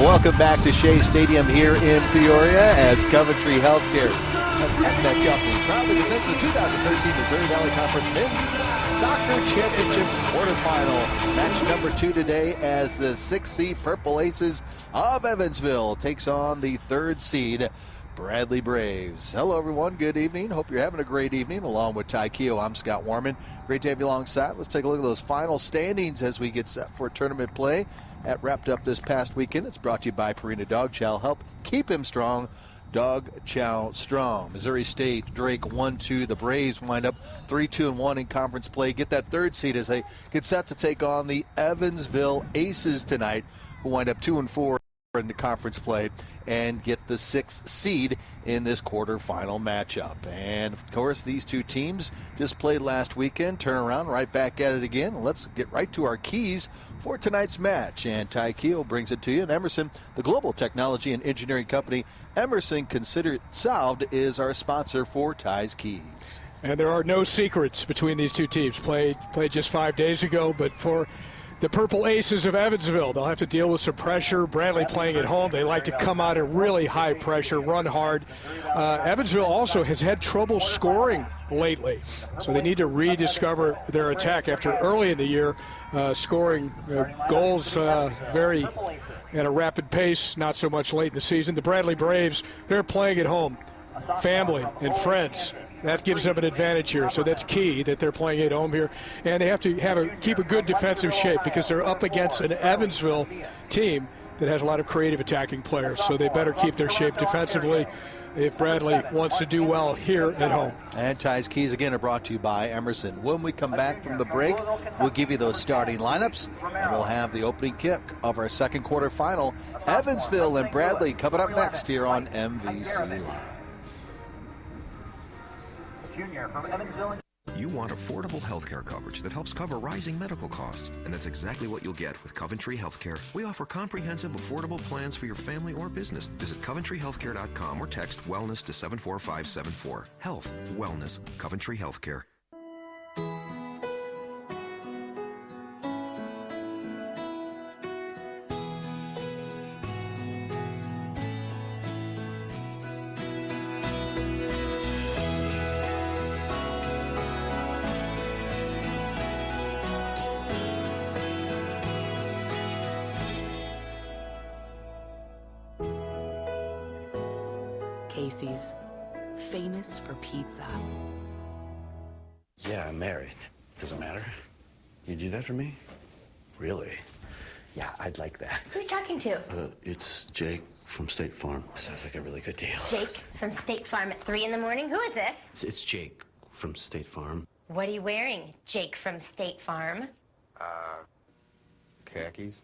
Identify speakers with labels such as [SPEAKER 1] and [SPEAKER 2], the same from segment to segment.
[SPEAKER 1] Welcome back to Shea Stadium here in Peoria as Coventry Healthcare and that company proudly presents the 2013 Missouri Valley Conference Men's Soccer Championship quarterfinal. Match number 2 today as the 6th seed Purple Aces of Evansville takes on the 3rd seed Bradley Braves. Hello everyone, good evening. Hope you're having a great evening. Along with Ty Keogh, I'm Scott Warman. Great to have you alongside. Let's take a look at those final standings as we get set for tournament play. That wrapped up this past weekend. It's brought to you by Purina Dog Chow. Help keep him strong. Dog Chow Strong. Missouri State, Drake 1-2. The Braves wind up 3-2-1 in conference play. Get that 3rd seed as they get set to take on the Evansville Aces tonight, who wind up 2-4 in the conference play and get the 6th seed in this quarterfinal matchup. And of course, these two teams just played last weekend. Turn around, right back at it again. Let's get right to our keys for tonight's match. And Ty Keogh brings it to you. And Emerson, the global technology and engineering company Emerson Considered Solved, is our sponsor for Ty's Keys.
[SPEAKER 2] And there are no secrets between these two teams. Played just 5 days ago, but for the Purple Aces of Evansville, they'll have to deal with some pressure. Bradley playing at home. They like to come out at really high pressure, run hard. Evansville also has had trouble scoring lately, so they need to rediscover their attack after early in the year scoring goals very at a rapid pace, not so much late in the season. The Bradley Braves, they're playing at home. Family and friends, that gives them an advantage here, so that's key that they're playing at home here. And they have to keep a good defensive shape because they're up against an Evansville team that has a lot of creative attacking players, so they better keep their shape defensively if Bradley wants to do well here at home.
[SPEAKER 1] And Ty's Keys again are brought to you by Emerson. When we come back from the break, we'll give you those starting lineups, and we'll have the opening kick of our second quarter final. Evansville and Bradley coming up next here on MVC Live.
[SPEAKER 3] You want affordable healthcare coverage that helps cover rising medical costs, and that's exactly what you'll get with Coventry Healthcare. We offer comprehensive, affordable plans for your family or business. Visit CoventryHealthcare.com or text wellness to 74574. Health, wellness, Coventry Healthcare.
[SPEAKER 4] Casey's, famous for pizza.
[SPEAKER 5] Yeah, I'm married. Doesn't matter. You do that for me? Really? Yeah, I'd like that.
[SPEAKER 6] Who are you talking to?
[SPEAKER 5] It's Jake from State Farm. Sounds like a really good deal.
[SPEAKER 6] Jake from State Farm at 3 in the morning? Who is this?
[SPEAKER 5] It's Jake from State Farm.
[SPEAKER 6] What are you wearing, Jake from State Farm?
[SPEAKER 7] Khakis.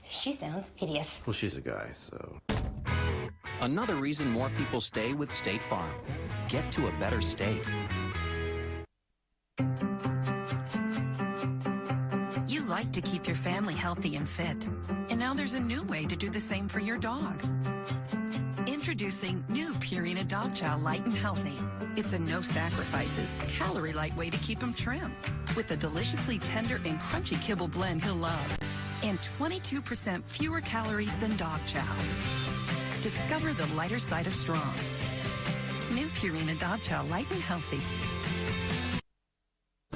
[SPEAKER 6] She sounds hideous.
[SPEAKER 5] Well, she's a guy, so...
[SPEAKER 8] Another reason more people stay with State Farm. Get to a better state.
[SPEAKER 9] You like to keep your family healthy and fit. And now there's a new way to do the same for your dog. Introducing new Purina Dog Chow Light and Healthy. It's a no sacrifices, calorie light way to keep him trim. With a deliciously tender and crunchy kibble blend he'll love. And 22% fewer calories than dog chow. Discover the lighter side of strong. New Purina Dog Chow Light and Healthy.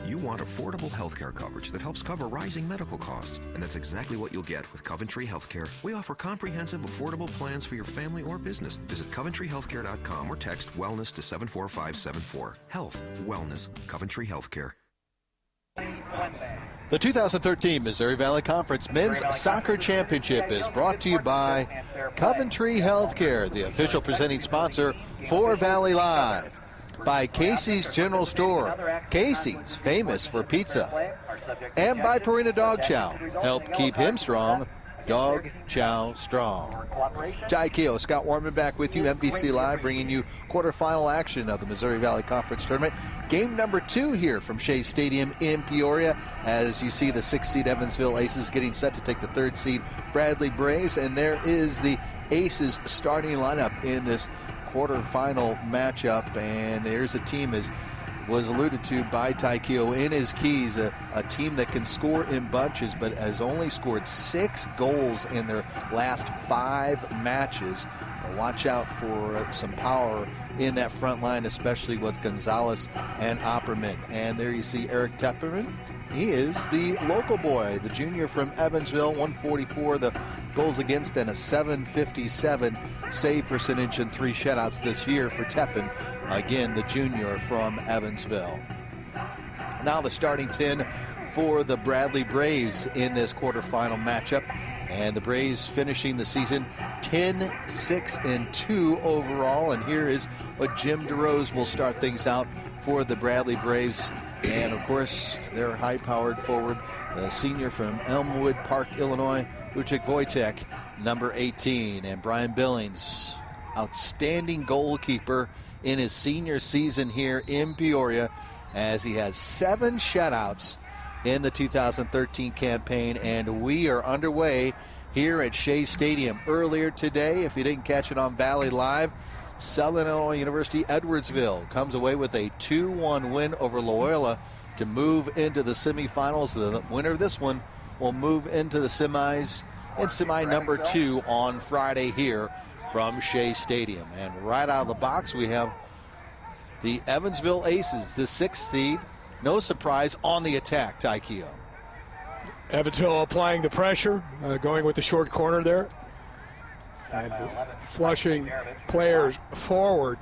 [SPEAKER 3] You want affordable healthcare coverage that helps cover rising medical costs, and that's exactly what you'll get with Coventry Healthcare. We offer comprehensive, affordable plans for your family or business. Visit CoventryHealthcare.com or text wellness to 74574. Health, wellness, Coventry Healthcare.
[SPEAKER 1] The 2013 Missouri Valley Conference Men's Soccer Championship is brought to you by Coventry Healthcare, the official presenting sponsor for Valley Live. By Casey's General Store, Casey's, famous for pizza. And by Purina Dog Chow, help keep him strong. Dog Chow Strong. Ty Keogh, Scott Warman back with you, MVC Live, bringing you quarterfinal action of the Missouri Valley Conference Tournament. Game number 2 here from Shea Stadium in Peoria, as you see the 6th seed Evansville Aces getting set to take the 3rd seed Bradley Braves, and there is the Aces starting lineup in this quarterfinal matchup, and there's a team as was alluded to by Taikio in his keys, a team that can score in bunches but has only scored 6 goals in their last 5 matches. Watch out for some power in that front line, especially with Gonzalez and Opperman. And there you see Eric Tepperman. He is the local boy, the junior from Evansville, 144 the goals against and a 757 save percentage and 3 shutouts this year for Teppen. Again, the junior from Evansville. Now the starting 10 for the Bradley Braves in this quarterfinal matchup. And the Braves finishing the season 10-6-2 overall. And here is what Jim DeRose will start things out for the Bradley Braves. And of course, their high-powered forward, the senior from Elmwood Park, Illinois, Lucic Wojtek, number 18. And Brian Billings, outstanding goalkeeper in his senior season here in Peoria, as he has 7 shutouts in the 2013 campaign. And we are underway here at Shea Stadium. Earlier today, if you didn't catch it on Valley Live, Southern Illinois University Edwardsville comes away with a 2-1 win over Loyola to move into the semifinals. The winner of this one will move into the semis in semi number 2 on Friday here from Shea Stadium. And right out of the box, we have the Evansville Aces, the 6th seed. No surprise on the attack, Taikio.
[SPEAKER 2] Evansville applying the pressure, going with the short corner there, and flushing players forward,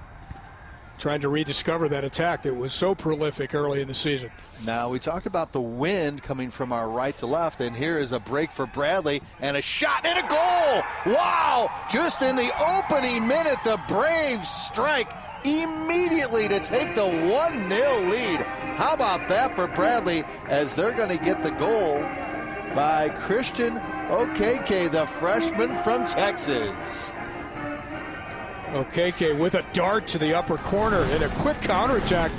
[SPEAKER 2] trying to rediscover that attack that was so prolific early in the season.
[SPEAKER 1] Now, we talked about the wind coming from our right to left, and here is a break for Bradley, and a shot and a goal! Wow! Just in the opening minute, the Braves strike immediately to take the 1-0 lead. How about that for Bradley, as they're going to get the goal by Christian Okeke, the freshman from Texas.
[SPEAKER 2] Okeke with a dart to the upper corner and a quick counterattack,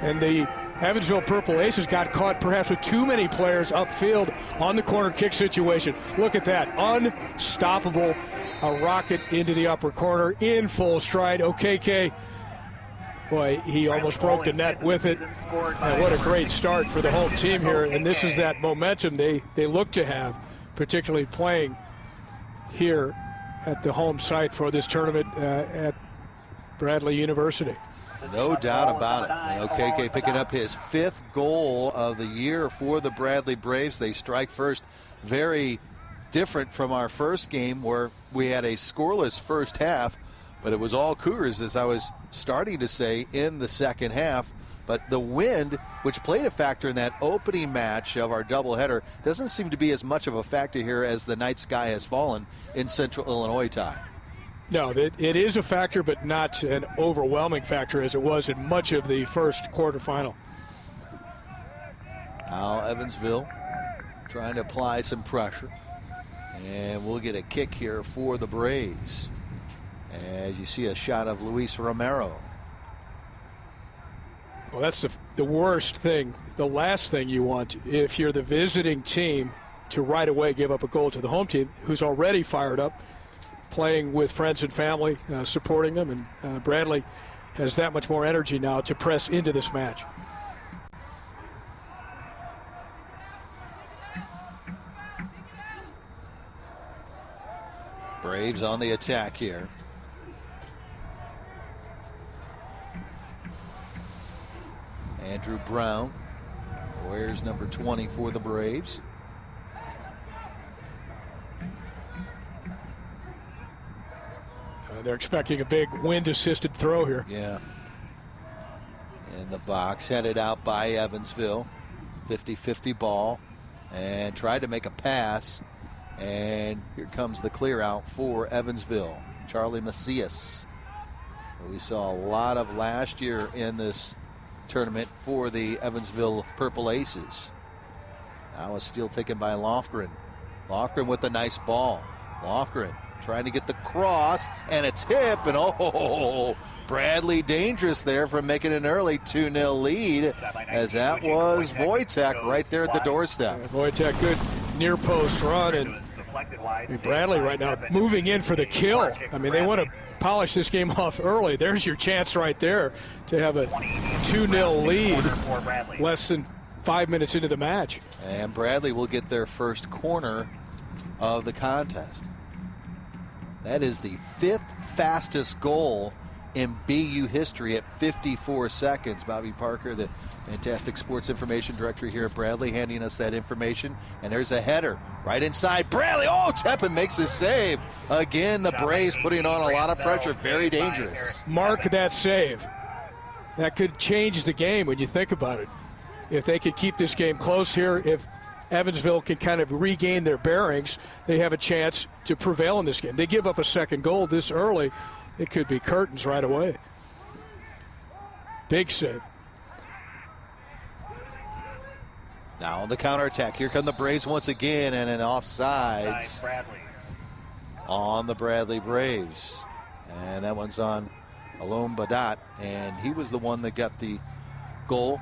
[SPEAKER 2] and the Evansville Purple Aces got caught perhaps with too many players upfield on the corner kick situation. Look at that, unstoppable, a rocket into the upper corner in full stride. Okeke, boy, he almost broke the net with it. And what a great start for the home team here. And this is that momentum they look to have, particularly playing here at the home site for this tournament at Bradley University.
[SPEAKER 1] No doubt about it. Okeke picking up his 5th goal of the year for the Bradley Braves. They strike first. Very different from our first game where we had a scoreless first half, but it was all Cougars, as I was starting to say, in the second half. But the wind, which played a factor in that opening match of our doubleheader, doesn't seem to be as much of a factor here as the night sky has fallen in Central Illinois, Ty.
[SPEAKER 2] No, it is a factor, but not an overwhelming factor as it was in much of the first quarterfinal.
[SPEAKER 1] Now Evansville trying to apply some pressure. And we'll get a kick here for the Braves. As you see a shot of Luis Romero.
[SPEAKER 2] Well, that's the worst thing, the last thing you want if you're the visiting team, to right away give up a goal to the home team, who's already fired up, playing with friends and family, supporting them. And Bradley has that much more energy now to press into this match.
[SPEAKER 1] Braves on the attack here. Andrew Brown wears number 20 for the Braves.
[SPEAKER 2] They're expecting a big wind-assisted throw here.
[SPEAKER 1] Yeah. In the box, headed out by Evansville. 50-50 ball. And tried to make a pass. And here comes the clear out for Evansville. Charlie Macias, who we saw a lot of last year in this tournament for the Evansville Purple Aces. Now a steal taken by Lofgren. Lofgren with a nice ball. Lofgren trying to get the cross, and a tip, and Bradley dangerous there from making an early 2-0 lead, as that was Wojtek right there at the doorstep.
[SPEAKER 2] Wojtek, good near post run, and I mean, Bradley right now moving in for the kill. I mean, they want to polish this game off early. There's your chance right there to have a 2-0 lead less than 5 minutes into the match.
[SPEAKER 1] And Bradley will get their first corner of the contest. That is the 5th fastest goal in BU history at 54 seconds. Bobby Parker, the fantastic sports information director here at Bradley, handing us that information. And there's a header right inside. Bradley, oh, Tepin makes a save. Again, the Braves putting on a lot of pressure. Very dangerous.
[SPEAKER 2] Mark that save. That could change the game when you think about it. If they could keep this game close here, if Evansville can kind of regain their bearings, they have a chance to prevail in this game. They give up a second goal this early, it could be curtains right away. Big save.
[SPEAKER 1] Now on the counterattack. Here come the Braves once again, and an offsides on the Bradley Braves. And that one's on Alon Badat, and he was the one that got the goal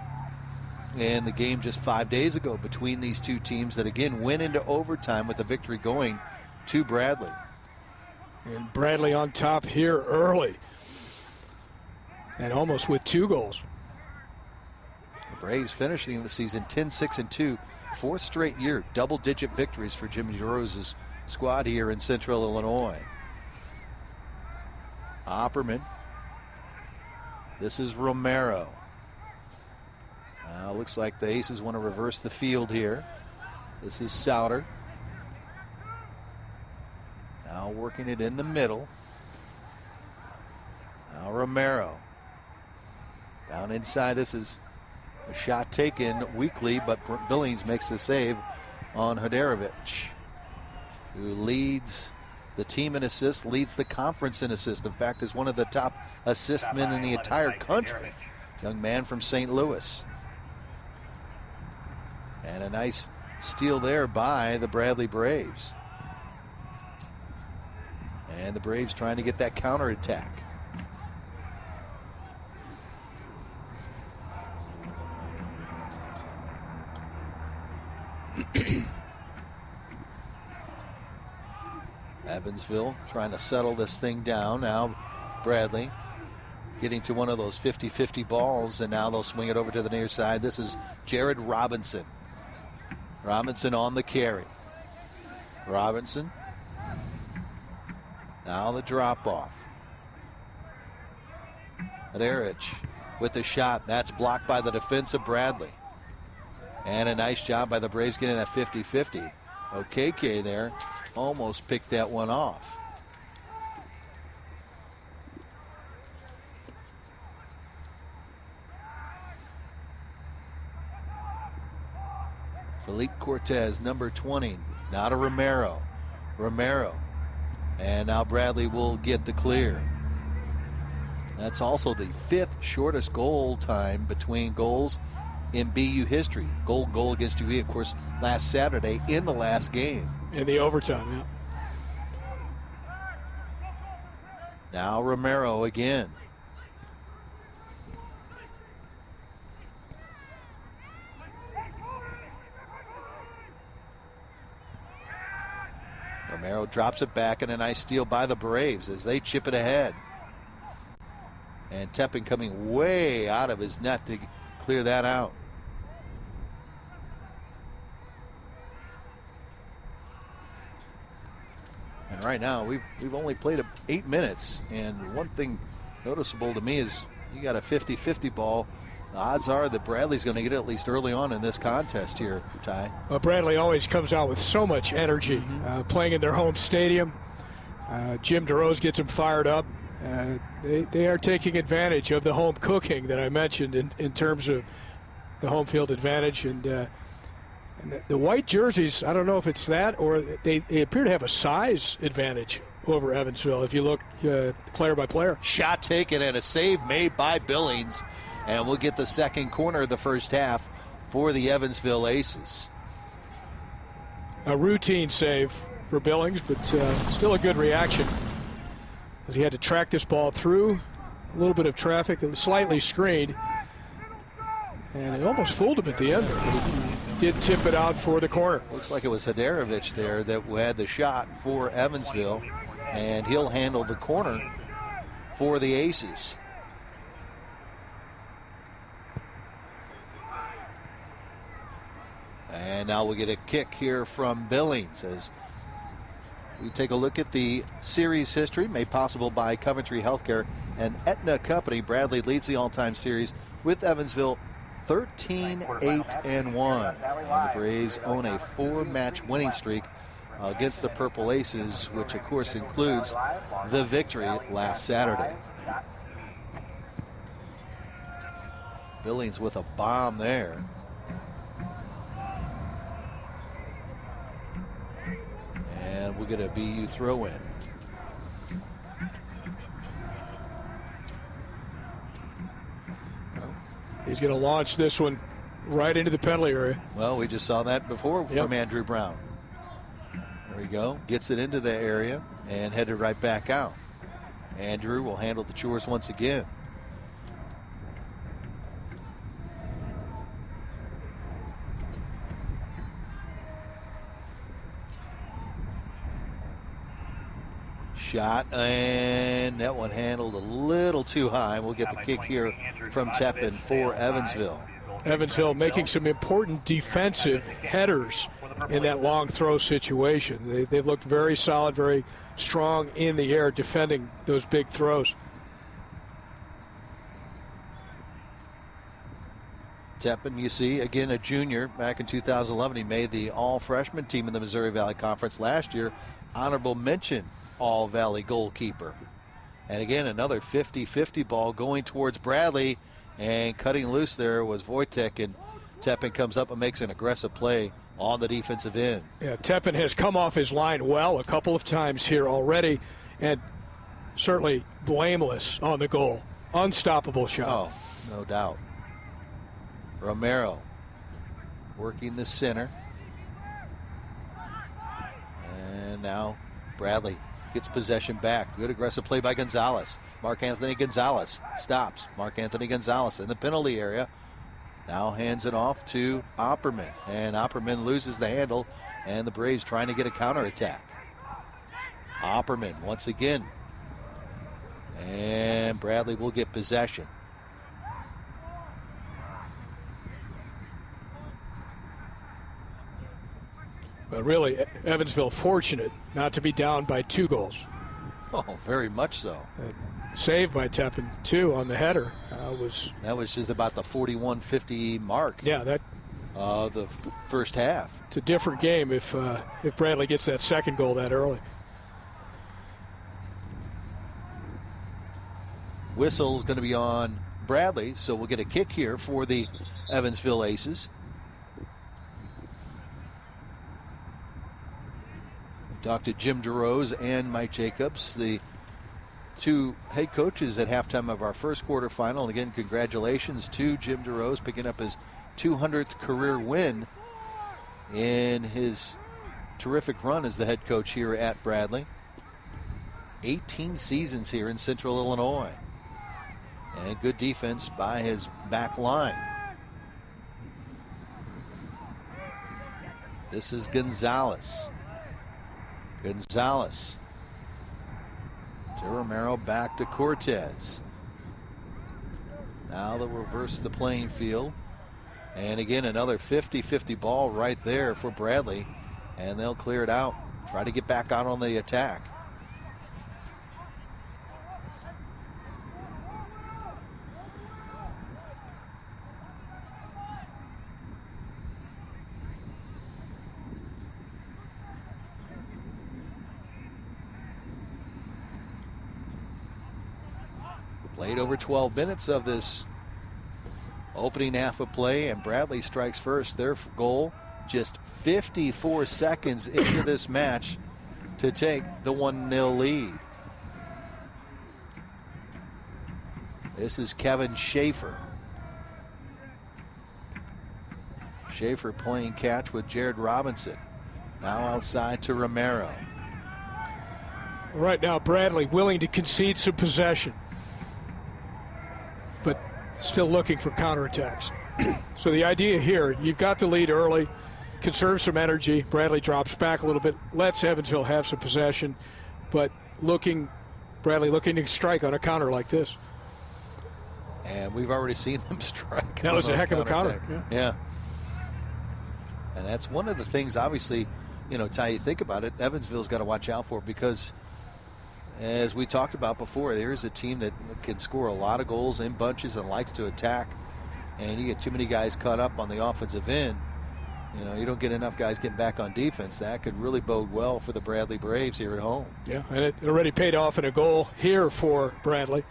[SPEAKER 1] in the game just 5 days ago between these two teams that again went into overtime with the victory going to Bradley.
[SPEAKER 2] And Bradley on top here early. And almost with 2 goals.
[SPEAKER 1] The Braves finishing the season 10-6-2. 4th straight year, double-digit victories for Jimmy DeRosa's squad here in Central Illinois. Opperman. This is Romero. Now looks like the Aces want to reverse the field here. This is Souter. Now working it in the middle. Now Romero. Down inside, this is a shot taken weakly, but Billings makes the save on Hoderovich, who leads the team in assists, leads the conference in assists. In fact, is one of the top assist men in the entire country. Young man from St. Louis. And a nice steal there by the Bradley Braves. And the Braves trying to get that counterattack. Evansville trying to settle this thing down. Now Bradley getting to one of those 50-50 balls, and now they'll swing it over to the near side. This is Jared Robinson. Robinson on the carry. Robinson. Now the drop off. Hoderovich with the shot. That's blocked by the defense of Bradley. And a nice job by the Braves getting that 50-50. OKK there almost picked that one off. Felipe Cortez, number 20. Now to Romero. Romero. And now Bradley will get the clear. That's also the 5th shortest goal time between goals in BU history. Goal against UV, of course, last Saturday in the last game.
[SPEAKER 2] In the overtime, yeah.
[SPEAKER 1] Now Romero again. Romero drops it back, and a nice steal by the Braves as they chip it ahead. And Tepin coming way out of his net to clear that out. And right now, we've only played 8 minutes, and one thing noticeable to me is you got a 50-50 ball. The odds are that Bradley's going to get it at least early on in this contest here, Ty.
[SPEAKER 2] Well, Bradley always comes out with so much energy, playing in their home stadium. Jim DeRose gets them fired up. They are taking advantage of the home cooking that I mentioned in terms of the home field advantage. And the white jerseys, I don't know if it's that or they appear to have a size advantage over Evansville if you look player by player.
[SPEAKER 1] Shot taken and a save made by Billings. And we'll get the second corner of the first half for the Evansville Aces.
[SPEAKER 2] A routine save for Billings, but still a good reaction. He had to track this ball through a little bit of traffic, slightly screened. And it almost fooled him at the end, but he did tip it out for the corner.
[SPEAKER 1] Looks like it was Haderovich there that had the shot for Evansville, and he'll handle the corner for the Aces. And now we'll get a kick here from Billings as we take a look at the series history made possible by Coventry Healthcare and Aetna Company. Bradley leads the all-time series with Evansville 13-8-1. And the Braves own a 4-match winning streak against the Purple Aces, which of course includes the victory last Saturday. Billings with a bomb there. And we'll get a BU throw in.
[SPEAKER 2] He's going to launch this one right into the penalty area.
[SPEAKER 1] Well, we just saw that before from Andrew Brown. There we go. Gets it into the area and headed right back out. Andrew will handle the chores once again. Shot, and that one handled a little too high. We'll get the kick here from Tepin for Evansville.
[SPEAKER 2] Evansville making some important defensive headers in that long throw situation. They've looked very solid, very strong in the air defending those big throws.
[SPEAKER 1] Tepin, you see, again, a junior. Back in 2011, he made the all-freshman team in the Missouri Valley Conference last year. Honorable mention All-Valley goalkeeper. And again, another 50-50 ball going towards Bradley, and cutting loose there was Wojtek, and Tepin comes up and makes an aggressive play on the defensive end.
[SPEAKER 2] Yeah, Tepin has come off his line well a couple of times here already, and certainly blameless on the goal. Unstoppable shot.
[SPEAKER 1] Oh, no doubt. Romero working the center. And now Bradley gets possession back. Good aggressive play by Gonzalez. Mark Anthony Gonzalez stops. Mark Anthony Gonzalez in the penalty area. Now hands it off to Opperman. And Opperman loses the handle, and the Braves trying to get a counterattack. Opperman once again. And Bradley will get possession.
[SPEAKER 2] But really, Evansville fortunate not to be down by 2 goals.
[SPEAKER 1] Oh, very much so.
[SPEAKER 2] Saved by Tepin, too, on the header.
[SPEAKER 1] That was just about the 41-50 mark.
[SPEAKER 2] Yeah, that
[SPEAKER 1] the first half.
[SPEAKER 2] It's a different game if Bradley gets that second goal that early.
[SPEAKER 1] Whistle is going to be on Bradley, so we'll get a kick here for the Evansville Aces. Talked to Jim DeRose and Mike Jacobs, the 2 head coaches at halftime of our first quarterfinal. And again, congratulations to Jim DeRose picking up his 200th career win in his terrific run as the head coach here at Bradley. 18 seasons here in Central Illinois. And good defense by his back line. This is Gonzalez. Gonzalez to Romero, back to Cortez. Now they'll reverse the playing field. And again, another 50-50 ball right there for Bradley. And they'll clear it out. Try to get back out on the attack. Played over 12 minutes of this opening half of play, and Bradley strikes first. Their goal just 54 seconds into this match to take the 1-0 lead. This is Kevin Schaefer. Schaefer playing catch with Jared Robinson. Now outside to Romero.
[SPEAKER 2] Right now, Bradley willing to concede some possession, but still looking for counterattacks. So the idea here, you've got the lead early, conserve some energy. Bradley drops back a little bit, lets Evansville have some possession, but Bradley looking to strike on a counter like this.
[SPEAKER 1] And we've already seen them strike.
[SPEAKER 2] That was a heck of a counter.
[SPEAKER 1] Yeah. And that's one of the things, obviously, Ty, you think about it, Evansville's got to watch out for, because as we talked about before, there's a team that can score a lot of goals in bunches and likes to attack. And you get too many guys caught up on the offensive end. You don't get enough guys getting back on defense. That could really bode well for the Bradley Braves here at home.
[SPEAKER 2] Yeah, and it already paid off in a goal here for Bradley.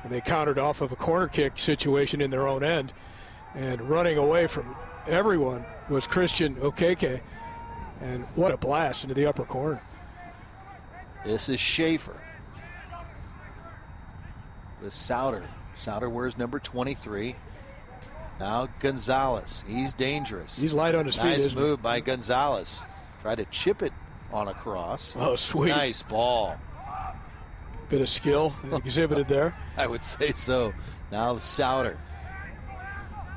[SPEAKER 2] And they countered off of a corner kick situation in their own end. And running away from everyone was Christian Okeke. And what a blast into the upper corner.
[SPEAKER 1] This is Schaefer with Souter. Souter wears number 23. Now Gonzalez. He's dangerous.
[SPEAKER 2] He's light on his feet.
[SPEAKER 1] Nice move by Gonzalez. Try to chip it on a cross.
[SPEAKER 2] Oh, sweet.
[SPEAKER 1] Nice ball.
[SPEAKER 2] Bit of skill exhibited there.
[SPEAKER 1] I would say so. Now Souter.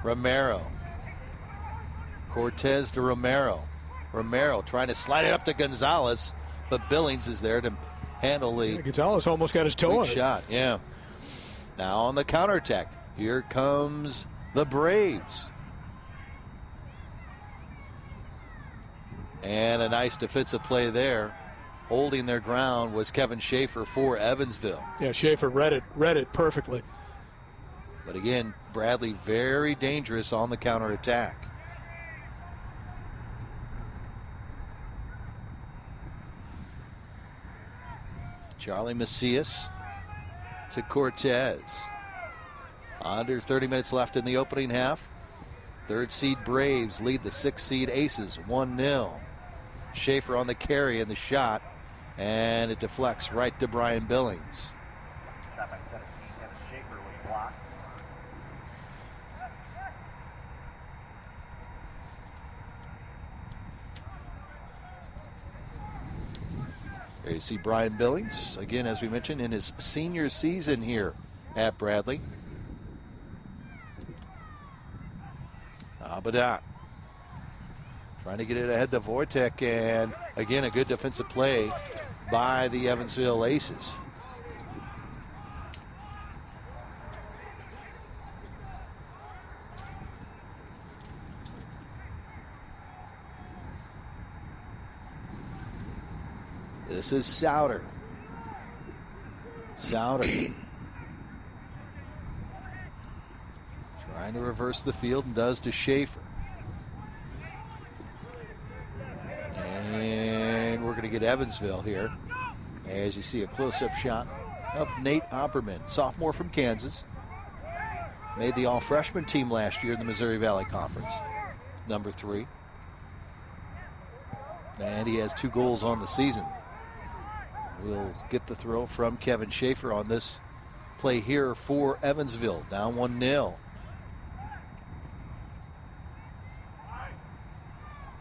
[SPEAKER 1] Romero. Cortez to Romero. Romero trying to slide it up to Gonzalez, but Billings is there to handle the
[SPEAKER 2] Gonzalez almost got his toe on it.
[SPEAKER 1] Shot. Yeah. Now on the counterattack. Here comes the Braves. And a nice defensive play there. Holding their ground was Kevin Schaefer for Evansville.
[SPEAKER 2] Yeah, Schaefer read it perfectly.
[SPEAKER 1] But again, Bradley very dangerous on the counterattack. Charlie Macias to Cortez. Under 30 minutes left in the opening half. Third seed Braves lead the 6th seed Aces 1-0. Schaefer on the carry and the shot, and it deflects right to Brian Billings. There you see Brian Billings, again, as we mentioned, in his senior season here at Bradley. Abadat trying to get it ahead to Wojtek, and again, a good defensive play by the Evansville Aces. This is Souter. Trying to reverse the field, and does to Schaefer. And we're going to get Evansville here. As you see a close-up shot of Nate Opperman, sophomore from Kansas. Made the all-freshman team last year in the Missouri Valley Conference. Number 3. And he has 2 goals on the season. We'll get the throw from Kevin Schaefer on this play here for Evansville. Down 1-0.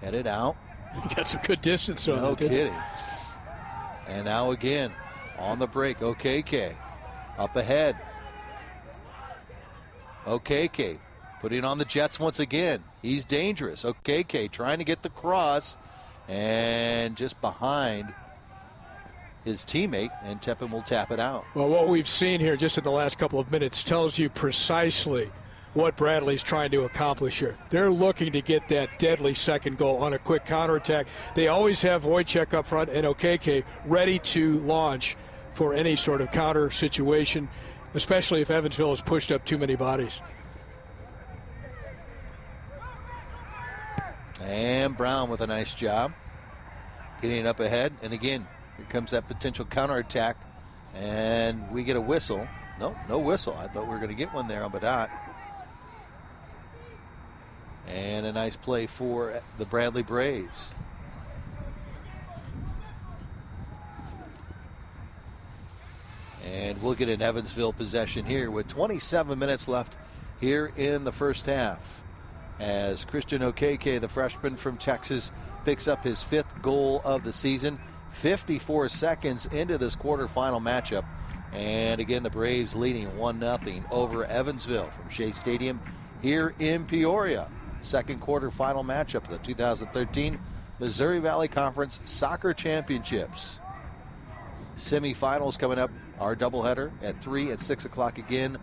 [SPEAKER 1] Headed out.
[SPEAKER 2] He got some good distance on it.
[SPEAKER 1] No kidding. And now again on the break. Okeke up ahead. Okeke putting on the Jets once again. He's dangerous. Okeke trying to get the cross, and just behind his teammate, and Tepin will tap it out.
[SPEAKER 2] Well, what we've seen here just in the last couple of minutes tells you precisely what Bradley's trying to accomplish here. They're looking to get that deadly second goal on a quick counterattack. They always have Wojtek up front and Okeke ready to launch for any sort of counter situation, especially if Evansville has pushed up too many bodies.
[SPEAKER 1] And Brown with a nice job getting up ahead. And again, here comes that potential counterattack, and we get a whistle. No whistle. I thought we were going to get one there on Badat. And a nice play for the Bradley Braves. And we'll get an Evansville possession here with 27 minutes left here in the first half, as Christian Okeke, the freshman from Texas, picks up his 5th goal of the season. 54 seconds into this quarterfinal matchup. And again, the Braves leading 1-0 over Evansville from Shea Stadium here in Peoria. Second quarter final matchup of the 2013 Missouri Valley Conference Soccer Championships. Semifinals coming up, our doubleheader at 3 and 6 o'clock again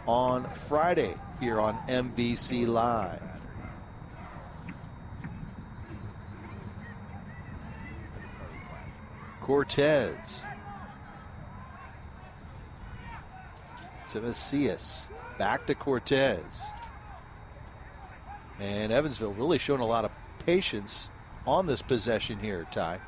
[SPEAKER 1] on Friday here on MVC Live. Cortez to Macias, back to Cortez. And Evansville really showing a lot of patience on this possession here, Ty.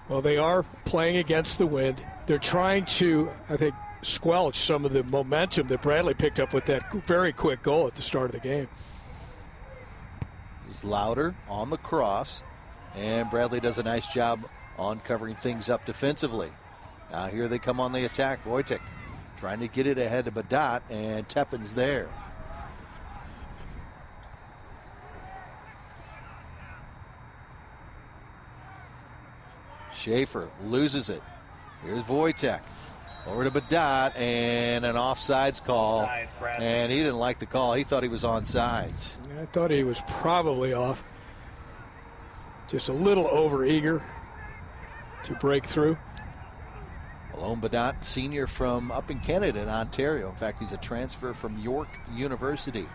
[SPEAKER 2] Well, they are playing against the wind. They're trying to, I think, squelch some of the momentum that Bradley picked up with that very quick goal at the start of the game.
[SPEAKER 1] This is Louder on the cross, and Bradley does a nice job on covering things up defensively. Now here they come on the attack. Wojtek trying to get it ahead of Badat, and Teppin's there. Schaefer loses it. Here's Wojtek. Over to Badat, and an offsides call. And he didn't like the call. He thought he was onside.
[SPEAKER 2] I thought he was probably off. Just a little over-eager to break through.
[SPEAKER 1] Malone Badat, senior from up in Canada in Ontario. In fact, he's a transfer from York University.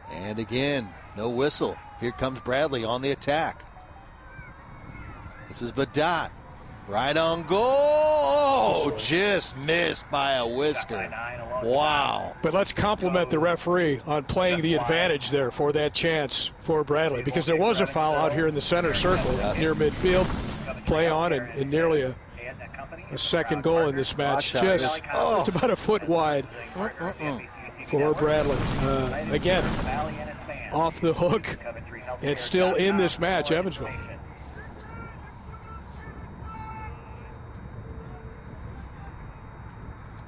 [SPEAKER 1] And again, no whistle. Here comes Bradley on the attack. This is Badat. Right on goal. Oh, just missed by a whisker. Wow.
[SPEAKER 2] But let's compliment the referee on playing the advantage there for that chance for Bradley, because there was a foul out here in the center circle near midfield. Play on, and nearly a second goal in this match. Just about a foot wide for Bradley. Again, off the hook, and still in this match, Evansville.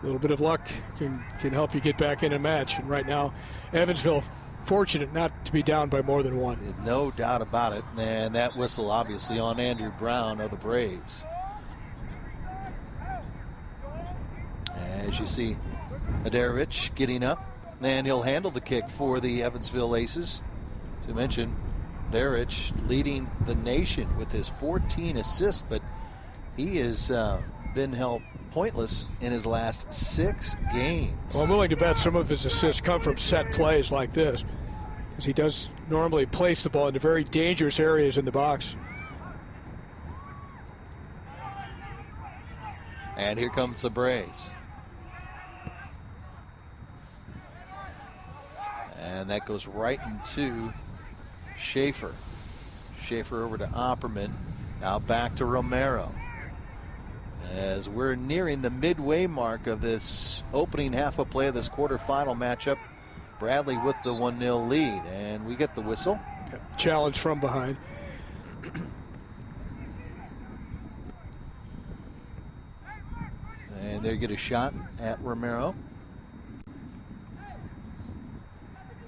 [SPEAKER 2] A little bit of luck can help you get back in a match. And right now, Evansville fortunate not to be down by more than one.
[SPEAKER 1] No doubt about it. And that whistle obviously on Andrew Brown of the Braves. As you see, Adarich getting up, and he'll handle the kick for the Evansville Aces. To mention, Adarich leading the nation with his 14 assists, but he has been held pointless in his last 6 games.
[SPEAKER 2] Well, I'm willing to bet some of his assists come from set plays like this, because he does normally place the ball into very dangerous areas in the box.
[SPEAKER 1] And here comes the Braves. And that goes right into Schaefer. Schaefer over to Opperman. Now back to Romero. As we're nearing the midway mark of this opening half of play of this quarterfinal matchup, Bradley with the 1-0 lead, and we get the whistle.
[SPEAKER 2] Challenge from behind.
[SPEAKER 1] And they get a shot at Romero.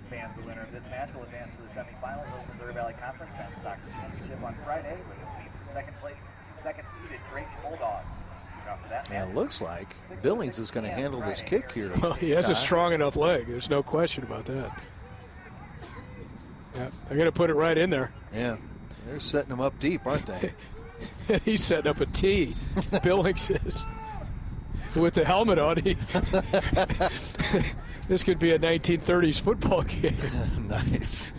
[SPEAKER 7] Fans, the winner of this match will advance to the semifinals of the Missouri Valley Conference Men's Soccer Championship on Friday, where they'll meet second seeded Drake Bulldogs.
[SPEAKER 1] And it looks like Billings is going to handle this kick here.
[SPEAKER 2] Well, he has a strong enough leg. There's no question about that. Yeah, they're going to put it right in there.
[SPEAKER 1] Yeah, they're setting him up deep, aren't they?
[SPEAKER 2] He's setting up a tee. Billings is. With the helmet on, this could be a 1930s football game.
[SPEAKER 1] Nice.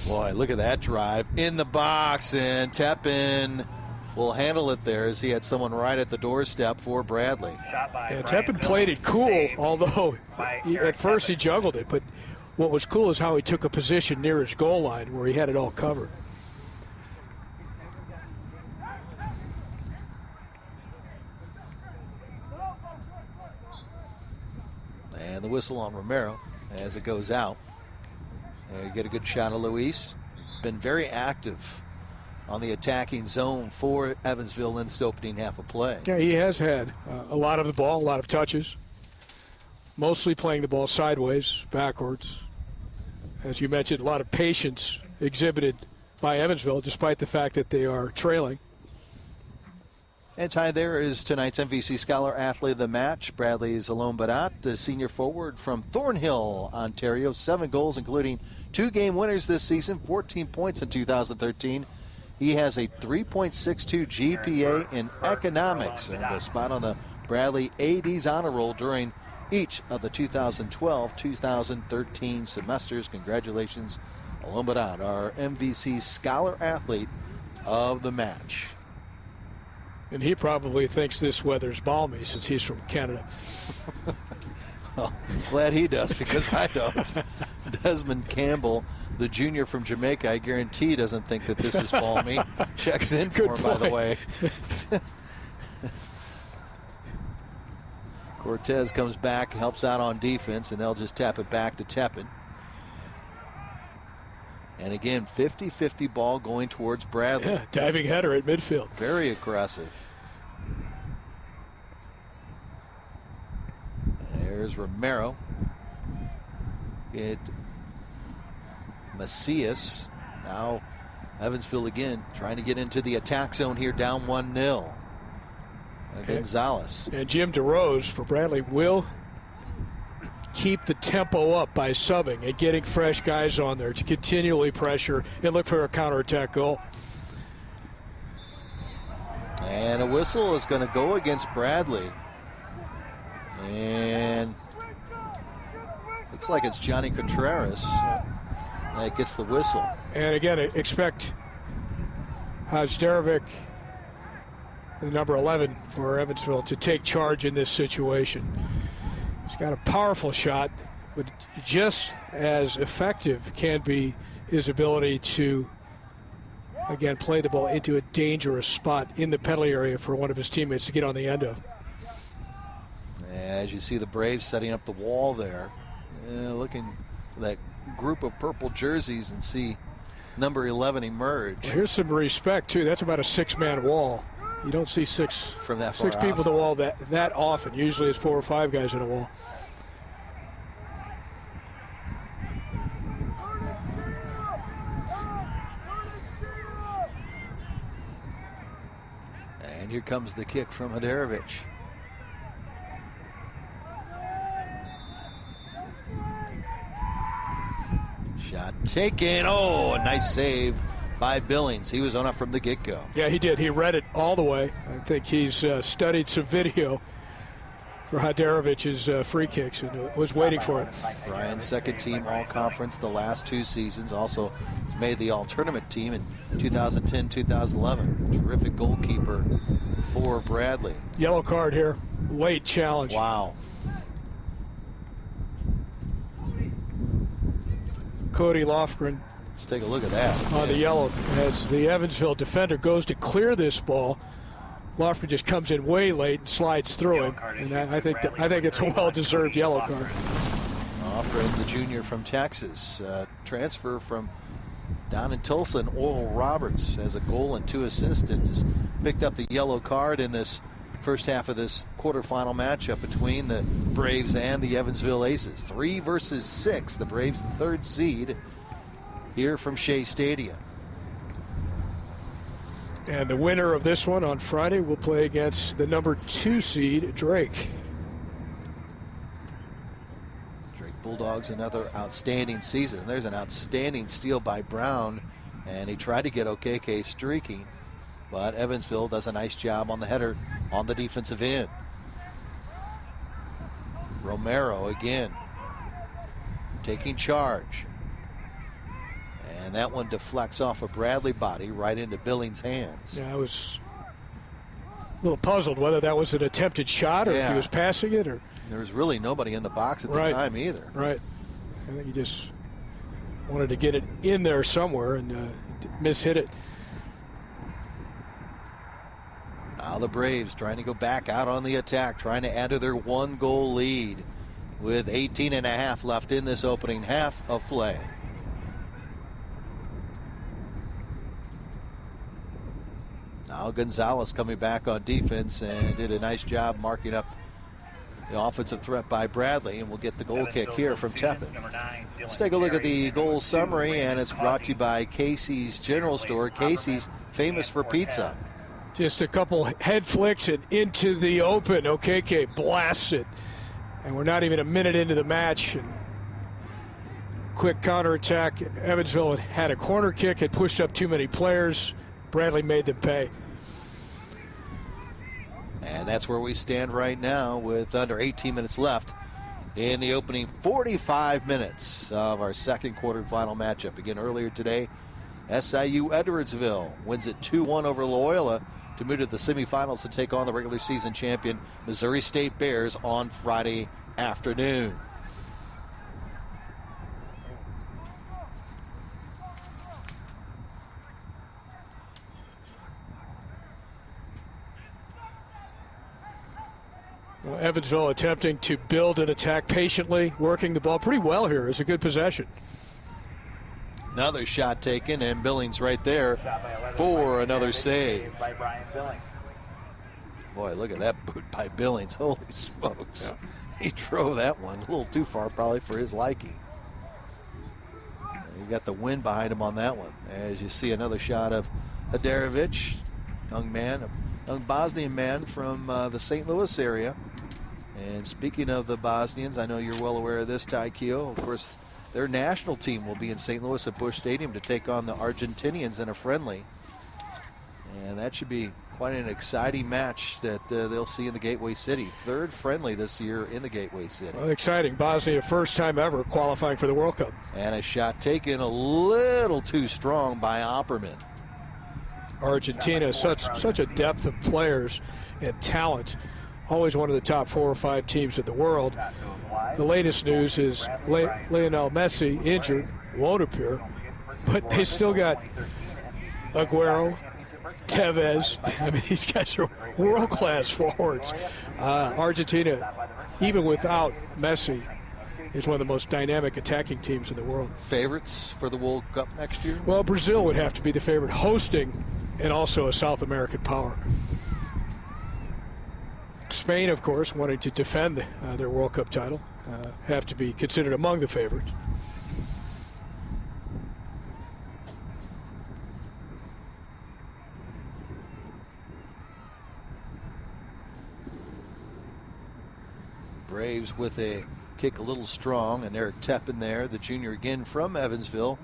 [SPEAKER 1] Boy, look at that drive. In the box, and Teppin will handle it there as he had someone right at the doorstep for Bradley.
[SPEAKER 2] Yeah, Teppin played it cool, although at first he juggled it. But what was cool is how he took a position near his goal line where he had it all covered.
[SPEAKER 1] And the whistle on Romero as it goes out. You get a good shot of Luis. Been very active on the attacking zone for Evansville in this opening half of play.
[SPEAKER 2] Yeah, he has had a lot of the ball, a lot of touches. mostly playing the ball sideways, backwards. As you mentioned, a lot of patience exhibited by Evansville, despite the fact that they are trailing.
[SPEAKER 1] And Ty, there is tonight's MVC Scholar Athlete of the Match, Bradley Zalombadat, the senior forward from Thornhill, Ontario. 7 goals, including 2 game winners this season, 14 points in 2013. He has a 3.62 GPA in economics and a spot on the Bradley AD's honor roll during each of the 2012-2013 semesters. Congratulations, Zalombadat, our MVC Scholar Athlete of the Match.
[SPEAKER 2] And he probably thinks this weather's balmy since he's from Canada.
[SPEAKER 1] Well, glad he does, because I don't. Desmond Campbell, the junior from Jamaica, I guarantee doesn't think that this is balmy. Checks in for him, by the way. Cortez comes back, helps out on defense, and they'll just tap it back to Tepin. And again, 50-50 ball going towards Bradley.
[SPEAKER 2] Yeah, diving header at midfield.
[SPEAKER 1] Very aggressive. There's Romero. Macias. Now Evansville again trying to get into the attack zone here, down 1-0. Gonzalez.
[SPEAKER 2] And Jim DeRose for Bradley will keep the tempo up by subbing and getting fresh guys on there to continually pressure and look for a counterattack goal.
[SPEAKER 1] And a whistle is going to go against Bradley. And looks like it's Johnny Contreras that gets the whistle.
[SPEAKER 2] And again, expect Hajdarevic, the number 11 for Evansville, to take charge in this situation. He's got a powerful shot, but just as effective can be his ability to, again, play the ball into a dangerous spot in the penalty area for one of his teammates to get on the end of.
[SPEAKER 1] As you see the Braves setting up the wall there, looking for that group of purple jerseys and see number 11 emerge.
[SPEAKER 2] Well, here's some respect, too. That's about a 6-man wall. You don't see six people at the wall that often. Usually it's 4 or 5 guys in a wall.
[SPEAKER 1] And here comes the kick from Hajdarevic. Shot taken. Oh, a nice save by Billings. He was on it from the get-go.
[SPEAKER 2] Yeah, he did. He read it all the way. I think he's studied some video for Hajdarevic's free kicks and was waiting for it.
[SPEAKER 1] Brian's second team all-conference the last 2 seasons. Also made the all-tournament team in 2010-2011. Terrific goalkeeper for Bradley.
[SPEAKER 2] Yellow card here. Late challenge.
[SPEAKER 1] Wow.
[SPEAKER 2] Cody Lofgren.
[SPEAKER 1] Let's take a look at that.
[SPEAKER 2] On the yellow, as the Evansville defender goes to clear this ball, Lofgren just comes in way late and slides through him, and I think it's a well-deserved yellow card.
[SPEAKER 1] Lofgren, the junior from Texas, transfer from down in Tulsa, and Oral Roberts has a goal and 2 assists, and has picked up the yellow card in this first half of this quarterfinal matchup between the Braves and the Evansville Aces. 3 versus 6. The Braves, the 3rd seed here from Shea Stadium.
[SPEAKER 2] And the winner of this one on Friday will play against the number 2 seed, Drake.
[SPEAKER 1] Drake Bulldogs, another outstanding season. There's an outstanding steal by Brown, and he tried to get Okeke streaking, but Evansville does a nice job on the header on the defensive end. Romero again taking charge. And that one deflects off a Bradley body right into Billings' hands.
[SPEAKER 2] Yeah, I was a little puzzled whether that was an attempted shot or if he was passing it. Or
[SPEAKER 1] there was really nobody in the box at the time either.
[SPEAKER 2] Right. I think he just wanted to get it in there somewhere and mishit it.
[SPEAKER 1] Now the Braves trying to go back out on the attack, trying to add to their 1-goal lead with 18.5 left in this opening half of play. Now Gonzalez coming back on defense and did a nice job marking up The offensive threat by Bradley, and we'll get the goal kick here from Tepin. Let's take a look at the goal summary, and it's brought to you by Casey's General Store. Casey's, famous for pizza.
[SPEAKER 2] Just a couple head flicks and into the open. OKK blasts it. And we're not even a minute into the match. And quick counterattack. Evansville had a corner kick, had pushed up too many players. Bradley made them pay.
[SPEAKER 1] And that's where we stand right now with under 18 minutes left in the opening 45 minutes of our second quarterfinal matchup. Again, earlier today, SIU Edwardsville wins it 2-1 over Loyola to move to the semifinals to take on the regular season champion Missouri State Bears on Friday afternoon.
[SPEAKER 2] Well, Evansville attempting to build an attack patiently, working the ball pretty well here. It's a good possession.
[SPEAKER 1] Another shot taken, and Billings right there for another save. Boy, look at that boot by Billings. Holy smokes. Yeah. He drove that one a little too far probably for his liking. You got the wind behind him on that one. As you see another shot of Haderovic, young Bosnian man from the St. Louis area. And speaking of the Bosnians, I know you're well aware of this, Ty Keogh. Of course, their national team will be in St. Louis at Busch Stadium to take on the Argentinians in a friendly. And that should be quite an exciting match that they'll see in the Gateway City. Third friendly this year in the Gateway City.
[SPEAKER 2] Well, exciting. Bosnia, first time ever qualifying for the World Cup.
[SPEAKER 1] And a shot taken a little too strong by Opperman.
[SPEAKER 2] Argentina, such a depth of players and talent. Always one of the top 4 or 5 teams in the world. The latest news is Lionel Messi injured, won't appear, but they still got Aguero, Tevez. I mean, these guys are world-class forwards. Argentina, even without Messi, is one of the most dynamic attacking teams in the world.
[SPEAKER 1] Favorites for the World Cup next year?
[SPEAKER 2] Well, Brazil would have to be the favorite, hosting and also a South American power. Spain, of course, wanting to defend their World Cup title, have to be considered among the favorites.
[SPEAKER 1] Braves with a kick a little strong, and Eric Tepin there, the junior again from Evansville,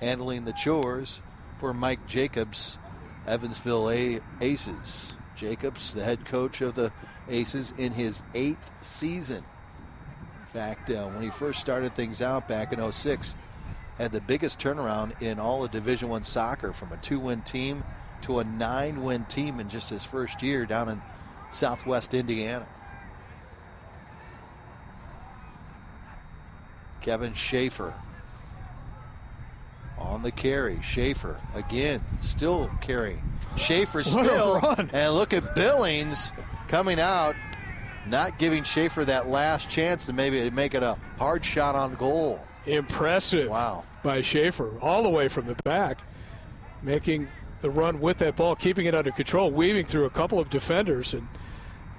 [SPEAKER 1] handling the chores for Mike Jacobs, Evansville Aces. Jacobs, the head coach of the Aces, in his 8th season. In fact, when he first started things out back in 06, had the biggest turnaround in all of Division I soccer, from a 2-win team to a 9-win team in just his first year down in Southwest Indiana. Kevin Schaefer on the carry. Schaefer again, still carrying. Schaefer still, and look at Billings coming out, not giving Schaefer that last chance to maybe make it a hard shot on goal.
[SPEAKER 2] Impressive.
[SPEAKER 1] Wow.
[SPEAKER 2] By Schaefer, all the way from the back, making the run with that ball, keeping it under control, weaving through a couple of defenders, and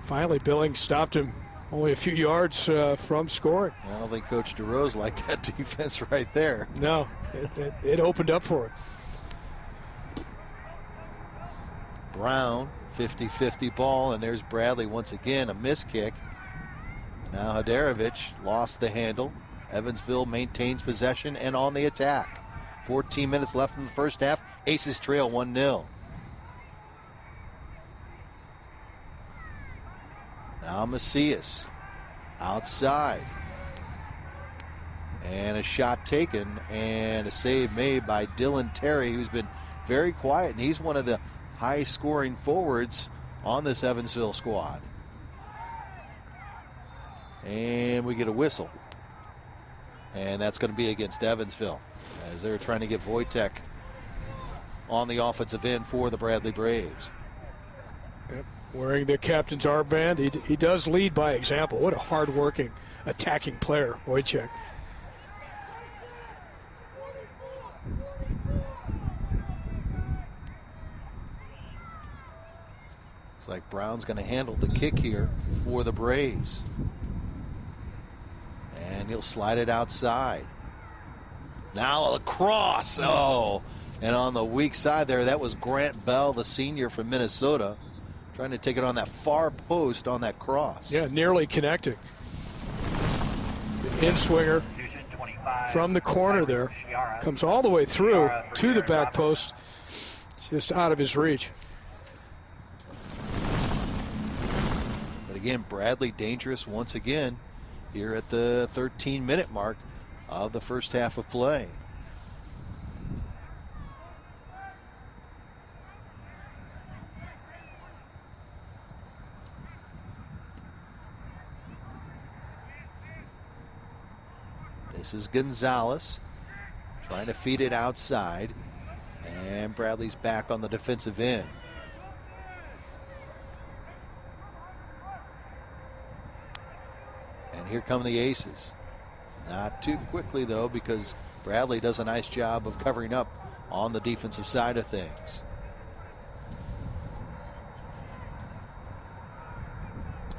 [SPEAKER 2] finally Billings stopped him only a few yards from scoring.
[SPEAKER 1] I don't think Coach DeRose liked that defense right there.
[SPEAKER 2] No, it opened up for him.
[SPEAKER 1] Brown, 50-50 ball, and there's Bradley once again, a miss kick. Now Haderovic lost the handle. Evansville maintains possession and on the attack. 14 minutes left in the first half. Aces trail 1-0. Now Macias outside. And a shot taken and a save made by Dylan Terry, who's been very quiet, and he's one of the high-scoring forwards on this Evansville squad. And we get a whistle. And that's going to be against Evansville, as they're trying to get Wojtek on the offensive end for the Bradley Braves.
[SPEAKER 2] Yep. Wearing the captain's armband, he does lead by example. What a hard-working, attacking player, Wojtek.
[SPEAKER 1] Looks like Brown's going to handle the kick here for the Braves. And he'll slide it outside. Now across. Oh, and on the weak side there, that was Grant Bell, the senior from Minnesota, trying to take it on that far post on that cross.
[SPEAKER 2] Yeah, nearly connecting. The in-swinger from the corner there comes all the way through to the back post, just out of his reach.
[SPEAKER 1] But again, Bradley dangerous once again here at the 13-minute mark of the first half of play. This is Gonzalez trying to feed it outside, and Bradley's back on the defensive end. And here come the Aces. Not too quickly, though, because Bradley does a nice job of covering up on the defensive side of things.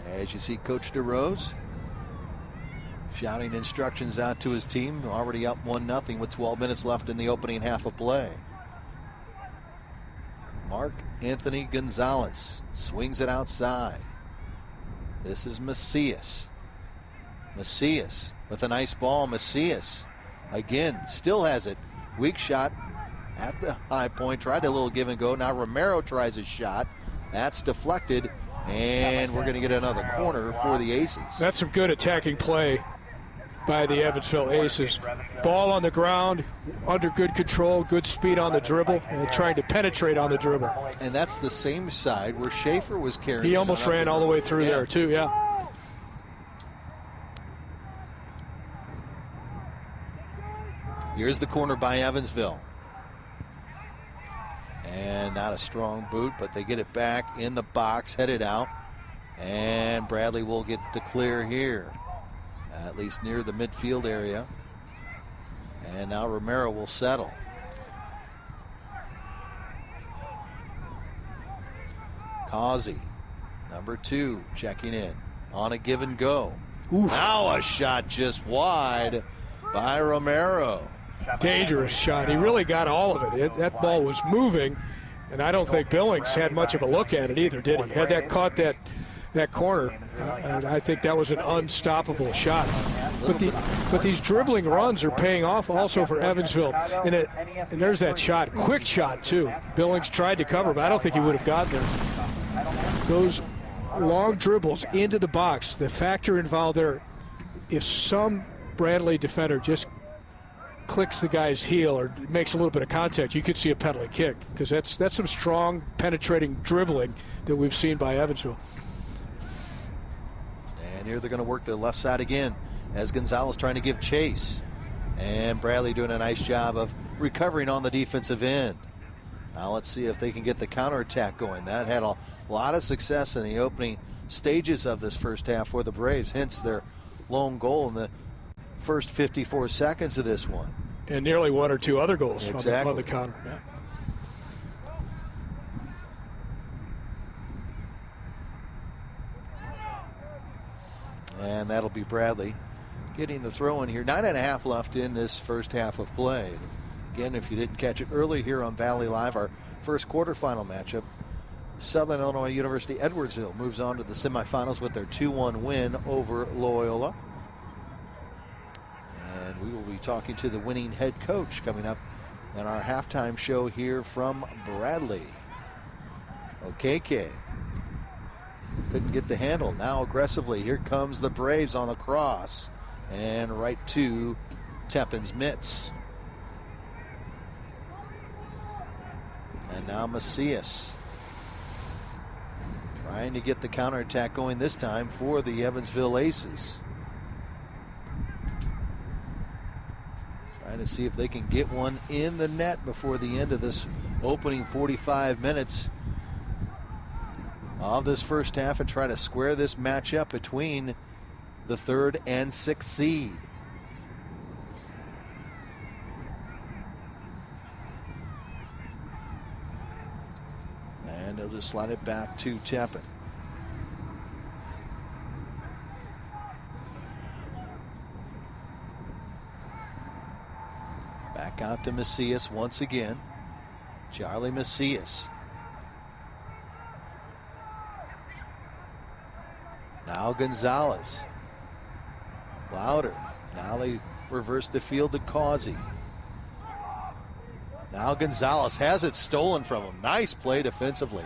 [SPEAKER 1] As you see Coach DeRose shouting instructions out to his team, already up 1-0 with 12 minutes left in the opening half of play. Mark Anthony Gonzalez swings it outside. This is Macias. Macias with a nice ball. Macias again still has it. Weak shot at the high point. Tried a little give and go. Now Romero tries a shot. That's deflected. And we're going to get another corner for the Aces.
[SPEAKER 2] That's some good attacking play by the Evansville Aces. Ball on the ground, under good control, good speed on the dribble, and trying to penetrate on the dribble.
[SPEAKER 1] And that's the same side where Schaefer was carrying.
[SPEAKER 2] He almost ran all the way through there too, yeah.
[SPEAKER 1] Here's the corner by Evansville. And not a strong boot, but they get it back in the box, headed out. And Bradley will get the clear here, at least near the midfield area. And now Romero will settle. Causey, number 2, checking in on a give and go. Oof. Now a shot just wide by Romero.
[SPEAKER 2] Dangerous shot. He really got all of it. That ball was moving, and I don't think Billings had much of a look at it either, did he? Had that caught that corner, I think that was an unstoppable shot. But these dribbling runs are paying off also for Evansville. And there's that shot, quick shot too. Billings tried to cover, but I don't think he would have gotten there. Those long dribbles into the box, the factor involved there, if some Bradley defender just clicks the guy's heel or makes a little bit of contact, you could see a penalty kick, because that's some strong penetrating dribbling that we've seen by Evansville.
[SPEAKER 1] And here they're going to work the left side again as Gonzalez trying to give chase, and Bradley doing a nice job of recovering on the defensive end. Now let's see if they can get the counterattack going. That had a lot of success in the opening stages of this first half for the Braves, hence their lone goal in the first 54 seconds of this one.
[SPEAKER 2] And nearly 1 or 2 other goals
[SPEAKER 1] exactly.
[SPEAKER 2] on the counter. Yeah.
[SPEAKER 1] And that'll be Bradley getting the throw in here. 9.5 left in this first half of play. Again, if you didn't catch it early here on Valley Live, our first quarterfinal matchup, Southern Illinois University Edwardsville moves on to the semifinals with their 2-1 win over Loyola. And we will be talking to the winning head coach coming up in our halftime show here from Bradley. Okeke couldn't get the handle. Now aggressively, here comes the Braves on the cross. And right to Tepin's mitts. And now Macias trying to get the counterattack going this time for the Evansville Aces. Trying to see if they can get one in the net before the end of this opening 45 minutes of this first half and try to square this matchup between the 3rd and 6th seed. And they'll just slide it back to Tepin. Back out to Macias once again. Charlie Macias. Now Gonzalez. Louder. Now they reverse the field to Causey. Now Gonzalez has it stolen from him. Nice play defensively.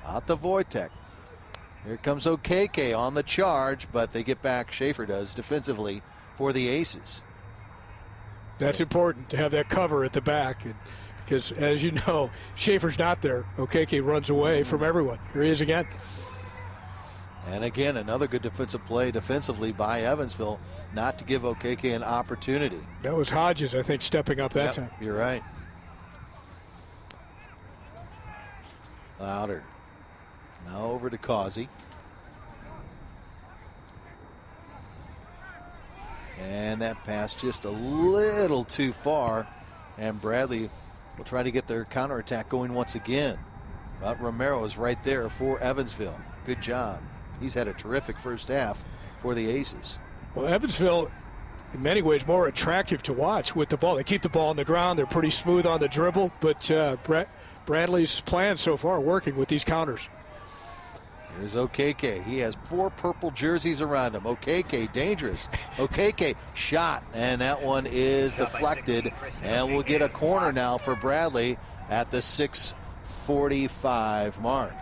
[SPEAKER 1] Out to Wojtek. Here comes Okeke on the charge, but they get back, Schaefer does, defensively for the Aces.
[SPEAKER 2] That's important to have that cover at the back, because as you know, Schaefer's not there. Okeke runs away from everyone. Here he is again.
[SPEAKER 1] And again, another good defensive play defensively by Evansville, not to give Okeke an opportunity.
[SPEAKER 2] That was Hodges, I think, stepping up that time.
[SPEAKER 1] You're right. Louder. Now over to Causey. And that pass just a little too far. And Bradley will try to get their counterattack going once again. But Romero is right there for Evansville. Good job. He's had a terrific first half for the Aces.
[SPEAKER 2] Well, Evansville, in many ways, more attractive to watch with the ball. They keep the ball on the ground. They're pretty smooth on the dribble. But Bradley's plan so far working with these counters.
[SPEAKER 1] Here's Okeke. He has 4 purple jerseys around him. Okeke, dangerous. Okeke, shot. And that one is deflected. And we'll get a corner now for Bradley at the 6:45 mark.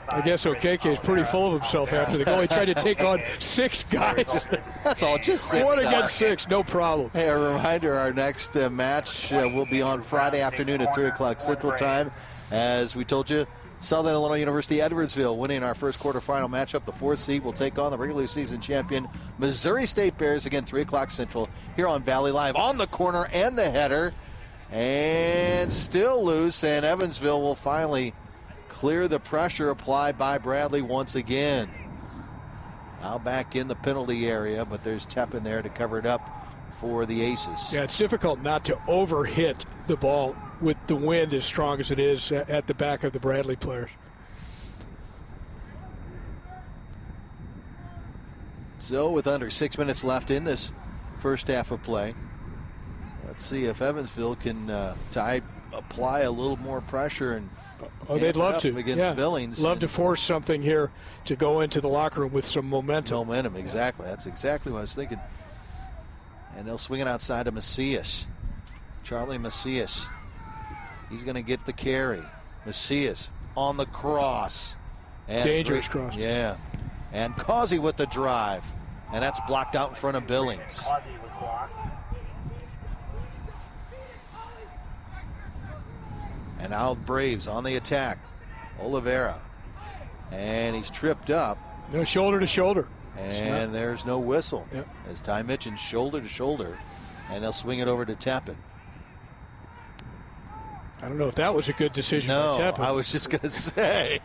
[SPEAKER 2] I guess Okeke is pretty full of himself after the goal. He tried to take on 6 guys.
[SPEAKER 1] That's all, just 6.
[SPEAKER 2] 1 against 6, no problem.
[SPEAKER 1] Hey, a reminder, our next match will be on Friday afternoon at 3 o'clock Central Time. As we told you, Southern Illinois University Edwardsville winning our first quarterfinal matchup. The 4th seed will take on the regular season champion Missouri State Bears, again 3 o'clock Central here on Valley Live. On the corner and the header, and still loose, and Evansville will finally clear the pressure applied by Bradley once again. Now back in the penalty area, but there's Tepin there to cover it up for the Aces.
[SPEAKER 2] Yeah, it's difficult not to overhit the ball with the wind as strong as it is at the back of the Bradley players.
[SPEAKER 1] So with under 6 minutes left in this first half of play, let's see if Evansville can apply a little more pressure and
[SPEAKER 2] they'd love to
[SPEAKER 1] against Billings.
[SPEAKER 2] Love to force something here to go into the locker room with some momentum.
[SPEAKER 1] Momentum, exactly. That's exactly what I was thinking. And they'll swing it outside to Macias. Charlie Macias. He's going to get the carry. Macias on the cross. And
[SPEAKER 2] dangerous cross.
[SPEAKER 1] Yeah. And Causey with the drive. And that's blocked out in front of Billings.
[SPEAKER 7] Causey was blocked.
[SPEAKER 1] And now Braves on the attack. Oliveira. And he's tripped up.
[SPEAKER 2] No, shoulder to shoulder.
[SPEAKER 1] And there's no whistle.
[SPEAKER 2] Yep.
[SPEAKER 1] As Ty mentioned, shoulder to shoulder. And they'll swing it over to Tepin.
[SPEAKER 2] I don't know if that was a good decision by Tepin.
[SPEAKER 1] I was just going to say.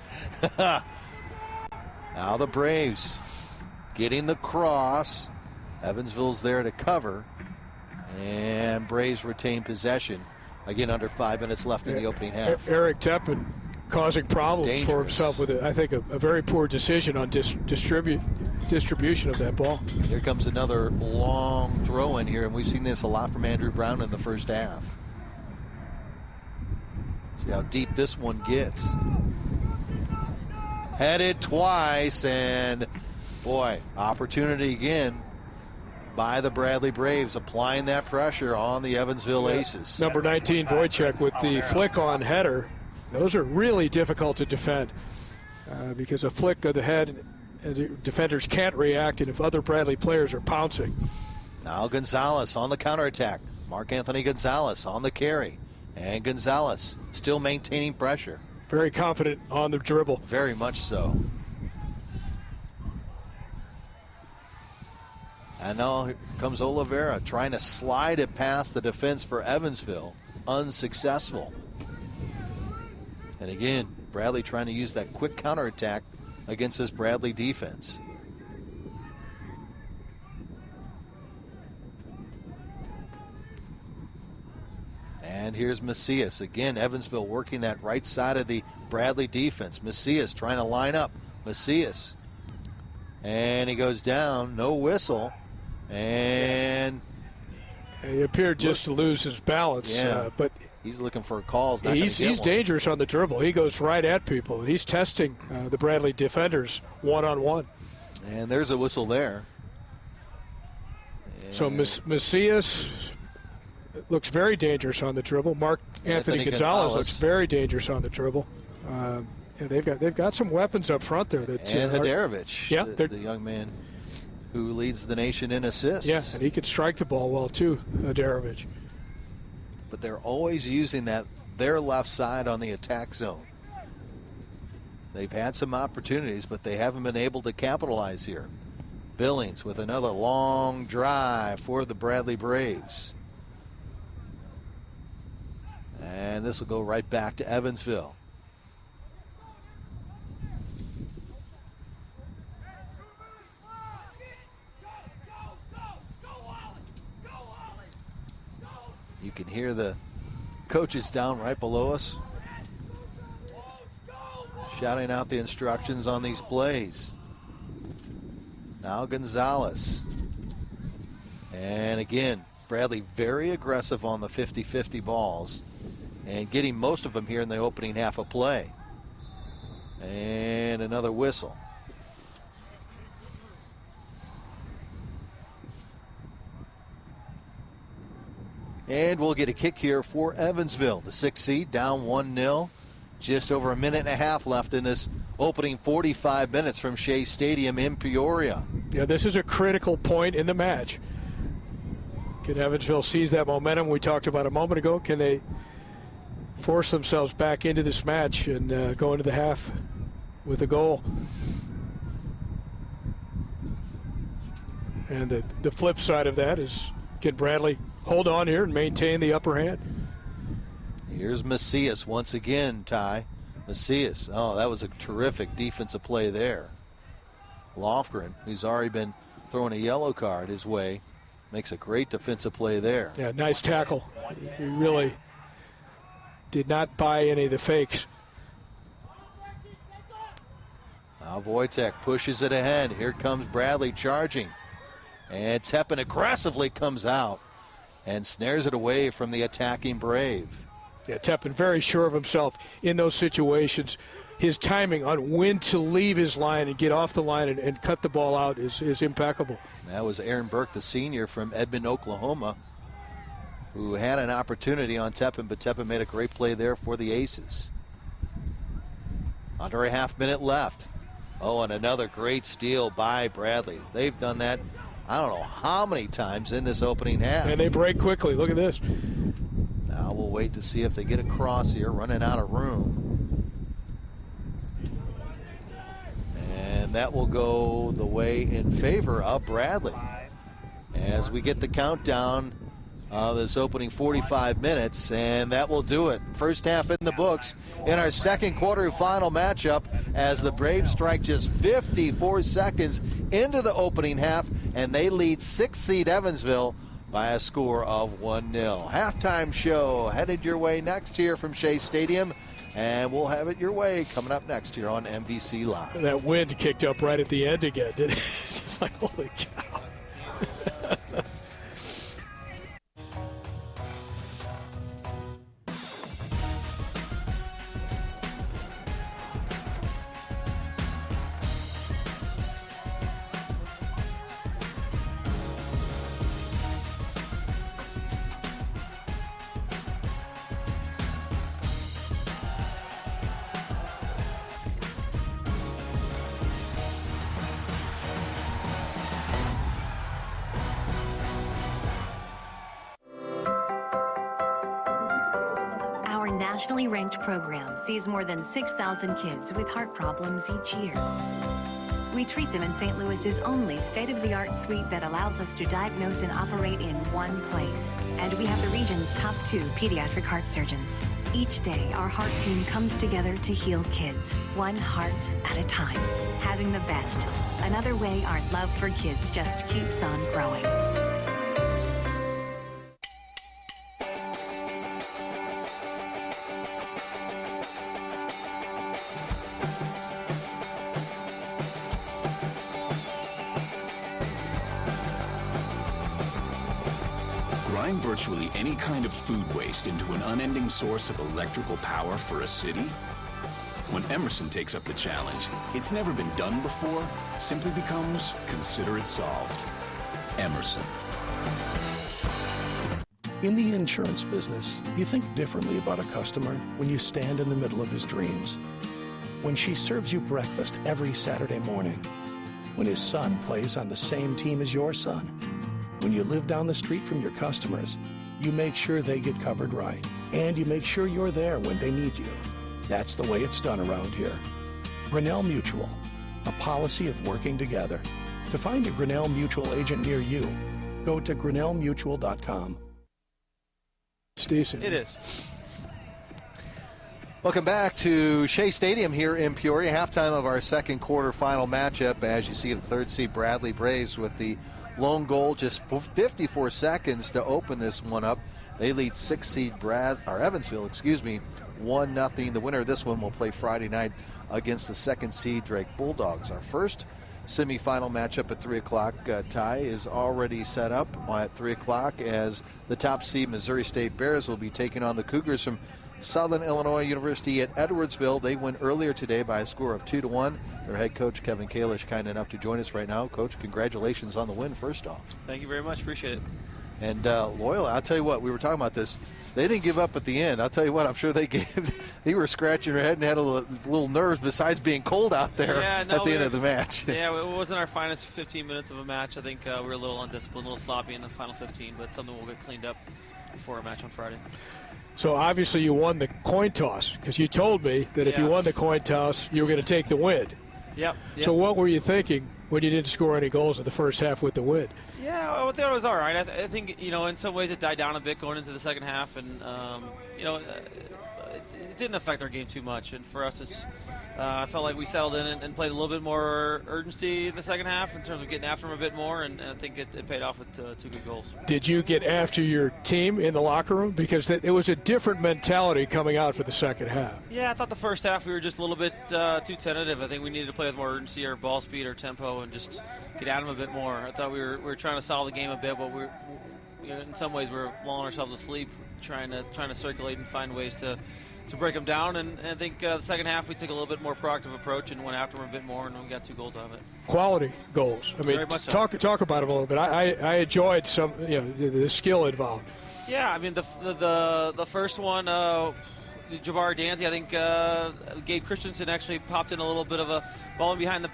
[SPEAKER 1] Now the Braves getting the cross. Evansville's there to cover. And Braves retain possession. Again, under 5 minutes left in the opening half.
[SPEAKER 2] Eric Tepin causing problems for himself with, I think, a very poor decision on distribution of that ball.
[SPEAKER 1] Here comes another long throw in here, and we've seen this a lot from Andrew Brown in the first half. See how deep this one gets. Headed twice, and boy, opportunity again by the Bradley Braves, applying that pressure on the Evansville Aces.
[SPEAKER 2] Number 19, Wojtek, with the flick-on header. Those are really difficult to defend because a flick of the head, the defenders can't react, and if other Bradley players are pouncing.
[SPEAKER 1] Now Gonzalez on the counterattack. Mark Anthony Gonzalez on the carry. And Gonzalez still maintaining pressure.
[SPEAKER 2] Very confident on the dribble.
[SPEAKER 1] Very much so. And now here comes Oliveira trying to slide it past the defense for Evansville. Unsuccessful. And again, Bradley trying to use that quick counterattack against this Bradley defense. And here's Macias. Again, Evansville working that right side of the Bradley defense. Macias trying to line up. Macias. And he goes down. No whistle. And
[SPEAKER 2] He appeared just to lose his balance, but
[SPEAKER 1] he's looking for calls.
[SPEAKER 2] He's dangerous on the dribble. He goes right at people. He's testing the Bradley defenders one-on-one.
[SPEAKER 1] And there's a whistle there.
[SPEAKER 2] So Macias looks very dangerous on the dribble. Mark Anthony Gonzalez looks very dangerous on the dribble. They've got some weapons up front there. And
[SPEAKER 1] Haderovich, the young man who leads the nation in assists.
[SPEAKER 2] Yeah, and he can strike the ball well too, Haderovich.
[SPEAKER 1] But they're always using their left side on the attack zone. They've had some opportunities, but they haven't been able to capitalize here. Billings with another long drive for the Bradley Braves. And this will go right back to Evansville. You can hear the coaches down right below us shouting out the instructions on these plays. Now Gonzalez. And again, Bradley very aggressive on the 50-50 balls and getting most of them here in the opening half of play. And another whistle. And we'll get a kick here for Evansville. The 6th seed down 1-0. Just over a minute and a half left in this opening 45 minutes from Shea Stadium in Peoria.
[SPEAKER 2] Yeah, this is a critical point in the match. Can Evansville seize that momentum we talked about a moment ago? Can they force themselves back into this match and go into the half with a goal? And the flip side of that is, can Bradley hold on here and maintain the upper hand?
[SPEAKER 1] Here's Macias once again, Ty. Macias, that was a terrific defensive play there. Lofgren, who's already been throwing a yellow card his way, makes a great defensive play there.
[SPEAKER 2] Yeah, nice tackle. He really did not buy any of the fakes.
[SPEAKER 1] Now Wojtek pushes it ahead. Here comes Bradley charging. And Tepin aggressively comes out and snares it away from the attacking Brave.
[SPEAKER 2] Yeah, Tepin very sure of himself in those situations. His timing on when to leave his line and get off the line and cut the ball out is impeccable.
[SPEAKER 1] That was Aaron Burke, the senior from Edmond, Oklahoma, who had an opportunity on Tepin, but Tepin made a great play there for the Aces. Under a half minute left. And another great steal by Bradley. They've done that I don't know how many times in this opening half.
[SPEAKER 2] And they break quickly. Look at this.
[SPEAKER 1] Now we'll wait to see if they get across here, running out of room. And that will go the way in favor of Bradley. As we get the countdown this opening 45 minutes, and that will do it. First half in the books in our second quarterfinal matchup as the Braves strike just 54 seconds into the opening half, and they lead 6th seed Evansville by a score of 1-0. Halftime show headed your way next here from Shea Stadium, and we'll have it your way coming up next here on MVC Live.
[SPEAKER 2] That wind kicked up right at the end again, didn't it? Just like, holy cow.
[SPEAKER 10] Nationally ranked program sees more than 6,000 kids with heart problems each year. We treat them in St. Louis's only state-of-the-art suite that allows us to diagnose and operate in one place. And we have the region's top 2 pediatric heart surgeons. Each day, our heart team comes together to heal kids, one heart at a time. Having the best. Another way our love for kids just keeps on growing.
[SPEAKER 11] combine virtually any kind of food waste into an unending source of electrical power for a city? When Emerson takes up the challenge, it's never been done before, simply becomes consider it solved. Emerson.
[SPEAKER 12] In the insurance business, you think differently about a customer when you stand in the middle of his dreams. When she serves you breakfast every Saturday morning. When his son plays on the same team as your son. When you live down the street from your customers, you make sure they get covered right. And you make sure you're there when they need you. That's the way it's done around here. Grinnell Mutual, a policy of working together. To find a Grinnell Mutual agent near you, go to grinnellmutual.com.
[SPEAKER 2] It's decent.
[SPEAKER 13] It is.
[SPEAKER 1] Welcome back to Shea Stadium here in Peoria. Halftime of our second quarter final matchup. As you see, the third seed Bradley Braves with the lone goal, just 54 seconds to open this one up. They lead 6th seed Evansville, 1-0. The winner of this one will play Friday night against the 2nd seed Drake Bulldogs. Our first semifinal matchup at 3 o'clock. Ty is already set up at 3 o'clock as the top seed Missouri State Bears will be taking on the Cougars from Southern Illinois University at Edwardsville. They win earlier today by a score of 2-1. Their head coach Kevin Kalish kind enough to join us right now. Coach, congratulations on the win first off.
[SPEAKER 13] Thank you very much. Appreciate it.
[SPEAKER 1] And Loyola, I'll tell you what, we were talking about this. They didn't give up at the end. I'll tell you what, I'm sure they were scratching their head and had a little nerves besides being cold out there at the end of the match.
[SPEAKER 13] Yeah, it wasn't our finest 15 minutes of a match. I think we were a little undisciplined, a little sloppy in the final 15, but something we'll get cleaned up before our match on Friday.
[SPEAKER 2] So obviously you won the coin toss because you told me that if you won the coin toss, you were going to take the win.
[SPEAKER 13] Yep.
[SPEAKER 2] So what were you thinking when you didn't score any goals in the first half with the win?
[SPEAKER 13] Yeah, I thought it was all right. I think, in some ways it died down a bit going into the second half, and, it didn't affect our game too much. And for us, I felt like we settled in and played a little bit more urgency in the second half in terms of getting after them a bit more, and I think it paid off with 2 good goals. Did
[SPEAKER 2] you get after your team in the locker room? Because it was a different mentality coming out for the second half.
[SPEAKER 13] Yeah, I thought the first half we were just a little bit too tentative. I think we needed to play with more urgency or ball speed or tempo and just get at them a bit more. I thought we were trying to solve the game a bit, but in some ways we were lulling ourselves asleep, trying to circulate and find ways to break them down, and I think the second half we took a little bit more proactive approach and went after them a bit more, and we got 2 goals out of it.
[SPEAKER 2] Quality goals. I mean,
[SPEAKER 13] very much so.
[SPEAKER 2] talk about them a little bit. I enjoyed some, the skill involved.
[SPEAKER 13] Yeah, I mean the first one, Jabari Danzy, I think Gabe Christensen actually popped in a little bit of a ball in behind the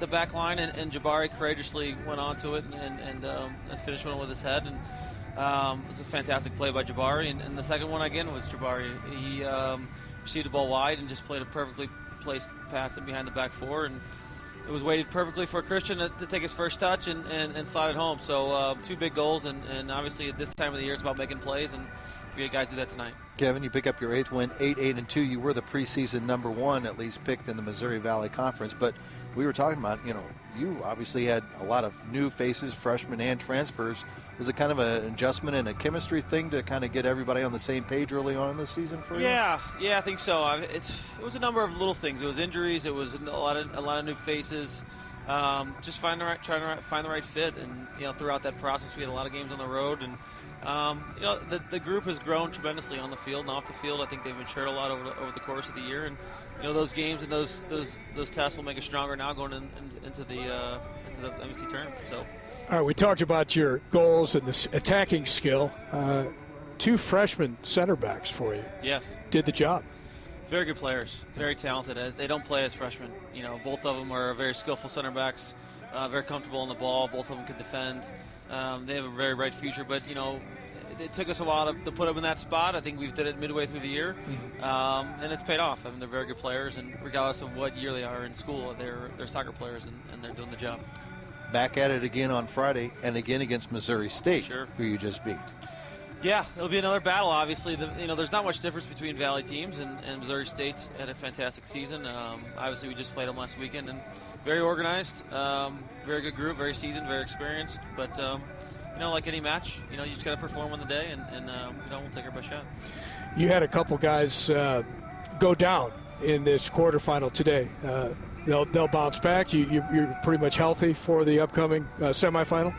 [SPEAKER 13] back line, and Jabari courageously went onto it and finished one with his head. And it was a fantastic play by Jabari, and the second one again was Jabari. He received the ball wide and just played a perfectly placed pass in behind the back 4, and it was weighted perfectly for Christian to take his first touch and slide it home. So 2 big goals, and obviously at this time of the year it's about making plays, and we had guys do that tonight.
[SPEAKER 1] Kevin, you pick up your 8th win, 8-2. You were the preseason number 1, at least picked in the Missouri Valley Conference, but we were talking about, you obviously had a lot of new faces, freshmen and transfers. Was it kind of an adjustment and a chemistry thing to kind of get everybody on the same page early on in the season for you?
[SPEAKER 13] Yeah, I think so. It was a number of little things. It was injuries. It was a lot of new faces. Just trying to find the right fit. And throughout that process, we had a lot of games on the road. And the group has grown tremendously on the field and off the field. I think they've matured a lot over the course of the year. And those games and those tests will make us stronger now going into the MVC tournament. So.
[SPEAKER 2] All right, we talked about your goals and the attacking skill. 2 freshman center backs for you.
[SPEAKER 13] Yes.
[SPEAKER 2] Did the job.
[SPEAKER 13] Very good players, very talented. They don't play as freshmen. Both of them are very skillful center backs, very comfortable on the ball. Both of them can defend. They have a very bright future, but, it took us a while to put them in that spot. I think we did it midway through the year, and it's paid off. I mean, they're very good players, and regardless of what year they are in school, they're soccer players, and they're doing the job.
[SPEAKER 1] Back at it again on Friday, and again against Missouri State, who you just beat.
[SPEAKER 13] Yeah, it'll be another battle, obviously. There's not much difference between Valley teams, and Missouri State had a fantastic season. Obviously, we just played them last weekend, and very organized, very good group, very seasoned, very experienced. But, like any match, you just got to perform on the day, and we'll take our best shot.
[SPEAKER 2] You had a couple guys go down in this quarterfinal today. They'll bounce back. You're pretty much healthy for the upcoming semifinal?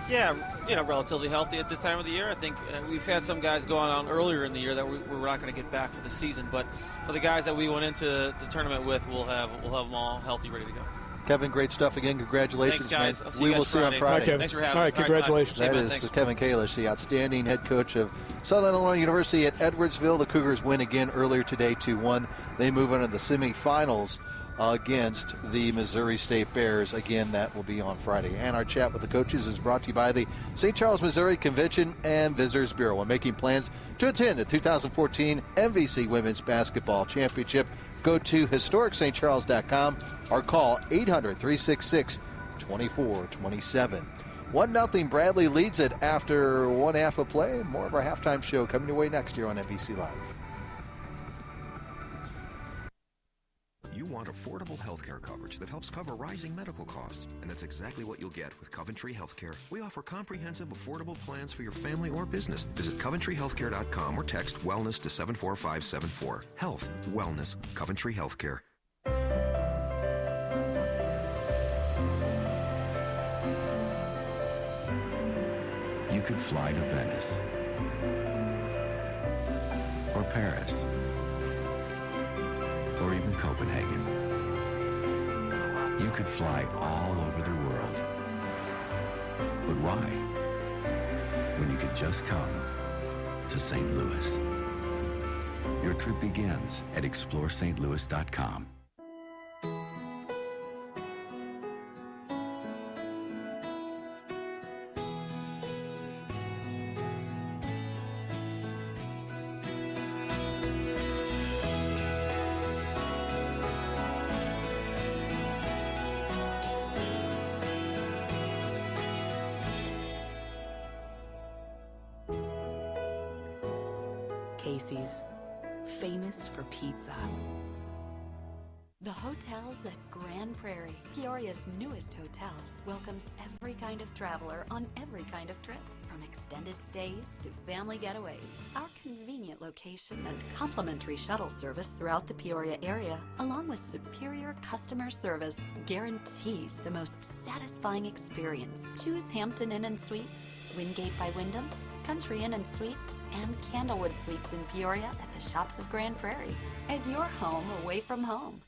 [SPEAKER 13] Yeah, relatively healthy at this time of the year. I think we've had some guys going on earlier in the year that we're not going to get back for the season. But for the guys that we went into the tournament with, we'll have them all healthy, ready to go.
[SPEAKER 1] Kevin, great stuff again. Congratulations,
[SPEAKER 13] Thanks, guys.
[SPEAKER 1] man. We will see you on Friday.
[SPEAKER 2] Bye,
[SPEAKER 13] Thanks for having
[SPEAKER 2] us. All
[SPEAKER 13] us.
[SPEAKER 2] right, congratulations.
[SPEAKER 1] That is Kevin Kalish, the outstanding head coach of Southern Illinois University at Edwardsville. The Cougars win again earlier today, 2-1. They move on to the semifinals against the Missouri State Bears. Again, that will be on Friday. And our chat with the coaches is brought to you by the St. Charles, Missouri Convention and Visitors Bureau. When making plans to attend the 2014 MVC Women's Basketball Championship, go to historicstcharles.com or call 800-366-2427. 1-0 Bradley leads it after one half of play. More of our halftime show coming your way next year on MVC Live.
[SPEAKER 3] You want affordable healthcare coverage that helps cover rising medical costs, and that's exactly what you'll get with Coventry Healthcare. We offer comprehensive, affordable plans for your family or business. Visit CoventryHealthcare.com or text wellness to 74574. Health, wellness, Coventry Healthcare.
[SPEAKER 14] You could fly to Venice or Paris or even Copenhagen. You could fly all over the world. But why? When you could just come to St. Louis. Your trip begins at ExploreStLouis.com.
[SPEAKER 4] Casey's, famous for pizza.
[SPEAKER 10] The Hotels at Grand Prairie, Peoria's newest hotels, welcomes every kind of traveler on every kind of trip, from extended stays to family getaways. Our convenient location and complimentary shuttle service throughout the Peoria area, along with superior customer service, guarantees the most satisfying experience. Choose Hampton Inn and Suites, Wingate by Wyndham, Country Inn and Suites, and Candlewood Suites in Peoria at the Shops of Grand Prairie as your home away from home.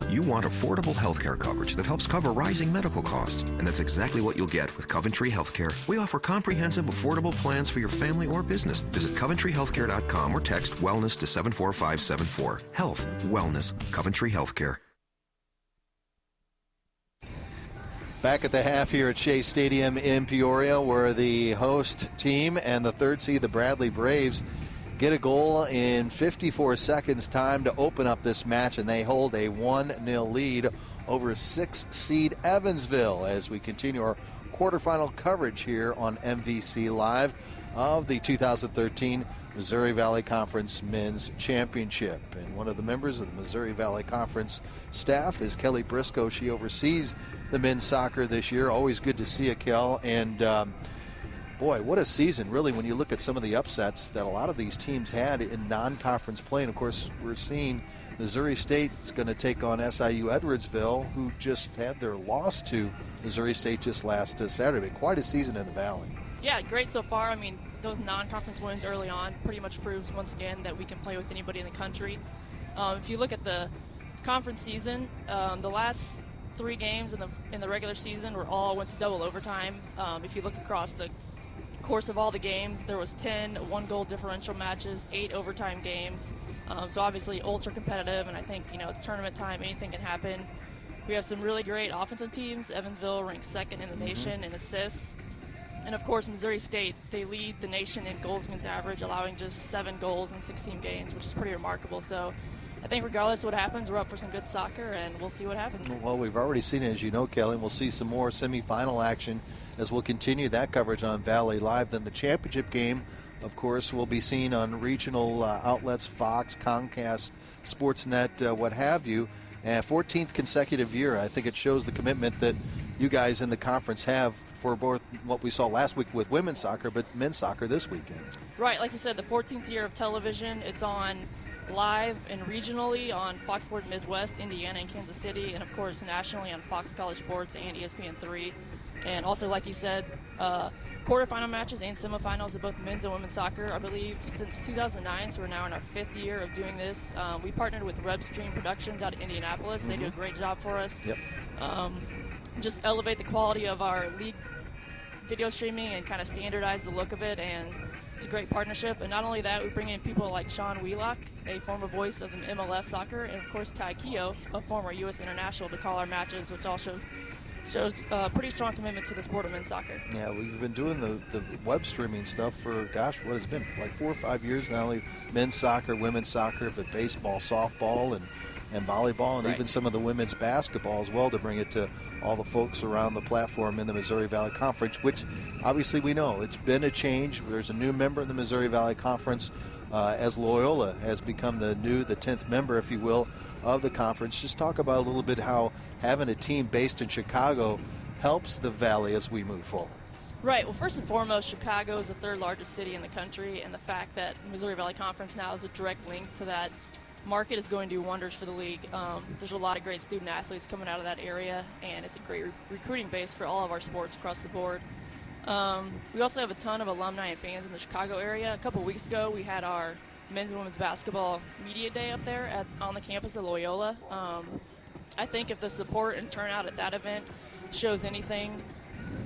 [SPEAKER 3] You want affordable healthcare coverage that helps cover rising medical costs, and that's exactly what you'll get with Coventry Healthcare. We offer comprehensive, affordable plans for your family or business. Visit CoventryHealthcare.com or text wellness to 74574. Health, wellness, Coventry Healthcare.
[SPEAKER 1] Back at the half here at Shea Stadium in Peoria, where the host team and the third seed, the Bradley Braves, get a goal in 54 seconds time to open up this match, and they hold a 1-0 lead over 6th seed Evansville as we continue our quarterfinal coverage here on MVC Live of the 2013 Missouri Valley Conference Men's Championship. And one of the members of the Missouri Valley Conference staff is Kelly Briscoe. She oversees the men's soccer this year. Always good to see you, Kel. And boy, what a season, really, when you look at some of the upsets that a lot of these teams had in non-conference play. And, of course, we're seeing Missouri State is going to take on SIU Edwardsville, who just had their loss to Missouri State just last Saturday. Quite a season in the Valley.
[SPEAKER 15] Yeah, great so far. I mean, those non-conference wins early on pretty much proves once again that we can play with anybody in the country. If you look at the conference season, the last 3 games in the regular season went to double overtime. If you look across the course of all the games, there was 10 one-goal differential matches, 8 overtime games. So obviously ultra competitive, and I think it's tournament time. Anything can happen. We have some really great offensive teams. Evansville ranks 2nd in the nation in assists. And, of course, Missouri State, they lead the nation in goals against average, allowing just 7 goals in 16 games, which is pretty remarkable. So I think regardless of what happens, we're up for some good soccer, and we'll see what happens.
[SPEAKER 1] Well, we've already seen it, as you know, Kelly. We'll see some more semifinal action as we'll continue that coverage on Valley Live. Then the championship game, of course, will be seen on regional outlets, Fox, Comcast, Sportsnet, what have you. 14th consecutive year. I think it shows the commitment that you guys in the conference have for both what we saw last week with women's soccer, but men's soccer this weekend.
[SPEAKER 15] Right, like you said, the 14th year of television. It's on live and regionally on Fox Sports Midwest, Indiana, and Kansas City, and of course nationally on Fox College Sports and ESPN3. And also, like you said, quarterfinal matches and semifinals of both men's and women's soccer, I believe, since 2009, so we're now in our 5th year of doing this. We partnered with Webstream Productions out of Indianapolis. They do a great job for us.
[SPEAKER 1] Yep.
[SPEAKER 15] Just elevate the quality of our league video streaming and kind of standardize the look of it, and it's a great partnership. And not only that, we bring in people like Sean Wheelock, a former voice of the MLS soccer, and of course Ty Keogh, a former U.S. international, to call our matches, which also shows a pretty strong commitment to the sport of men's soccer.
[SPEAKER 1] Yeah, we've been doing the web streaming stuff for, gosh, what has it been, like 4 or 5 years now. Men's soccer, women's soccer, but baseball, softball, and volleyball, and even some of the women's basketball as well, to bring it to all the folks around the platform in the Missouri Valley Conference, which obviously we know it's been a change. There's a new member in the Missouri Valley Conference as Loyola has become the 10th member, if you will, of the conference. Just talk about a little bit how having a team based in Chicago helps the Valley as we move forward.
[SPEAKER 15] Right. Well, first and foremost, Chicago is the 3rd largest city in the country, and the fact that Missouri Valley Conference now is a direct link to that market is going to do wonders for the league. There's a lot of great student athletes coming out of that area, and it's a great recruiting base for all of our sports across the board. We also have a ton of alumni and fans in the Chicago area. A couple weeks ago, we had our men's and women's basketball media day up there on the campus of Loyola. I think if the support and turnout at that event shows anything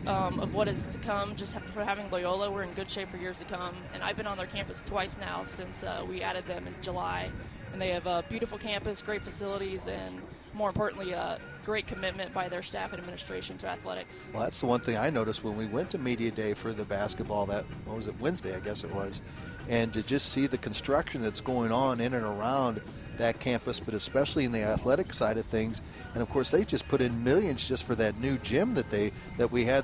[SPEAKER 15] of what is to come, just for having Loyola, we're in good shape for years to come. And I've been on their campus twice now since we added them in July. And they have a beautiful campus, great facilities, and more importantly, a great commitment by their staff and administration to athletics.
[SPEAKER 1] Well, that's the one thing I noticed when we went to Media Day for the basketball, Wednesday, I guess it was, and to just see the construction that's going on in and around that campus, but especially in the athletic side of things. And of course, they just put in millions just for that new gym that we had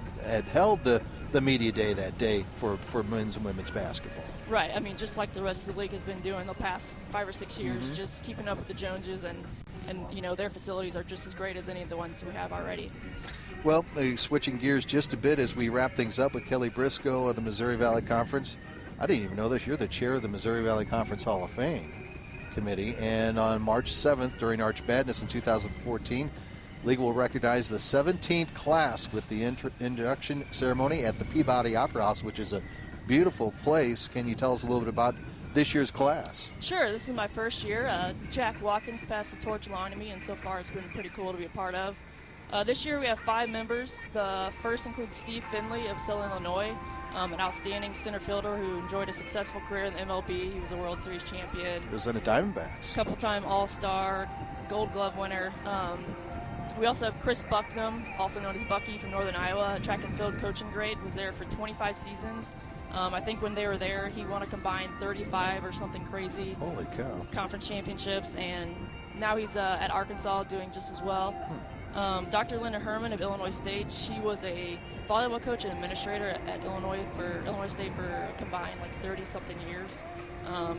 [SPEAKER 1] held the Media Day that day for men's and women's basketball.
[SPEAKER 15] Right. I mean, just like the rest of the league has been doing the past 5 or 6 years, just keeping up with the Joneses, and you know, their facilities are just as great as any of the ones we have already.
[SPEAKER 1] Well, switching gears just a bit as we wrap things up with Kelly Briscoe of the Missouri Valley Conference. I didn't even know this. You're the chair of the Missouri Valley Conference Hall of Fame Committee, and on March 7th during Arch Madness in 2014, League will recognize the 17th class with the induction ceremony at the Peabody Opera House, which is a beautiful place. Can you tell us a little bit about this year's class?
[SPEAKER 15] Sure. This is my first year. Jack Watkins passed the torch along to me, and so far it's been pretty cool to be a part of. This year we have 5 members. The first includes Steve Finley of Southern Illinois, an outstanding center fielder who enjoyed a successful career in the MLB. He was a World Series champion.
[SPEAKER 1] He was in the Diamondbacks.
[SPEAKER 15] Couple-time All-Star, Gold Glove winner. We also have Chris Bucknam, also known as Bucky from Northern Iowa, a track and field coaching grade, was there for 25 seasons. I think when they were there, he won a combined 35 or something crazy.
[SPEAKER 1] Holy cow.
[SPEAKER 15] Conference championships, and now he's at Arkansas doing just as well. Dr. Linda Herman of Illinois State, she was a volleyball coach and administrator at Illinois State for a combined like 30-something years.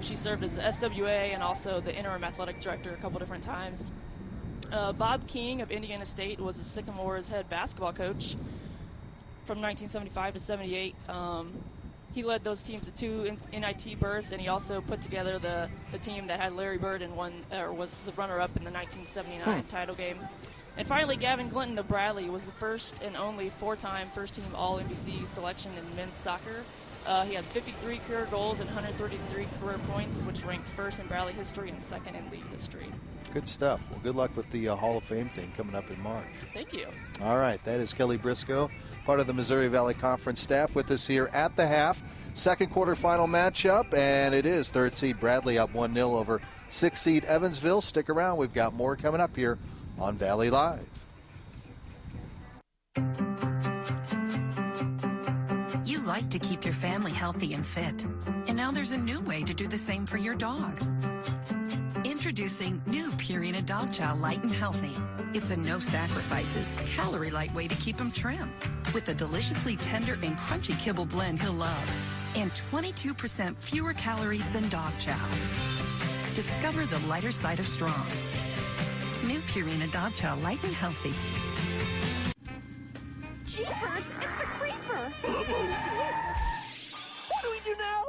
[SPEAKER 15] She served as the SWA and also the interim athletic director a couple different times. Bob King of Indiana State was the Sycamores head basketball coach from 1975 to 78. He led those teams to 2 NIT berths, and he also put together the team that had Larry Bird and was the runner-up in the 1979 title game. And finally, Gavin Glinton of Bradley was the first and only 4-time first-team All-MVC selection in men's soccer. He has 53 career goals and 133 career points, which ranked first in Bradley history and second in league history.
[SPEAKER 1] Good stuff. Well, good luck with the Hall of Fame thing coming up in March.
[SPEAKER 15] Thank you.
[SPEAKER 1] All right, that is Kelly Briscoe, part of the Missouri Valley Conference staff, with us here at the half. Second quarterfinal matchup, and it is 3rd seed Bradley up 1-0 over 6th seed Evansville. Stick around. We've got more coming up here on Valley Live.
[SPEAKER 9] You like to keep your family healthy and fit, and now there's a new way to do the same for your dog. Introducing new Purina Dog Chow Light and Healthy. It's a no sacrifices, calorie light way to keep him trim, with a deliciously tender and crunchy kibble blend he'll love, and 22% fewer calories than dog chow. Discover the lighter side of strong. New Purina Dog Chow Light and Healthy.
[SPEAKER 16] Jeepers, it's the creeper!
[SPEAKER 17] What do we do now?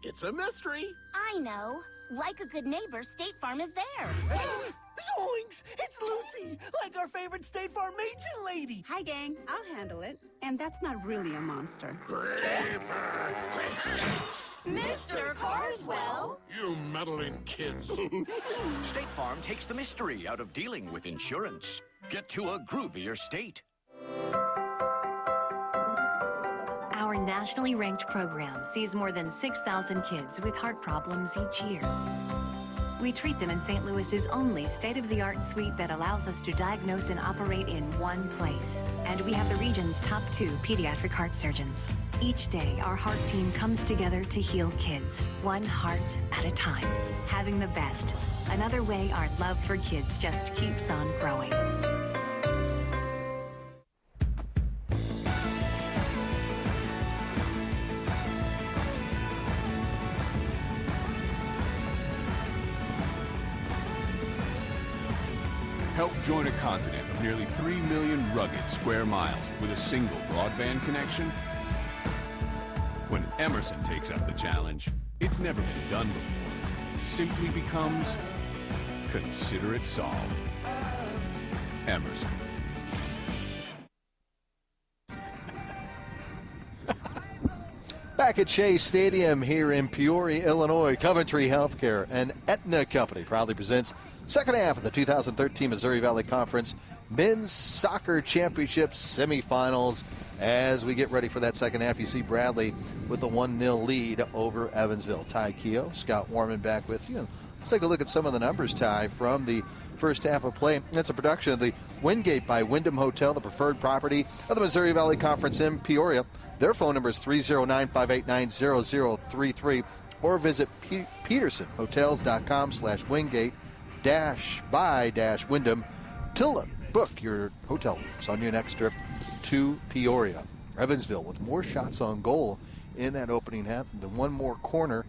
[SPEAKER 17] It's a mystery.
[SPEAKER 16] I know. Like a good neighbor, State Farm is there.
[SPEAKER 17] Zoinks! It's Lucy, like our favorite State Farm agent lady.
[SPEAKER 18] Hi, gang. I'll handle it. And that's not really a monster.
[SPEAKER 17] Mr. Carswell!
[SPEAKER 11] You meddling kids.
[SPEAKER 19] State Farm takes the mystery out of dealing with insurance. Get to a groovier state.
[SPEAKER 10] Our nationally ranked program sees more than 6,000 kids with heart problems each year. We treat them in St. Louis's only state-of-the-art suite that allows us to diagnose and operate in one place. And we have the region's top 2 pediatric heart surgeons. Each day, our heart team comes together to heal kids, one heart at a time. Having the best. Another way our love for kids just keeps on growing.
[SPEAKER 11] Help join a continent of nearly 3 million rugged square miles with a single broadband connection? When Emerson takes up the challenge, it's never been done before. Simply becomes, consider it solved. Emerson.
[SPEAKER 1] Back at Chase Stadium here in Peoria, Illinois, Coventry Healthcare and Aetna Company proudly presents second half of the 2013 Missouri Valley Conference Men's Soccer Championship semifinals. As we get ready for that second half, you see Bradley with a 1-0 lead over Evansville. Ty Keogh, Scott Warman back with you. Let's take a look at some of the numbers, Ty, from the first half of play. That's a production of the Wingate by Wyndham Hotel, the preferred property of the Missouri Valley Conference in Peoria. Their phone number is 309-589-0033 or visit petersonhotels.com/Wingate-by-Wyndham to book your hotel rooms on your next trip to Peoria. Evansville with more shots on goal in that opening half, the one more corner.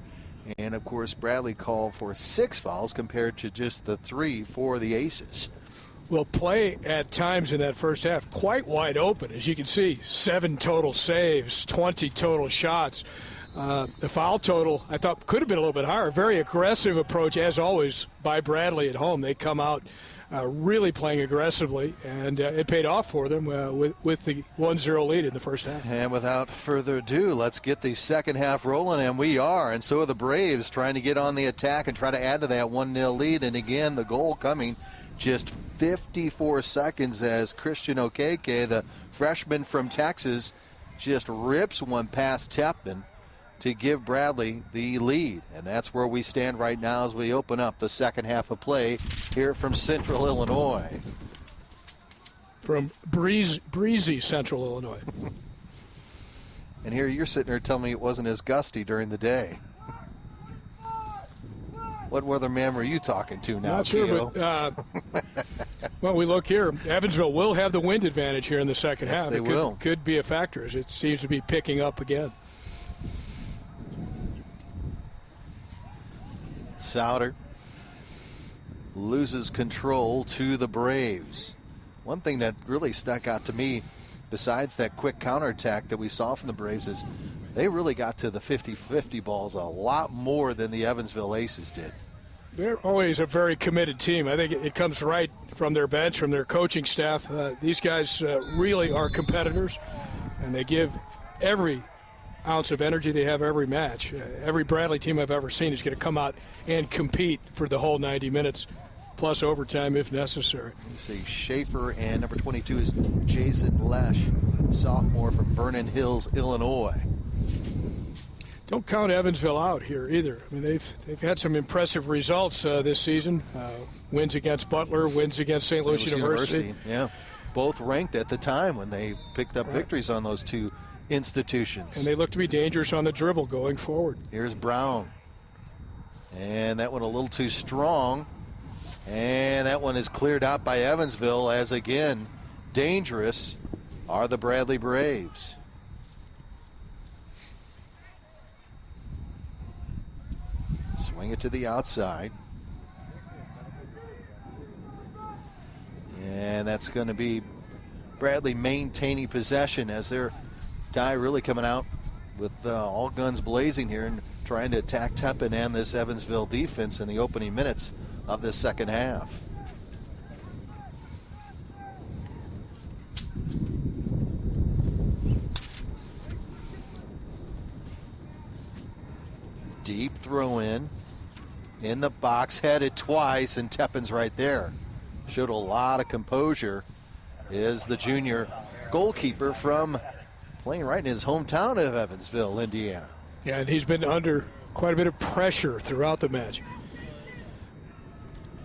[SPEAKER 1] And, of course, Bradley called for 6 fouls compared to just the 3 for the Aces.
[SPEAKER 2] Well, play at times in that first half quite wide open. As you can see, 7 total saves, 20 total shots. The foul total, I thought, could have been a little bit higher. Very aggressive approach, as always, by Bradley at home. They come out really playing aggressively, and it paid off for them with the 1-0 lead in the first half.
[SPEAKER 1] And without further ado, let's get the second half rolling, and we are. And so are the Braves, trying to get on the attack and try to add to that 1-0 lead. And again, the goal coming just 54 seconds as Christian Okeke, the freshman from Texas, just rips one past Tepman to give Bradley the lead. And that's where we stand right now as we open up the second half of play here from Central Illinois.
[SPEAKER 2] From breezy Central Illinois.
[SPEAKER 1] And here you're sitting there telling me it wasn't as gusty during the day. What weatherman were you talking to now,
[SPEAKER 2] Not sure, but, well, we look here. Evansville will have the wind advantage here in the second half.
[SPEAKER 1] They will.
[SPEAKER 2] Could be a factor as it seems to be picking up again.
[SPEAKER 1] Souter loses control to the Braves. One thing that really stuck out to me, besides that quick counterattack that we saw from the Braves, is they really got to the 50-50 balls a lot more than the Evansville Aces did.
[SPEAKER 2] They're always a very committed team. I think it comes right from their bench, from their coaching staff. These guys really are competitors, and they give every ounce of energy they have every match. Every Bradley team I've ever seen is going to come out and compete for the whole 90 minutes, plus overtime if necessary.
[SPEAKER 1] You see Schaefer, and number 22 is Jason Lesh, sophomore from Vernon Hills, Illinois.
[SPEAKER 2] Don't count Evansville out here either. I mean, they've had some impressive results this season. Wins against Butler, wins against St. Louis University.
[SPEAKER 1] Yeah, both ranked at the time when they picked up victories on those two institutions.
[SPEAKER 2] And they look to be dangerous on the dribble going forward.
[SPEAKER 1] Here's Brown. And that one a little too strong. And that one is cleared out by Evansville, as again, dangerous are the Bradley Braves. Swing it to the outside. And that's going to be Bradley maintaining possession as they're really coming out with all guns blazing here and trying to attack Teppan and this Evansville defense in the opening minutes of this second half. deep throw in the box, headed twice, and Teppin's right there. Showed a lot of composure. Is the junior goalkeeper from playing right in his hometown of Evansville, Indiana.
[SPEAKER 2] Yeah, and he's been under quite a bit of pressure throughout the match.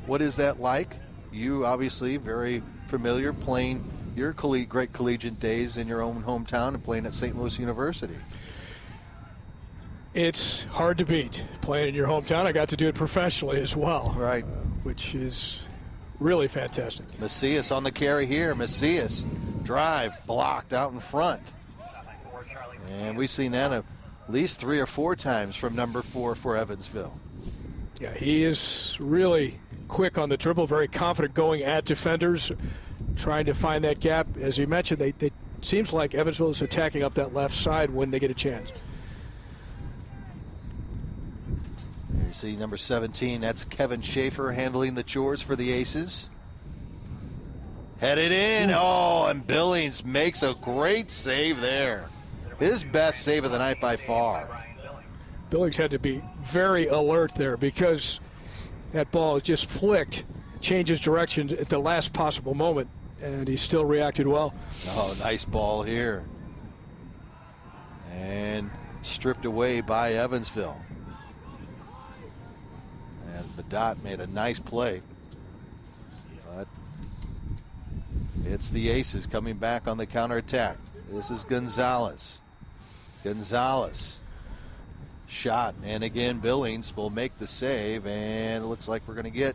[SPEAKER 1] What is that like? You obviously very familiar playing your great collegiate days in your own hometown and playing at St. Louis University.
[SPEAKER 2] It's hard to beat playing in your hometown. I got to do it professionally as well.
[SPEAKER 1] Right.
[SPEAKER 2] Which is really fantastic.
[SPEAKER 1] Macias on the carry here. Macias drive blocked out in front. And we've seen that at least 3 or 4 times from number 4 for Evansville.
[SPEAKER 2] Yeah, he is really quick on the dribble, very confident going at defenders, trying to find that gap. As you mentioned, they seems like Evansville is attacking up that left side when they get a chance.
[SPEAKER 1] You see number 17, that's Kevin Schaefer handling the chores for the Aces. Headed in, and Billings makes a great save there. His best save of the night by far.
[SPEAKER 2] Billings had to be very alert there because that ball just flicked, changes direction at the last possible moment, and he still reacted well.
[SPEAKER 1] Oh, nice ball here. And stripped away by Evansville. As Badot made a nice play. But it's the Aces coming back on the counterattack. This is Gonzalez. Gonzalez. Shot. And again, Billings will make the save. And it looks like we're going to get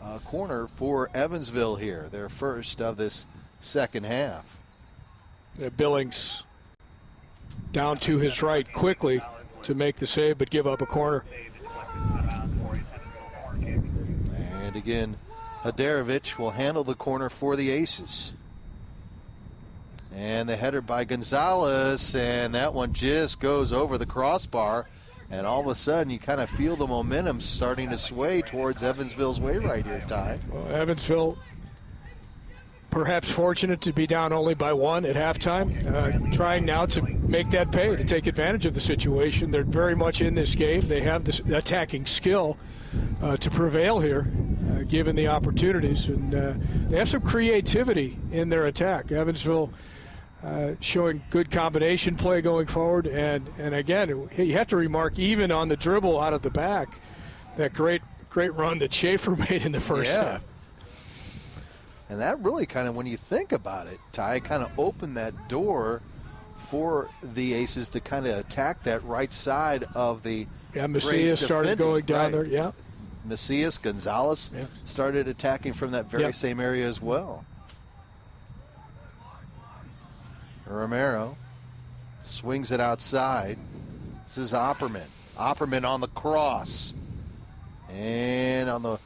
[SPEAKER 1] a corner for Evansville here. Their first of this second half.
[SPEAKER 2] Billings down to his right quickly to make the save, but give up a corner.
[SPEAKER 1] And again, Haderovich will handle the corner for the Aces. And the header by Gonzalez, and that one just goes over the crossbar. And all of a sudden, you kind of feel the momentum starting to sway towards Evansville's way right here, Ty.
[SPEAKER 2] Well, Evansville, perhaps fortunate to be down only by 1 at halftime, trying now to make that pay, to take advantage of the situation. They're very much in this game. They have this attacking skill to prevail here, given the opportunities. And they have some creativity in their attack. Evansville showing good combination play going forward. And again, you have to remark, even on the dribble out of the back, that great run that Schaefer made in the first half.
[SPEAKER 1] And that really kind of, when you think about it, Ty, kind of opened that door for the Aces to kind of attack that right side of the
[SPEAKER 2] Macias started going down there, yeah.
[SPEAKER 1] Macias, Gonzalez started attacking from that very same area as well. Romero swings it outside. This is Opperman. Opperman on the cross. And on the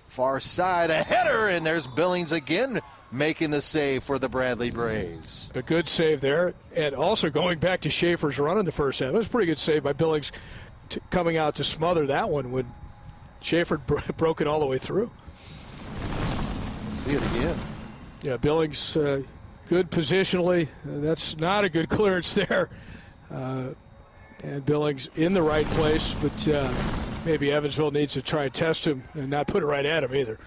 [SPEAKER 1] far side, a header, and there's Billings again making the save for the Bradley Braves.
[SPEAKER 2] A good save there, and also going back to Schaefer's run in the first half. It was a pretty good save by Billings coming out to smother that one when Schaefer broke it all the way through.
[SPEAKER 1] Let's see it again.
[SPEAKER 2] Yeah, Billings good positionally. That's not a good clearance there. And Billings in the right place, but maybe Evansville needs to try and test him and not put it right at him either.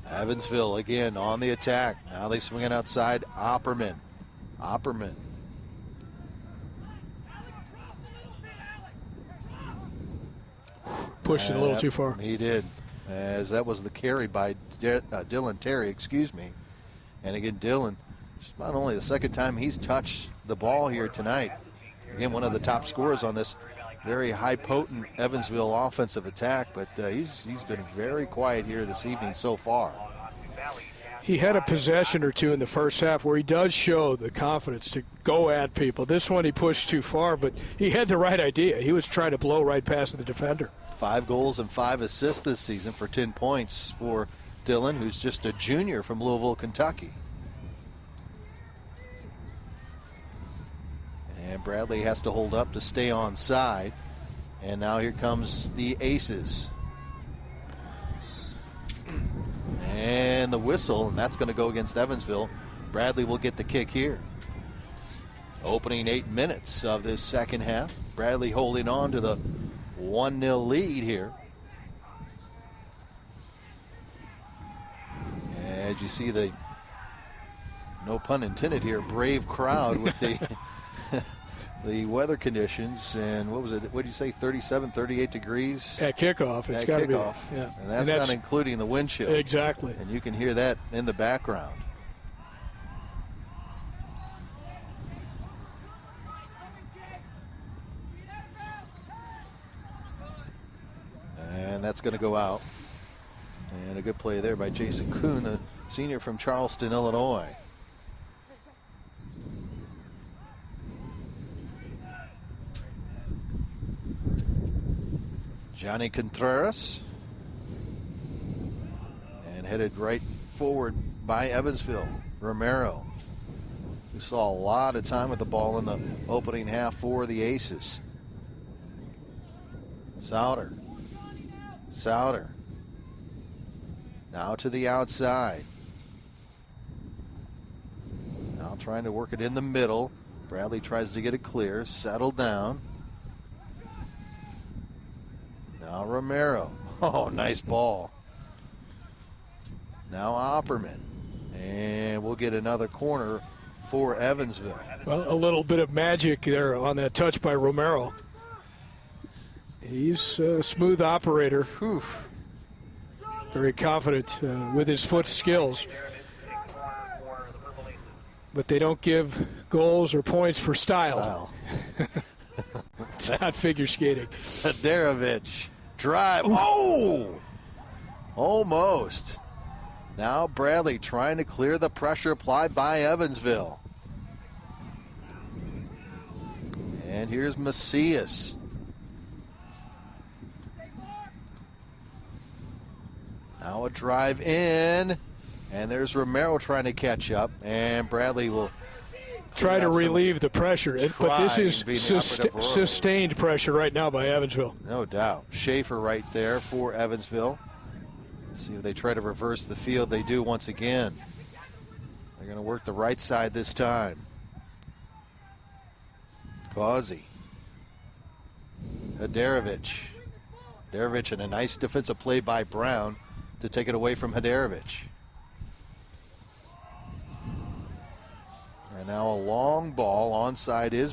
[SPEAKER 1] Evansville again on the attack. Now they swing it outside. Opperman.
[SPEAKER 2] Pushed it a little too far.
[SPEAKER 1] He did, as that was the carry by Dylan Terry, And again, Dylan, it's not only the second time he's touched the ball here tonight. Again, one of the top scorers on this very high potent Evansville offensive attack, but he's been very quiet here this evening so far.
[SPEAKER 2] He had a possession or two in the first half where he does show the confidence to go at people. This one he pushed too far, but he had the right idea. He was trying to blow right past the defender.
[SPEAKER 1] 5 goals and 5 assists this season for 10 points for Dylan, who's just a junior from Louisville, Kentucky. And Bradley has to hold up to stay on side. And now here comes the Aces. And the whistle, and that's going to go against Evansville. Bradley will get the kick here. Opening 8 minutes of this second half. Bradley holding on to the 1-0 lead here. As you see the, no pun intended here, brave crowd with the the weather conditions. And what was it? What did you say? 37, 38 degrees
[SPEAKER 2] at kickoff. It's got to be.
[SPEAKER 1] Yeah. And that's not including the wind chill.
[SPEAKER 2] Exactly.
[SPEAKER 1] And you can hear that in the background. And that's going to go out. And a good play there by Jason Kuhn, the senior from Charleston, Illinois. Johnny Contreras. And headed right forward by Evansville. Romero, who saw a lot of time with the ball in the opening half for the Aces. Souter. Now to the outside. Now trying to work it in the middle. Bradley tries to get it clear. Settle down. Now Romero. Oh, nice ball. Now Opperman. And we'll get another corner for Evansville.
[SPEAKER 2] Well, a little bit of magic there on that touch by Romero. He's a smooth operator. Whew. Very confident with his foot skills. But they don't give goals or points for style. It's not figure skating.
[SPEAKER 1] Haderovich. Drive. Oh! Almost. Now Bradley trying to clear the pressure applied by Evansville. And here's Macias. Now a drive in, and there's Romero trying to catch up, and Bradley will
[SPEAKER 2] try to relieve the pressure. But this is sustained pressure right now by Evansville.
[SPEAKER 1] No doubt. Schaefer right there for Evansville. See if they try to reverse the field. They do once again. They're going to work the right side this time. Causey. Haderovich. Haderovich, and a nice defensive play by Brown to take it away from Haderovich. And now a long ball. Onside is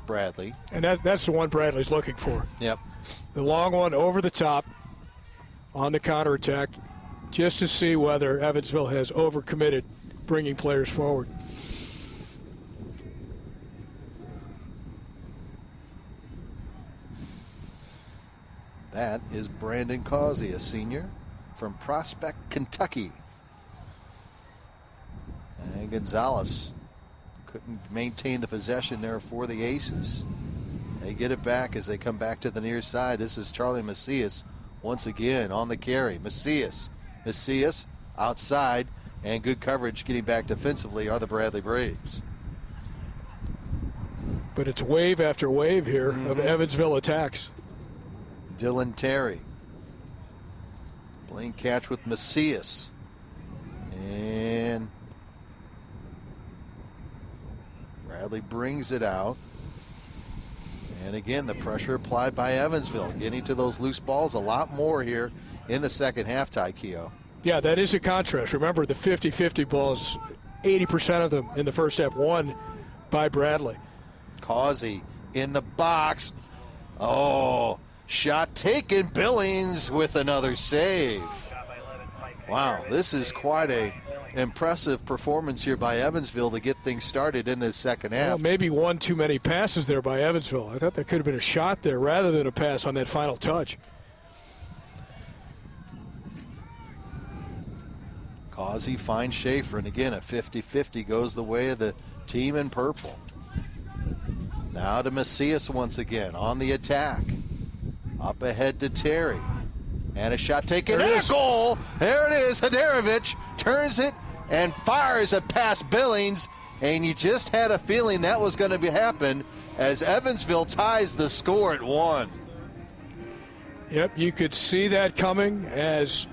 [SPEAKER 1] Bradley.
[SPEAKER 2] And that's the one Bradley's looking for.
[SPEAKER 1] Yep.
[SPEAKER 2] The long one over the top on the counterattack, just to see whether Evansville has overcommitted bringing players forward.
[SPEAKER 1] That is Brandon Causey, a senior from Prospect, Kentucky. And Gonzalez couldn't maintain the possession there for the Aces. They get it back as they come back to the near side. This is Charlie Macias once again on the carry. Macias outside, and good coverage getting back defensively are the Bradley Braves.
[SPEAKER 2] But it's wave after wave here of Evansville attacks.
[SPEAKER 1] Dylan Terry. Playing catch with Macias. And Bradley brings it out. And again, the pressure applied by Evansville. Getting to those loose balls a lot more here in the second half, Ty Keogh.
[SPEAKER 2] Yeah, that is a contrast. Remember, the 50-50 balls, 80% of them in the first half won by Bradley.
[SPEAKER 1] Causey in the box. Oh, shot taken. Billings with another save. Wow, this is quite a impressive performance here by Evansville to get things started in this second half.
[SPEAKER 2] Well, maybe one too many passes there by Evansville. I thought that could have been a shot there rather than a pass on that final touch.
[SPEAKER 1] Causey finds Schaefer, and again, a 50-50 goes the way of the team in purple. Now to Macias once again on the attack. Up ahead to Terry. And a shot taken and a goal. There it is. Haderovich turns it and fires it past Billings. And you just had a feeling that was going to happen as Evansville ties the score at 1.
[SPEAKER 2] Yep, you could see that coming as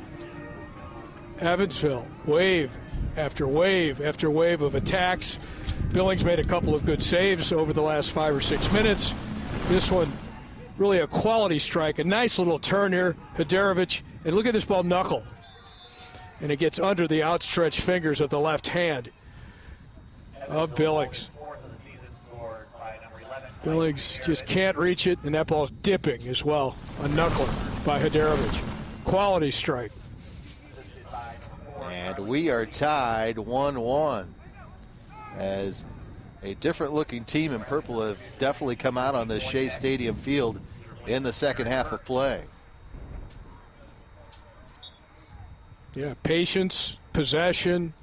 [SPEAKER 2] Evansville, wave after wave after wave of attacks. Billings made a couple of good saves over the last 5 or 6 minutes. This one, really a quality strike. A nice little turn here. Hederovich, and look at this ball knuckle. And it gets under the outstretched fingers of the left hand of Billings. Billings just can't reach it, and that ball's dipping as well. A knuckler by Hederovich. Quality strike.
[SPEAKER 1] And we are tied 1-1 as a different looking team in purple have definitely come out on the Shea Stadium field in the second half of play.
[SPEAKER 2] Yeah, patience, possession,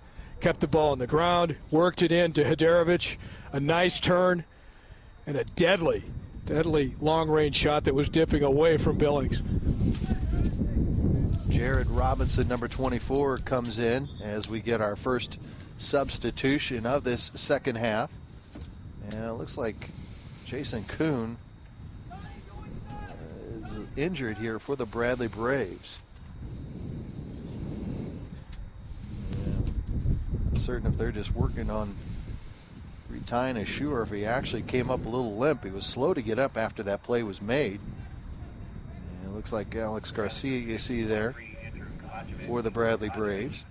[SPEAKER 2] kept the ball on the ground, worked it into Hederovich. A nice turn and a deadly long-range shot that was dipping away from Billings.
[SPEAKER 1] Jared Robinson, number 24, comes in as we get our first substitution of this second half. And it looks like Jason Kuhn is injured here for the Bradley Braves. Yeah. Certain if they're just working on retying his shoe or if he actually came up a little limp. He was slow to get up after that play was made. And it looks like Alex Garcia you see there for the Bradley Braves.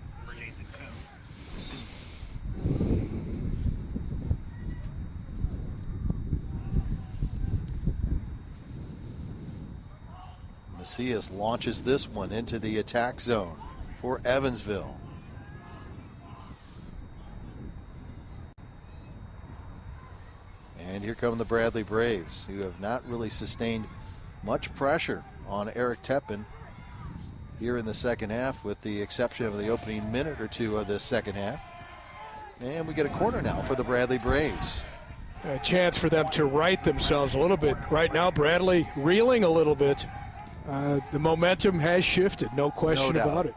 [SPEAKER 1] Macias launches this one into the attack zone for Evansville. And here come the Bradley Braves, who have not really sustained much pressure on Eric Teppen here in the second half, with the exception of the opening minute or two of the second half. And we get a corner now for the Bradley Braves.
[SPEAKER 2] A chance for them to right themselves a little bit. Right now, Bradley reeling a little bit. The momentum has shifted, no question about it.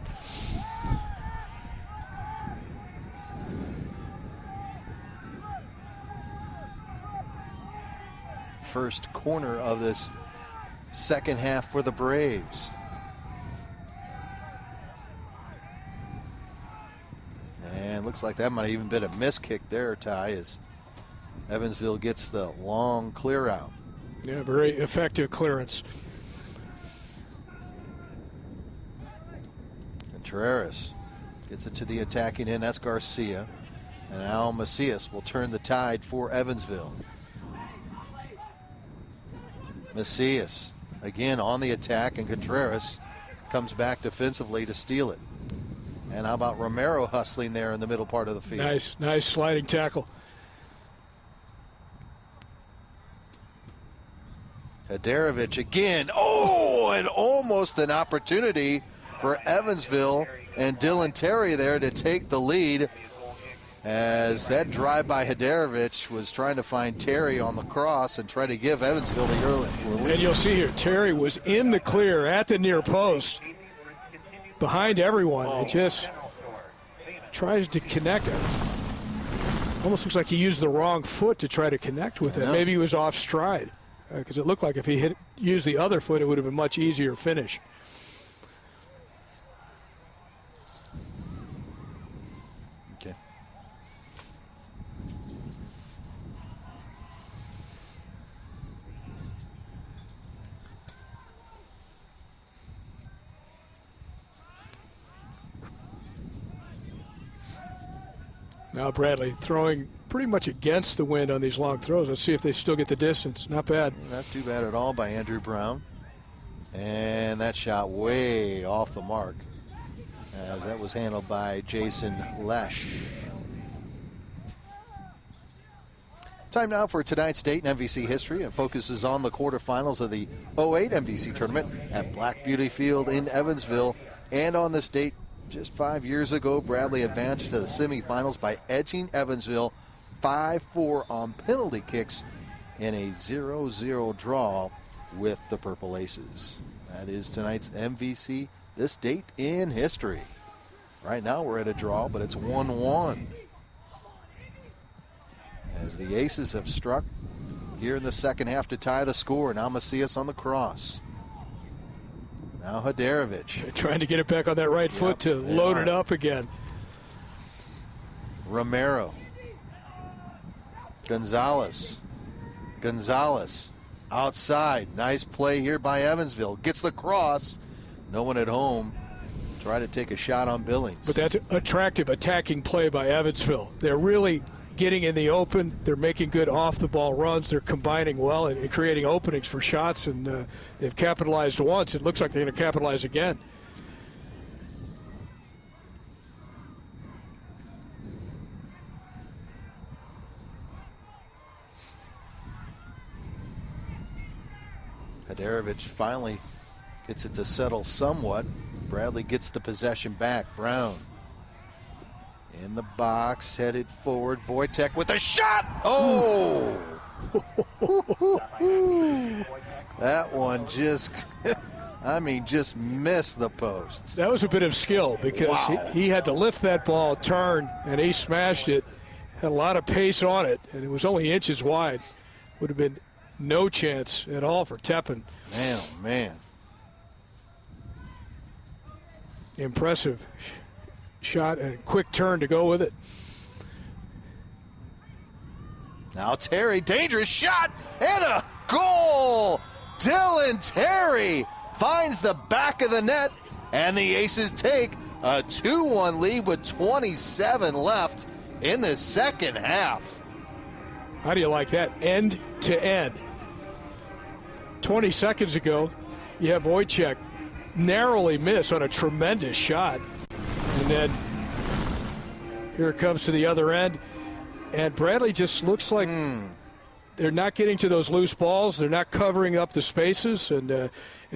[SPEAKER 1] First corner of this second half for the Braves. And looks like that might have even been a miss kick there, Ty, as Evansville gets the long clear out.
[SPEAKER 2] Yeah, very effective clearance.
[SPEAKER 1] Contreras gets it to the attacking end. That's Garcia. And now Macias will turn the tide for Evansville. Macias again on the attack, and Contreras comes back defensively to steal it. And how about Romero hustling there in the middle part of the field?
[SPEAKER 2] Nice sliding tackle.
[SPEAKER 1] Hederovich again. Oh, and almost an opportunity for Evansville and Dylan Terry there to take the lead, as that drive by Hederovich was trying to find Terry on the cross and try to give Evansville the early lead.
[SPEAKER 2] And you'll see here, Terry was in the clear at the near post behind everyone. It just tries to connect. Almost looks like he used the wrong foot to try to connect with it. Maybe he was off stride, because it looked like if he used the other foot, it would have been much easier finish.
[SPEAKER 1] Okay.
[SPEAKER 2] Now Bradley throwing pretty much against the wind on these long throws. Let's see if they still get the distance. Not bad.
[SPEAKER 1] Not too bad at all by Andrew Brown. And that shot way off the mark, as that was handled by Jason Lesh. Time now for tonight's date in MVC history. It focuses on the quarterfinals of the 08 MVC tournament at Black Beauty Field in Evansville. And on this date, just 5 years ago, Bradley advanced to the semifinals by edging Evansville 5-4 on penalty kicks in a 0-0 draw with the Purple Aces. That is tonight's MVC, this date in history. Right now we're at a draw, but it's 1-1. As the Aces have struck here in the second half to tie the score. Now Macias on the cross. Now Haderovich.
[SPEAKER 2] Trying to get it back on that right foot to load it up again.
[SPEAKER 1] Romero. Gonzalez. Outside. Nice play here by Evansville. Gets the cross. No one at home. Try to take a shot on Billings.
[SPEAKER 2] But that's attractive attacking play by Evansville. They're really getting in the open. They're making good off-the-ball runs. They're combining well and creating openings for shots, and they've capitalized once. It looks like they're going to capitalize again.
[SPEAKER 1] Haderovich finally gets it to settle somewhat. Bradley gets the possession back. Brown in the box, headed forward. Wojtek with a shot. Oh! That one just, just missed the post.
[SPEAKER 2] That was a bit of skill because he had to lift that ball, turn, and he smashed it. Had a lot of pace on it, and it was only inches wide. Would have been no chance at all for Tepin.
[SPEAKER 1] Man, oh man.
[SPEAKER 2] Impressive shot and quick turn to go with it.
[SPEAKER 1] Now Terry, dangerous shot and a goal. Dylan Terry finds the back of the net, and the Aces take a 2-1 lead with 27 left in the second half.
[SPEAKER 2] How do you like that? End to end. 20 seconds ago, you have Wojtek narrowly miss on a tremendous shot. And then here it comes to the other end. And Bradley just looks like they're not getting to those loose balls. They're not covering up the spaces. And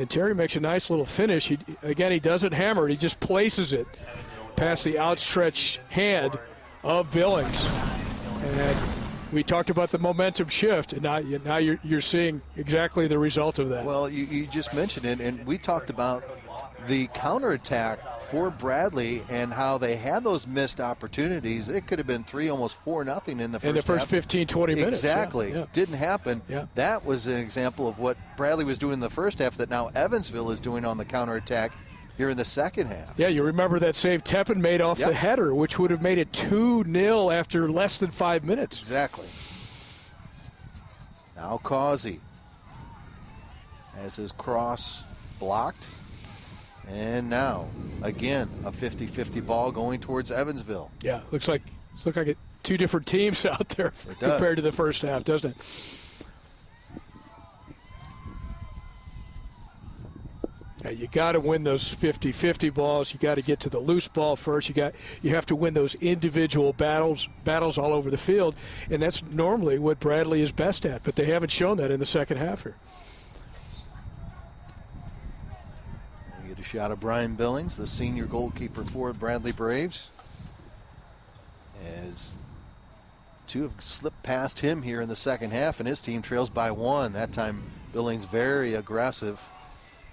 [SPEAKER 2] Terry makes a nice little finish. He doesn't hammer it. He just places it past the outstretched hand of Billings. And we talked about the momentum shift, and now you're seeing exactly the result of that.
[SPEAKER 1] Well, you just mentioned it, and we talked about the counterattack for Bradley and how they had those missed opportunities. It could have been 3, almost 4-0 in the first half.
[SPEAKER 2] 15, 20 minutes.
[SPEAKER 1] Exactly.
[SPEAKER 2] Yeah.
[SPEAKER 1] Didn't happen.
[SPEAKER 2] Yeah.
[SPEAKER 1] That was an example of what Bradley was doing in the first half that now Evansville is doing on the counterattack here in the second half.
[SPEAKER 2] Yeah, you remember that save Tepin made off the header, which would have made it 2-0 after less than 5 minutes.
[SPEAKER 1] Exactly. Now Causey has his cross blocked. And now, again, a 50-50 ball going towards Evansville.
[SPEAKER 2] Yeah, looks like two different teams out there compared to the first half, doesn't it? Yeah, you got to win those 50-50 balls. You got to get to the loose ball first. You have to win those individual battles all over the field, and that's normally what Bradley is best at. But they haven't shown that in the second half here.
[SPEAKER 1] You get a shot of Brian Billings, the senior goalkeeper for Bradley Braves, as two have slipped past him here in the second half, and his team trails by 1. That time, Billings very aggressive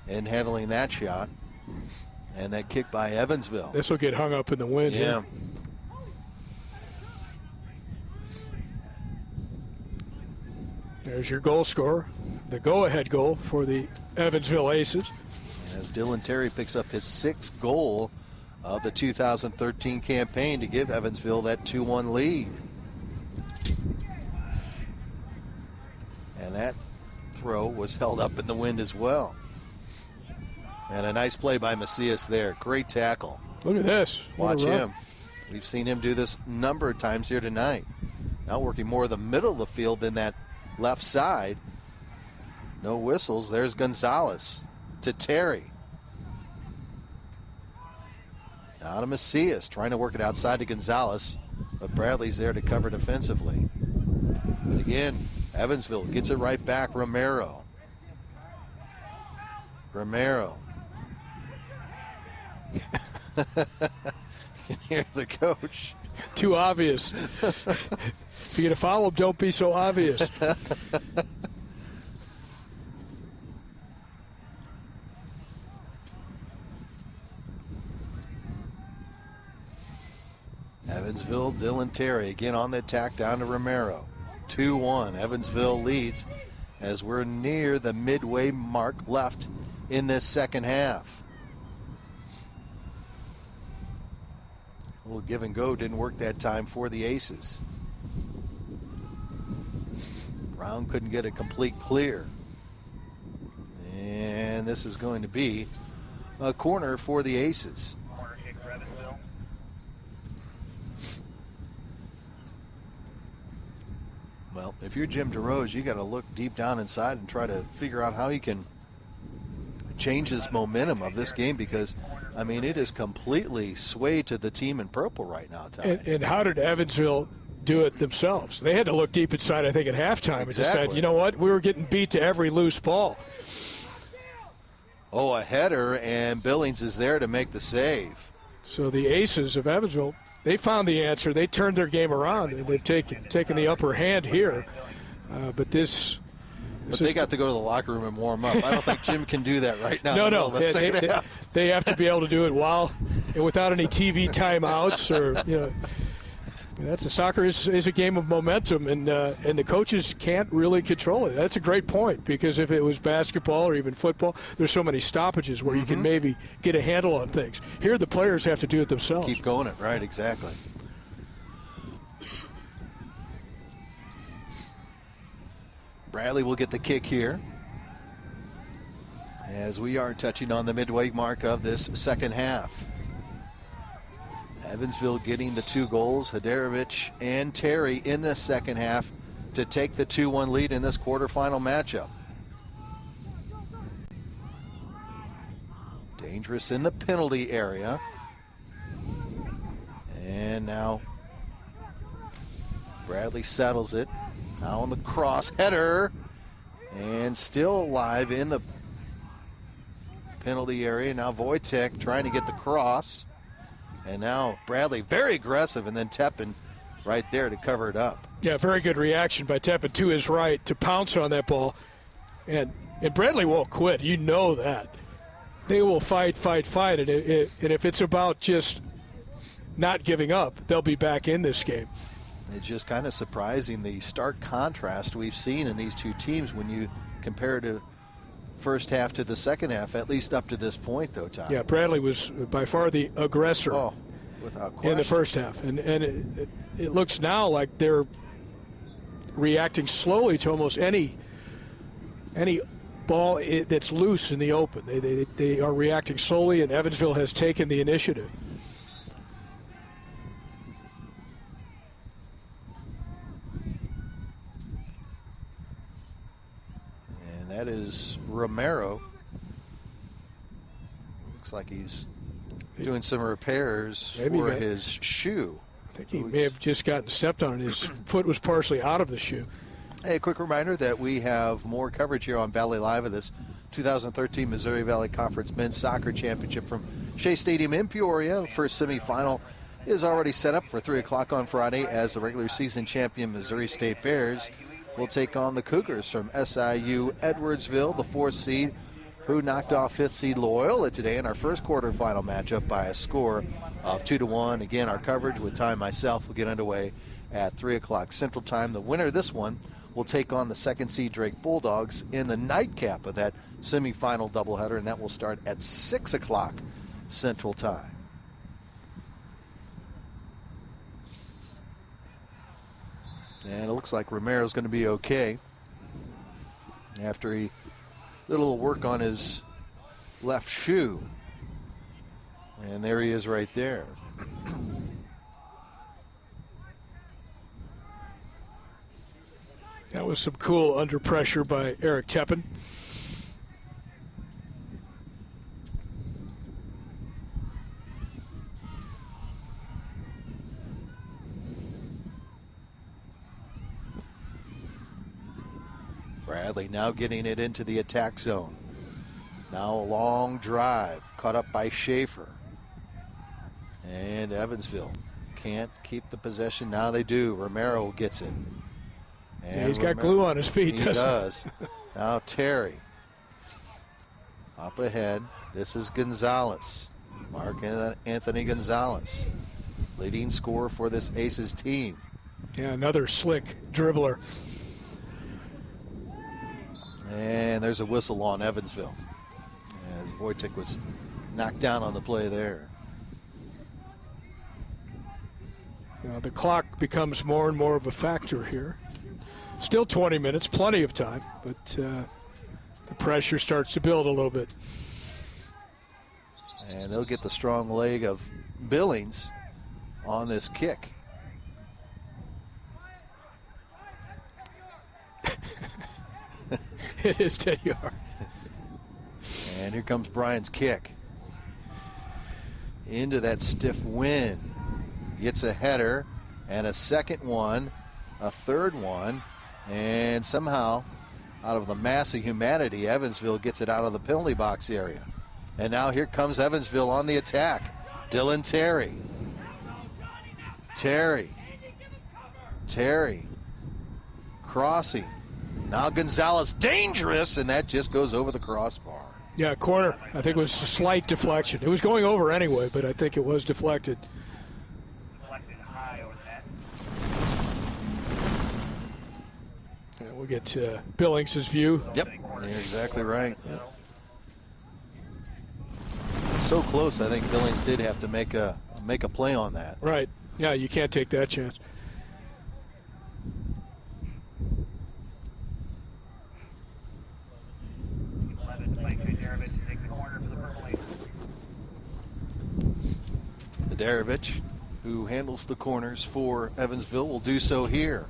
[SPEAKER 1] in handling that shot, and that kick by Evansville.
[SPEAKER 2] This will get hung up in the wind.
[SPEAKER 1] Yeah.
[SPEAKER 2] There's your goal scorer, the go-ahead goal for the Evansville Aces.
[SPEAKER 1] As Dylan Terry picks up his 6th goal of the 2013 campaign to give Evansville that 2-1 lead. And that throw was held up in the wind as well. And a nice play by Macias there. Great tackle.
[SPEAKER 2] Look at this.
[SPEAKER 1] Watch him. We've seen him do this a number of times here tonight. Now working more of the middle of the field than that left side. No whistles. There's Gonzalez to Terry. Now to Macias, trying to work it outside to Gonzalez, but Bradley's there to cover defensively. But again, Evansville gets it right back. Romero. You can hear the coach.
[SPEAKER 2] Too obvious. If you're going to follow him, don't be so obvious.
[SPEAKER 1] Evansville, Dylan Terry again on the attack down to Romero. 2-1. Evansville leads as we're near the midway mark left in this second half. A little give and go didn't work that time for the Aces. Brown couldn't get a complete clear. And this is going to be a corner for the Aces.
[SPEAKER 7] Corner kick for Evansville.
[SPEAKER 1] Well, if you're Jim DeRose, you got to look deep down inside and try to figure out how you can change this momentum of this game, because, I mean, it is completely swayed to the team in purple right now, Ty.
[SPEAKER 2] And how did Evansville do it themselves? They had to look deep inside, I think, at halftime and decide, you know what, we were getting beat to every loose ball.
[SPEAKER 1] Oh, a header, and Billings is there to make the save.
[SPEAKER 2] So the Aces of Evansville, they found the answer. They turned their game around, and they've taken the upper hand here. But they got to go to the locker room and warm up. I don't think Jim can do that right now. No. They have to be able to do it without any TV timeouts or, That's soccer is a game of momentum, and the coaches can't really control it. That's a great point, because if it was basketball or even football, there's so many stoppages where you can maybe get a handle on things. Here, the players have to do it themselves.
[SPEAKER 1] Keep going it, right, exactly. Bradley will get the kick here, as we are touching on the midway mark of this second half. Evansville getting the 2 goals, Haderovich and Terry in the second half to take the 2-1 lead in this quarterfinal matchup. Dangerous in the penalty area. And now Bradley settles it. Now on the cross header, and still alive in the penalty area. Now Wojtek trying to get the cross. And now Bradley very aggressive, and then Teppen right there to cover it up.
[SPEAKER 2] Yeah, very good reaction by Teppen to his right to pounce on that ball. And Bradley won't quit. You know that. They will fight. And if it's about just not giving up, they'll be back in this game.
[SPEAKER 1] It's just kind of surprising the stark contrast we've seen in these two teams when you compare to first half to the second half, at least up to this point, though, Tom.
[SPEAKER 2] Yeah, Bradley was by far the aggressor
[SPEAKER 1] without question.
[SPEAKER 2] In the first half. And it looks now like they're reacting slowly to almost any ball that's loose in the open. They are reacting slowly, and Evansville has taken the initiative.
[SPEAKER 1] That is Romero. Looks like he's doing some repairs for his shoe.
[SPEAKER 2] I think he may have just gotten stepped on. His foot was partially out of the shoe.
[SPEAKER 1] Hey, a quick reminder that we have more coverage here on Valley Live of this 2013 Missouri Valley Conference Men's Soccer Championship from Shea Stadium in Peoria. First semifinal is already set up for 3 o'clock on Friday, as the regular season champion Missouri State Bears will take on the Cougars from SIU Edwardsville, the 4th seed, who knocked off 5th seed Loyola today in our first quarterfinal matchup by a score of 2-1. Again, our coverage with Ty and myself will get underway at 3 o'clock Central Time. The winner of this one will take on the 2nd seed Drake Bulldogs in the nightcap of that semifinal doubleheader, and that will start at 6 o'clock Central Time. And it looks like Romero's going to be okay after he did a little work on his left shoe. And there he is right there.
[SPEAKER 2] That was some cool under pressure by Eric Teppen.
[SPEAKER 1] Bradley now getting it into the attack zone. Now a long drive, caught up by Schaefer. And Evansville can't keep the possession. Now they do. Romero gets it. And
[SPEAKER 2] yeah, he's got glue on his feet, doesn't he?
[SPEAKER 1] Does. Now Terry. Up ahead. This is Gonzalez. Mark Anthony Gonzalez. Leading scorer for this Aces team.
[SPEAKER 2] Yeah, another slick dribbler.
[SPEAKER 1] And there's a whistle on Evansville, as Wojtek was knocked down on the play there.
[SPEAKER 2] The clock becomes more and more of a factor here. Still 20 minutes, plenty of time, but the pressure starts to build a little bit.
[SPEAKER 1] And they'll get the strong leg of Billings on this kick.
[SPEAKER 2] It is 10 yards.
[SPEAKER 1] And here comes Brian's kick. Into that stiff wind. Gets a header and a second one, a third one, and somehow, out of the mass of humanity, Evansville gets it out of the penalty box area. And now here comes Evansville on the attack. Dylan Terry. Terry. Crossing. Now Gonzalez dangerous, and that just goes over the crossbar.
[SPEAKER 2] Yeah, corner. I think it was a slight deflection. It was going over anyway, but I think it was deflected. And we'll get Billings' view.
[SPEAKER 1] Yep, you're exactly right. Yep. So close, I think Billings did have to make a play on that.
[SPEAKER 2] Right. Yeah, you can't take that chance.
[SPEAKER 1] Darovich, who handles the corners for Evansville, will do so here.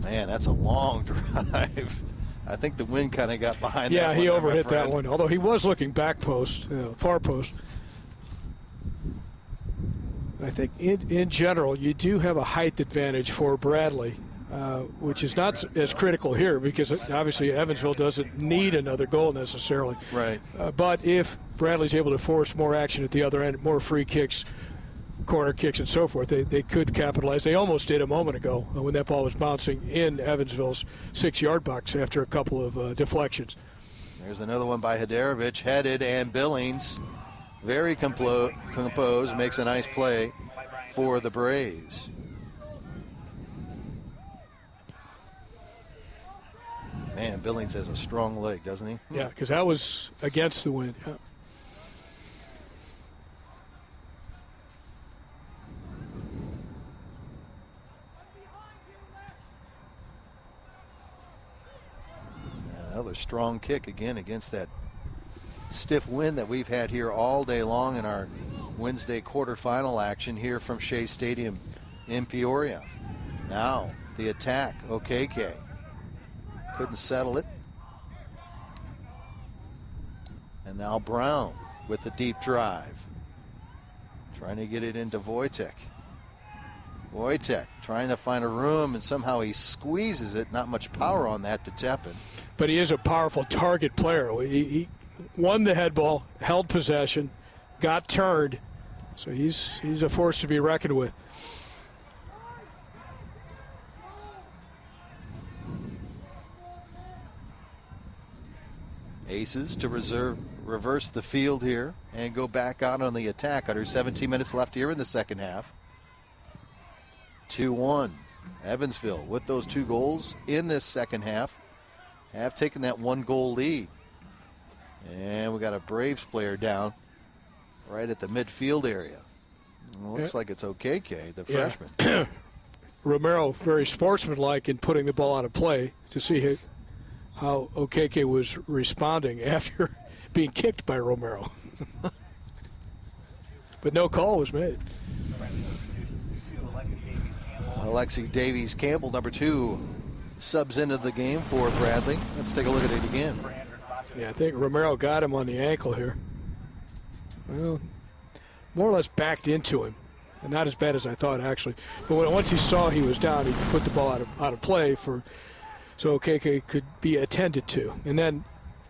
[SPEAKER 1] Man, that's a long drive. I think the wind kind of got behind that.
[SPEAKER 2] Yeah, he overhit that one, although he was looking back post, far post. I think in general, you do have a height advantage for Bradley, which is not as critical here because obviously Evansville doesn't need another goal necessarily.
[SPEAKER 1] Right.
[SPEAKER 2] But if Bradley's able to force more action at the other end, more free kicks, corner kicks, and so forth, they could capitalize. They almost did a moment ago when that ball was bouncing in Evansville's 6-yard box after a couple of deflections.
[SPEAKER 1] There's another one by Hadarovich, headed, and Billings, very composed, makes a nice play for the Braves. Man, Billings has a strong leg, doesn't he?
[SPEAKER 2] Yeah, because that was against the wind. Yeah.
[SPEAKER 1] Another strong kick again against that stiff wind that we've had here all day long in our Wednesday quarterfinal action here from Shea Stadium in Peoria. Now the attack, Okeke. Couldn't settle it. And now Brown with the deep drive. Trying to get it into Wojtek. Wojtek trying to find a room, and somehow he squeezes it. Not much power on that to Tepin.
[SPEAKER 2] But he is a powerful target player. He won the head ball, held possession, got turned. So he's a force to be reckoned with.
[SPEAKER 1] Aces to reverse the field here and go back out on the attack. Under 17 minutes left here in the second half. 2-1. Evansville with those 2 goals in this second half have taken that 1-goal lead. And we got a Braves player down right at the midfield area. Looks like it's Okeke, the freshman.
[SPEAKER 2] Romero very sportsmanlike in putting the ball out of play to see how Okeke was responding after being kicked by Romero. But no call was made.
[SPEAKER 1] Alexi Davies Campbell, number 2, subs into the game for Bradley. Let's take a look at it again.
[SPEAKER 2] Yeah, I think Romero got him on the ankle here. Well, more or less backed into him. And not as bad as I thought, actually. But once he saw he was down, he put the ball out of play so Okeke could be attended to. And then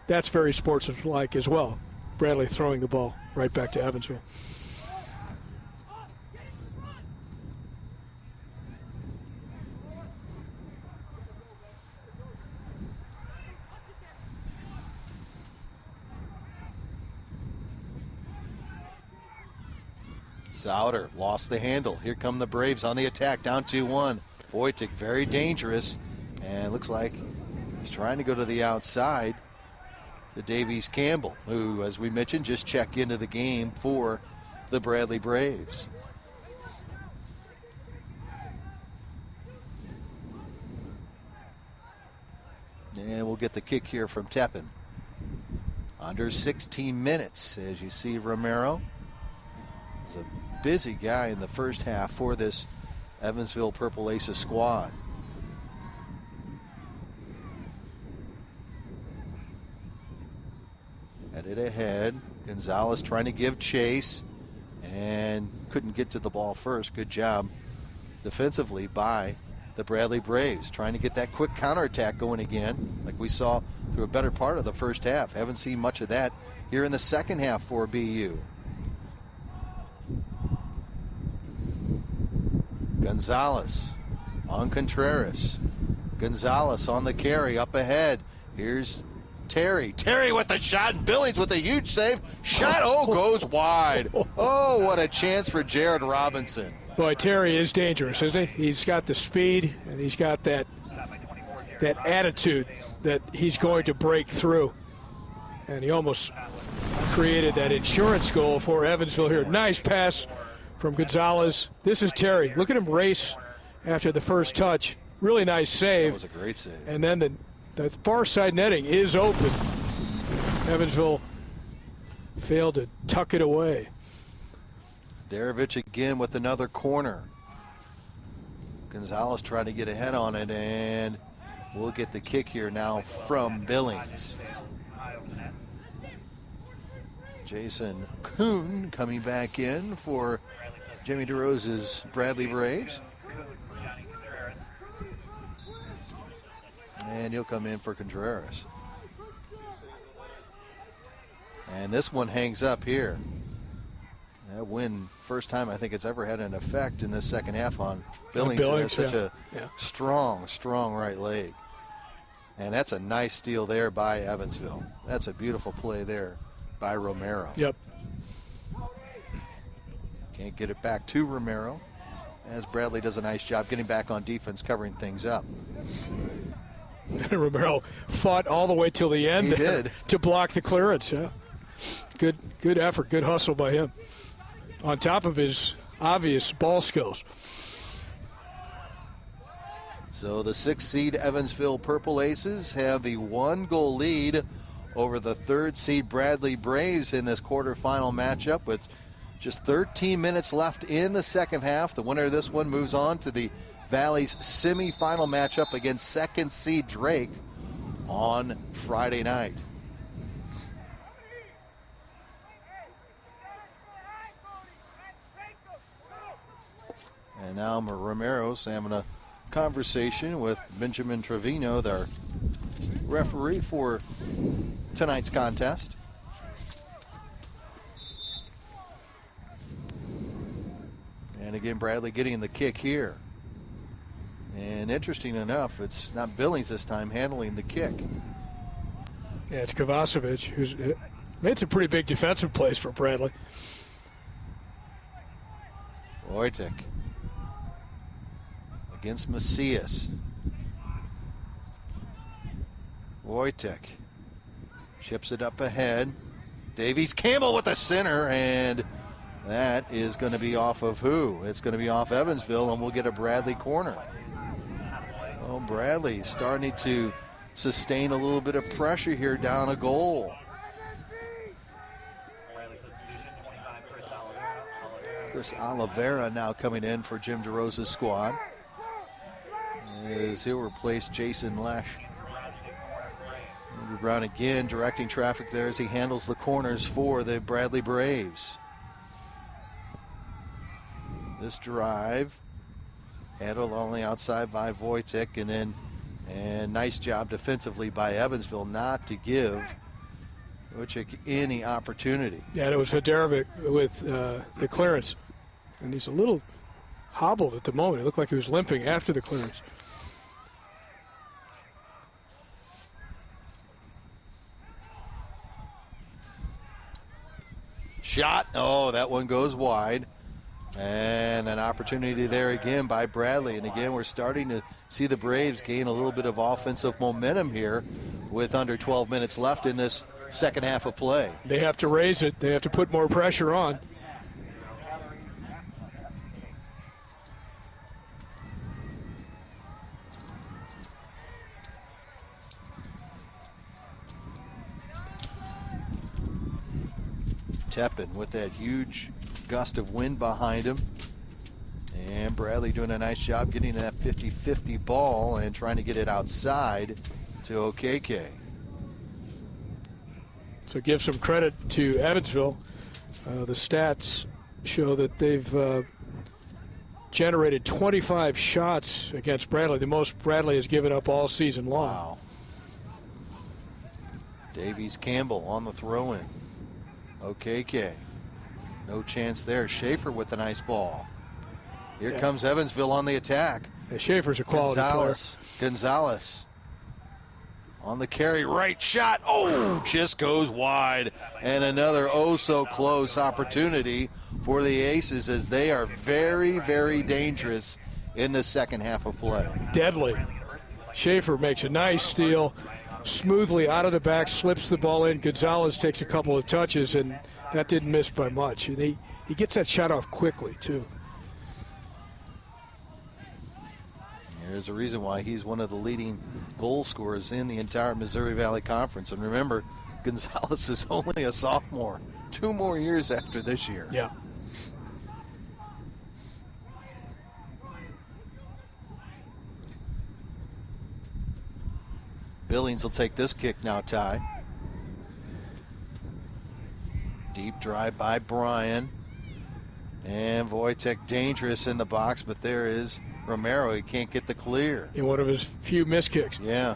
[SPEAKER 2] that's very sportsmanlike as well. Bradley throwing the ball right back to Evansville.
[SPEAKER 1] Souter lost the handle. Here come the Braves on the attack, down 2-1. Wojtek very dangerous, and looks like He's trying to go to the outside to Davies Campbell, who, as we mentioned, just checked into the game for the Bradley Braves. And we'll get the kick here from Tepin. Under 16 minutes, as you see Romero. He's a busy guy in the first half for this Evansville Purple Aces squad. Headed ahead. Gonzalez trying to give chase and couldn't get to the ball first. Good job defensively by the Bradley Braves, trying to get that quick counterattack going again, like we saw through a better part of the first half. Haven't seen much of that here in the second half for BU. Gonzalez on Contreras. Gonzalez on the carry up ahead. Here's Terry. Terry with the shot, and Billings with a huge save. Shot, goes wide. Oh, what a chance for Jared Robinson.
[SPEAKER 2] Boy, Terry is dangerous, isn't he? He's got the speed, and he's got that attitude that he's going to break through. And he almost created that insurance goal for Evansville here. Nice pass from Gonzalez. This is Terry. Look at him race after the first touch. Really nice save.
[SPEAKER 1] That was a great save.
[SPEAKER 2] And then the far side netting is open. Evansville failed to tuck it away.
[SPEAKER 1] Darovich again with another corner. Gonzalez trying to get ahead on it, and we'll get the kick here now from Billings. Jason Kuhn coming back in for Jimmy DeRosa's Bradley Braves. And he'll come in for Contreras. And this one hangs up here. That win, first time I think it's ever had an effect in this second half on Billings, who has such a strong right leg. And that's a nice steal there by Evansville. That's a beautiful play there by Romero.
[SPEAKER 2] Yep.
[SPEAKER 1] Can't get it back to Romero, as Bradley does a nice job getting back on defense, covering things up.
[SPEAKER 2] Romero fought all the way till the end
[SPEAKER 1] He did.
[SPEAKER 2] to block the clearance. Yeah. Good effort, good hustle by him, on top of his obvious ball skills.
[SPEAKER 1] So the 6th seed Evansville Purple Aces have the 1-goal lead over the 3rd seed Bradley Braves in this quarterfinal matchup with just 13 minutes left in the second half. The winner of this one moves on to the Valley's semifinal matchup against 2nd seed Drake on Friday night. And now Romero's having a conversation with Benjamin Trevino, their referee for tonight's contest. And again, Bradley getting the kick here. And interesting enough, it's not Billings this time handling the kick.
[SPEAKER 2] Yeah, it's Kovacevic, who's made some pretty big defensive plays for Bradley.
[SPEAKER 1] Wojtek against Macias. Wojtek chips it up ahead. Davies Campbell with the center, and that is going to be off of who? It's going to be off Evansville, and we'll get a Bradley corner. Oh, Bradley starting to sustain a little bit of pressure here down a goal. Chris Oliveira now coming in for Jim DeRosa's squad, as he'll replace Jason Lesh. Andrew Brown again directing traffic there as he handles the corners for the Bradley Braves. This drive handled on the outside by Wojtek, and nice job defensively by Evansville not to give Wojtek any opportunity.
[SPEAKER 2] Yeah, it was Haderovic with the clearance, and he's a little hobbled at the moment. It looked like he was limping after the clearance.
[SPEAKER 1] Shot. Oh, that one goes wide. And an opportunity there again by Bradley. And again, we're starting to see the Braves gain a little bit of offensive momentum here with under 12 minutes left in this second half of play.
[SPEAKER 2] They have to raise it. They have to put more pressure on.
[SPEAKER 1] Tepin with that huge gust of wind behind him. And Bradley doing a nice job getting that 50-50 ball and trying to get it outside to OKK.
[SPEAKER 2] So give some credit to Evansville. The stats show that they've generated 25 shots against Bradley, the most Bradley has given up all season long.
[SPEAKER 1] Wow. Davies Campbell on the throw-in. OKK. No chance there. Schaefer with a nice ball. Here comes Evansville on the attack.
[SPEAKER 2] Yeah, Schaefer's a quality player.
[SPEAKER 1] Gonzalez on the carry. Right shot. Oh, just goes wide. And another oh-so-close opportunity for the Aces as they are very, very dangerous in the second half of play.
[SPEAKER 2] Deadly. Schaefer makes a nice steal. Smoothly out of the back, slips the ball in. Gonzalez takes a couple of touches, and that didn't miss by much. And he gets that shot off quickly, too.
[SPEAKER 1] There's a reason why he's one of the leading goal scorers in the entire Missouri Valley Conference. And remember, Gonzalez is only a sophomore. 2 more years after this year.
[SPEAKER 2] Yeah.
[SPEAKER 1] Billings will take this kick now, Ty. Deep drive by Bryan. And Wojtek dangerous in the box, but there is Romero. He can't get the clear.
[SPEAKER 2] In one of his few missed kicks.
[SPEAKER 1] Yeah.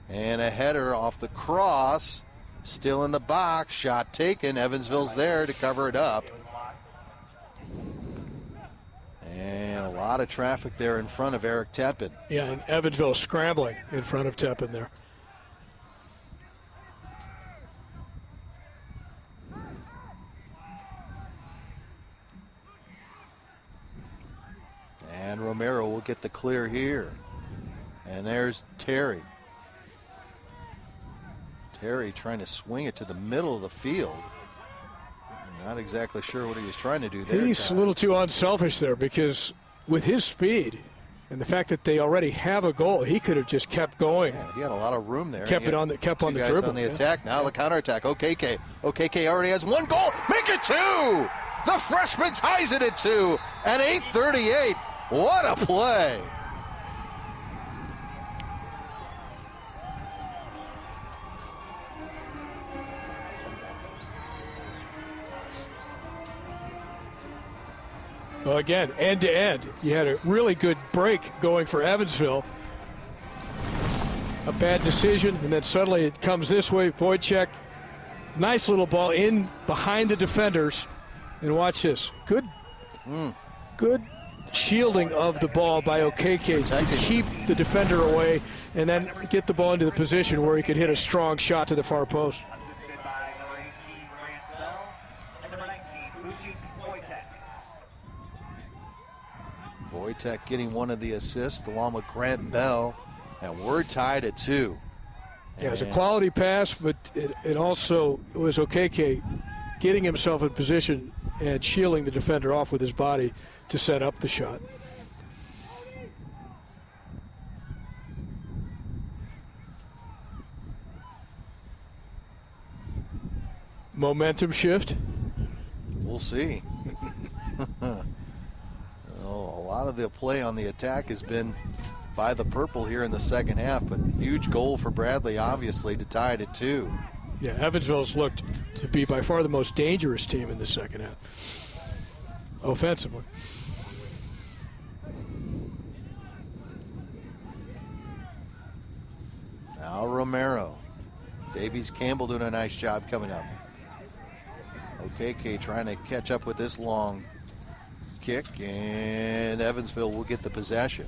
[SPEAKER 1] And a header off the cross. Still in the box. Shot taken. Evansville's there to cover it up. And a lot of traffic there in front of Eric Tepin.
[SPEAKER 2] Yeah, and Evansville scrambling in front of Tepin there.
[SPEAKER 1] And Romero will get the clear here. And there's Terry. Terry trying to swing it to the middle of the field. Not exactly sure what he was trying to do there.
[SPEAKER 2] He's a little too unselfish there because with his speed and the fact that they already have a goal, he could have just kept going.
[SPEAKER 1] Yeah, he had a lot of room there.
[SPEAKER 2] Kept on the dribble.
[SPEAKER 1] On the attack. Now the counterattack. OKK. OKK already has 1 goal. Make it 2! The freshman ties it at 2 at 8:38. What a play!
[SPEAKER 2] Well, again, end to end, you had a really good break going for Evansville. A bad decision, and then suddenly it comes this way. Wojtek, nice little ball in behind the defenders. And watch this. Good shielding of the ball by OKK to keep the defender away and then get the ball into the position where he could hit a strong shot to the far post.
[SPEAKER 1] Wojtek getting one of the assists along with Grant Bell, and we're tied at 2.
[SPEAKER 2] Yeah, it was a quality pass, but it also was OKK getting himself in position and shielding the defender off with his body to set up the shot. Momentum shift.
[SPEAKER 1] We'll see. A lot of the play on the attack has been by the purple here in the second half, but huge goal for Bradley, obviously, to tie it at 2.
[SPEAKER 2] Yeah, Evansville's looked to be by far the most dangerous team in the second half, offensively.
[SPEAKER 1] Now Romero. Davies Campbell doing a nice job coming up. OKK trying to catch up with this long kick, and Evansville will get the possession.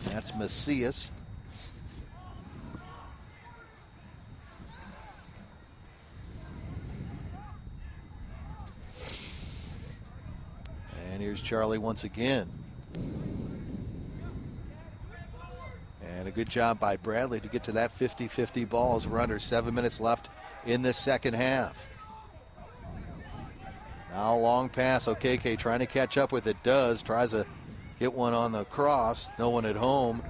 [SPEAKER 1] That's Macias. And here's Charlie once again. And a good job by Bradley to get to that 50-50 ball as we're under 7 minutes left in the second half. Now a long pass. Okeke trying to catch up with it. Does. Tries to get one on the cross. No one at home.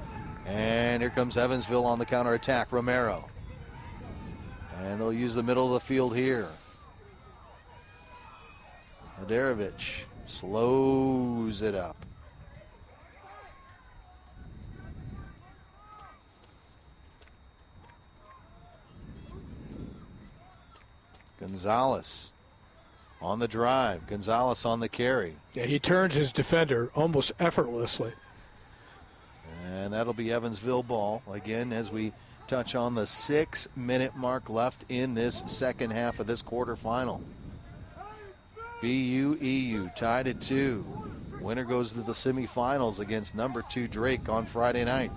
[SPEAKER 1] And here comes Evansville on the counterattack. Romero. And they'll use the middle of the field here. Adarovich slows it up. Gonzalez on the drive. Gonzalez on the carry.
[SPEAKER 2] Yeah, he turns his defender almost effortlessly.
[SPEAKER 1] And that'll be Evansville ball. Again, as we touch on the 6-minute mark left in this second half of this quarterfinal. BU-EU tied at 2. Winner goes to the semifinals against number 2 Drake on Friday night.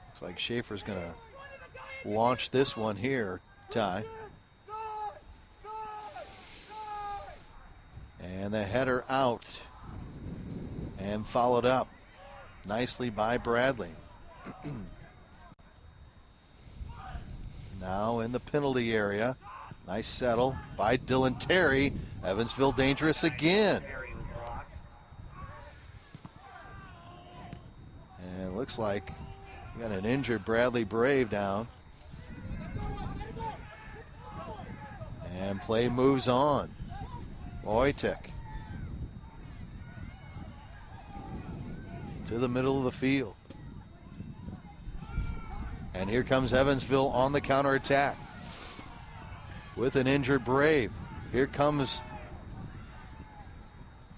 [SPEAKER 1] Looks like Schaefer's going to launch this one here, Ty. And the header out and followed up nicely by Bradley. Now in the penalty area. Nice settle by Dylan Terry. Evansville dangerous again. And it looks like we got an injured Bradley Brave down. And play moves on. Wojtek to the middle of the field. And here comes Evansville on the counterattack with an injured Brave. Here comes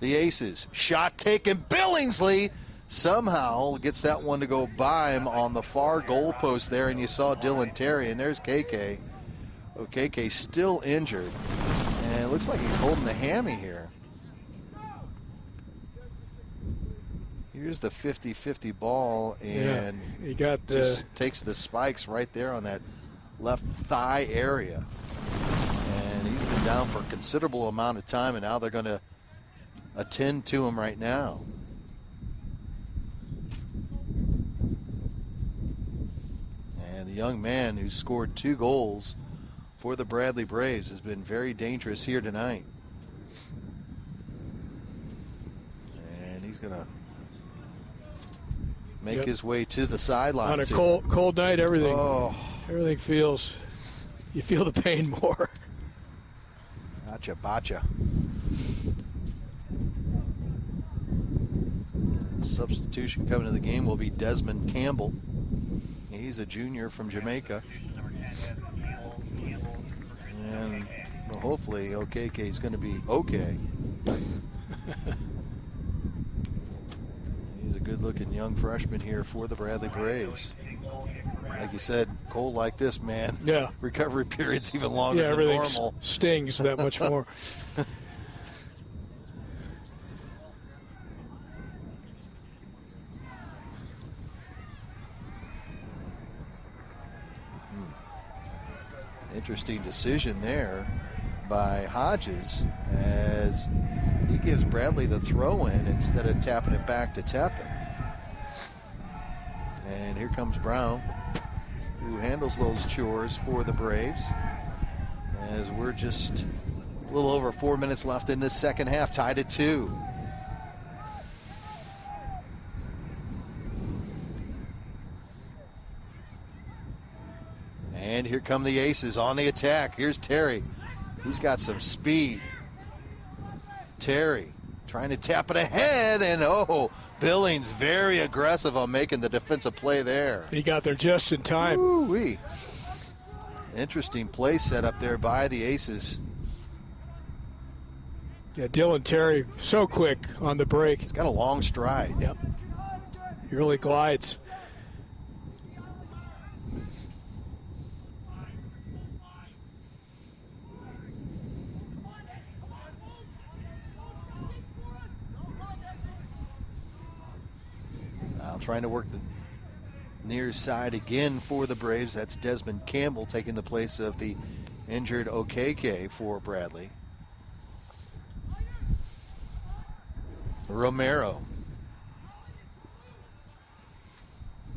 [SPEAKER 1] the Aces. Shot taken. Billingsley somehow gets that one to go by him on the far goalpost there, and you saw Dylan Terry, and there's KK. Oh, KK still injured. And it looks like he's holding the hammy here. Here's the 50-50 ball, and
[SPEAKER 2] he got
[SPEAKER 1] just takes the spikes right there on that left thigh area. And he's been down for a considerable amount of time, and now they're going to attend to him right now. And the young man who scored 2 goals for the Bradley Braves has been very dangerous here tonight. And he's going to make his way to the sideline.
[SPEAKER 2] On a cold night, everything feels, you feel the pain more.
[SPEAKER 1] Gotcha, botcha. Substitution coming to the game will be Desmond Campbell. He's a junior from Jamaica. And well, hopefully Okeke is going to be okay. He's a good-looking young freshman here for the Bradley Braves. Like you said, cold like this, man.
[SPEAKER 2] Yeah.
[SPEAKER 1] Recovery period's even longer than
[SPEAKER 2] everything
[SPEAKER 1] normal.
[SPEAKER 2] Stings that much more.
[SPEAKER 1] Interesting decision there by Hodges as he gives Bradley the throw-in instead of tapping it back to Tepin. And here comes Brown, who handles those chores for the Braves, as we're just a little over 4 minutes left in this second half, tied at 2. And here come the Aces on the attack. Here's Terry. He's got some speed. Terry trying to tap it ahead, and Billings very aggressive on making the defensive play there.
[SPEAKER 2] He got there just in time.
[SPEAKER 1] Ooh-wee. Interesting play set up there by the Aces.
[SPEAKER 2] Yeah, Dylan Terry, so quick on the break.
[SPEAKER 1] He's got a long stride.
[SPEAKER 2] Yep. He really glides.
[SPEAKER 1] Trying to work the near side again for the Braves. That's Desmond Campbell taking the place of the injured Okeke for Bradley. Romero.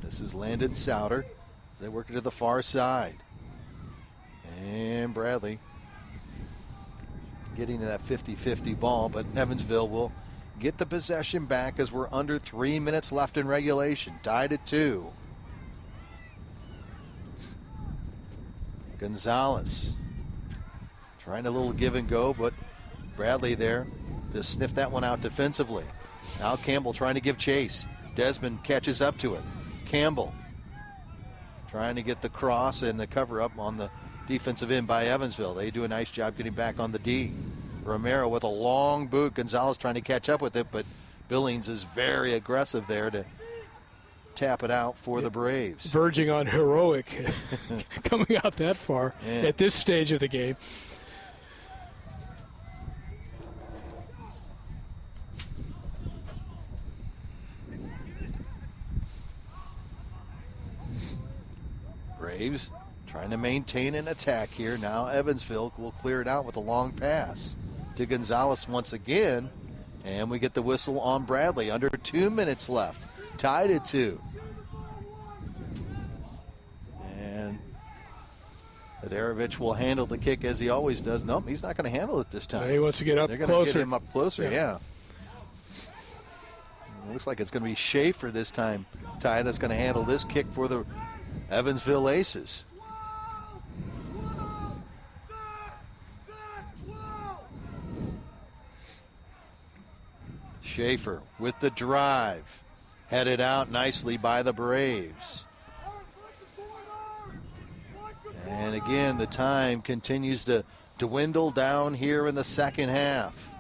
[SPEAKER 1] This is Landon Souter. They work it to the far side. And Bradley getting to that 50-50 ball, but Evansville will get the possession back as we're under 3 minutes left in regulation. Tied at 2. Gonzalez trying a little give and go, but Bradley there to sniff that one out defensively. Now Campbell trying to give chase. Desmond catches up to it. Campbell trying to get the cross and the cover up on the defensive end by Evansville. They do a nice job getting back on the D. Romero with a long boot. Gonzalez trying to catch up with it, but Billings is very aggressive there to tap it out for the Braves.
[SPEAKER 2] Verging on heroic coming out that far at this stage of the game.
[SPEAKER 1] Braves trying to maintain an attack here. Now Evansville will clear it out with a long pass to Gonzalez once again. And we get the whistle on Bradley. Under 2 minutes left. Tied at 2. And Adarovich will handle the kick as he always does. Nope, he's not going to handle it this time.
[SPEAKER 2] He wants to get up
[SPEAKER 1] They're
[SPEAKER 2] closer.
[SPEAKER 1] going to get him up closer, yeah. It looks like it's going to be Schaefer this time, Ty, that's going to handle this kick for the Evansville Aces. Schaefer with the drive. Headed out nicely by the Braves. And again, the time continues to dwindle down here in the second half.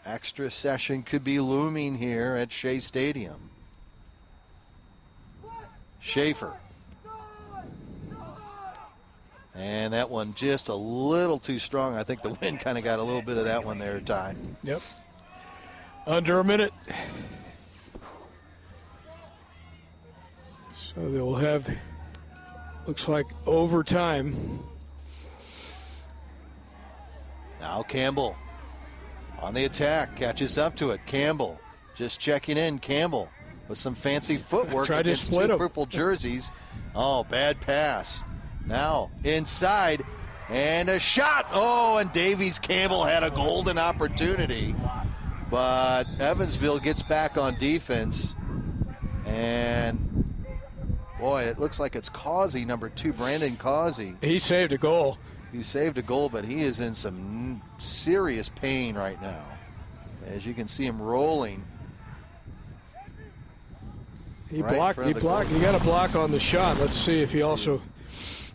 [SPEAKER 1] Extra session could be looming here at Shea Stadium. Schaefer. And that one just a little too strong. I think the wind kind of got a little bit of that one there, Ty.
[SPEAKER 2] Yep. Under a minute. So they will have, looks like, overtime.
[SPEAKER 1] Now Campbell on the attack, catches up to it. Campbell just checking in. Campbell with some fancy footwork
[SPEAKER 2] Tried to
[SPEAKER 1] against
[SPEAKER 2] split
[SPEAKER 1] two
[SPEAKER 2] him.
[SPEAKER 1] purple jerseys. Oh, bad pass. Now inside and a shot. Oh, and Davies Campbell had a golden opportunity. But Evansville gets back on defense. And, boy, it looks like it's Causey, number 2, Brandon Causey.
[SPEAKER 2] He saved a goal.
[SPEAKER 1] He saved a goal, but he is in some serious pain right now. As you can see him rolling.
[SPEAKER 2] He
[SPEAKER 1] right
[SPEAKER 2] blocked. He blocked. He got a block on the shot. Let's see if he also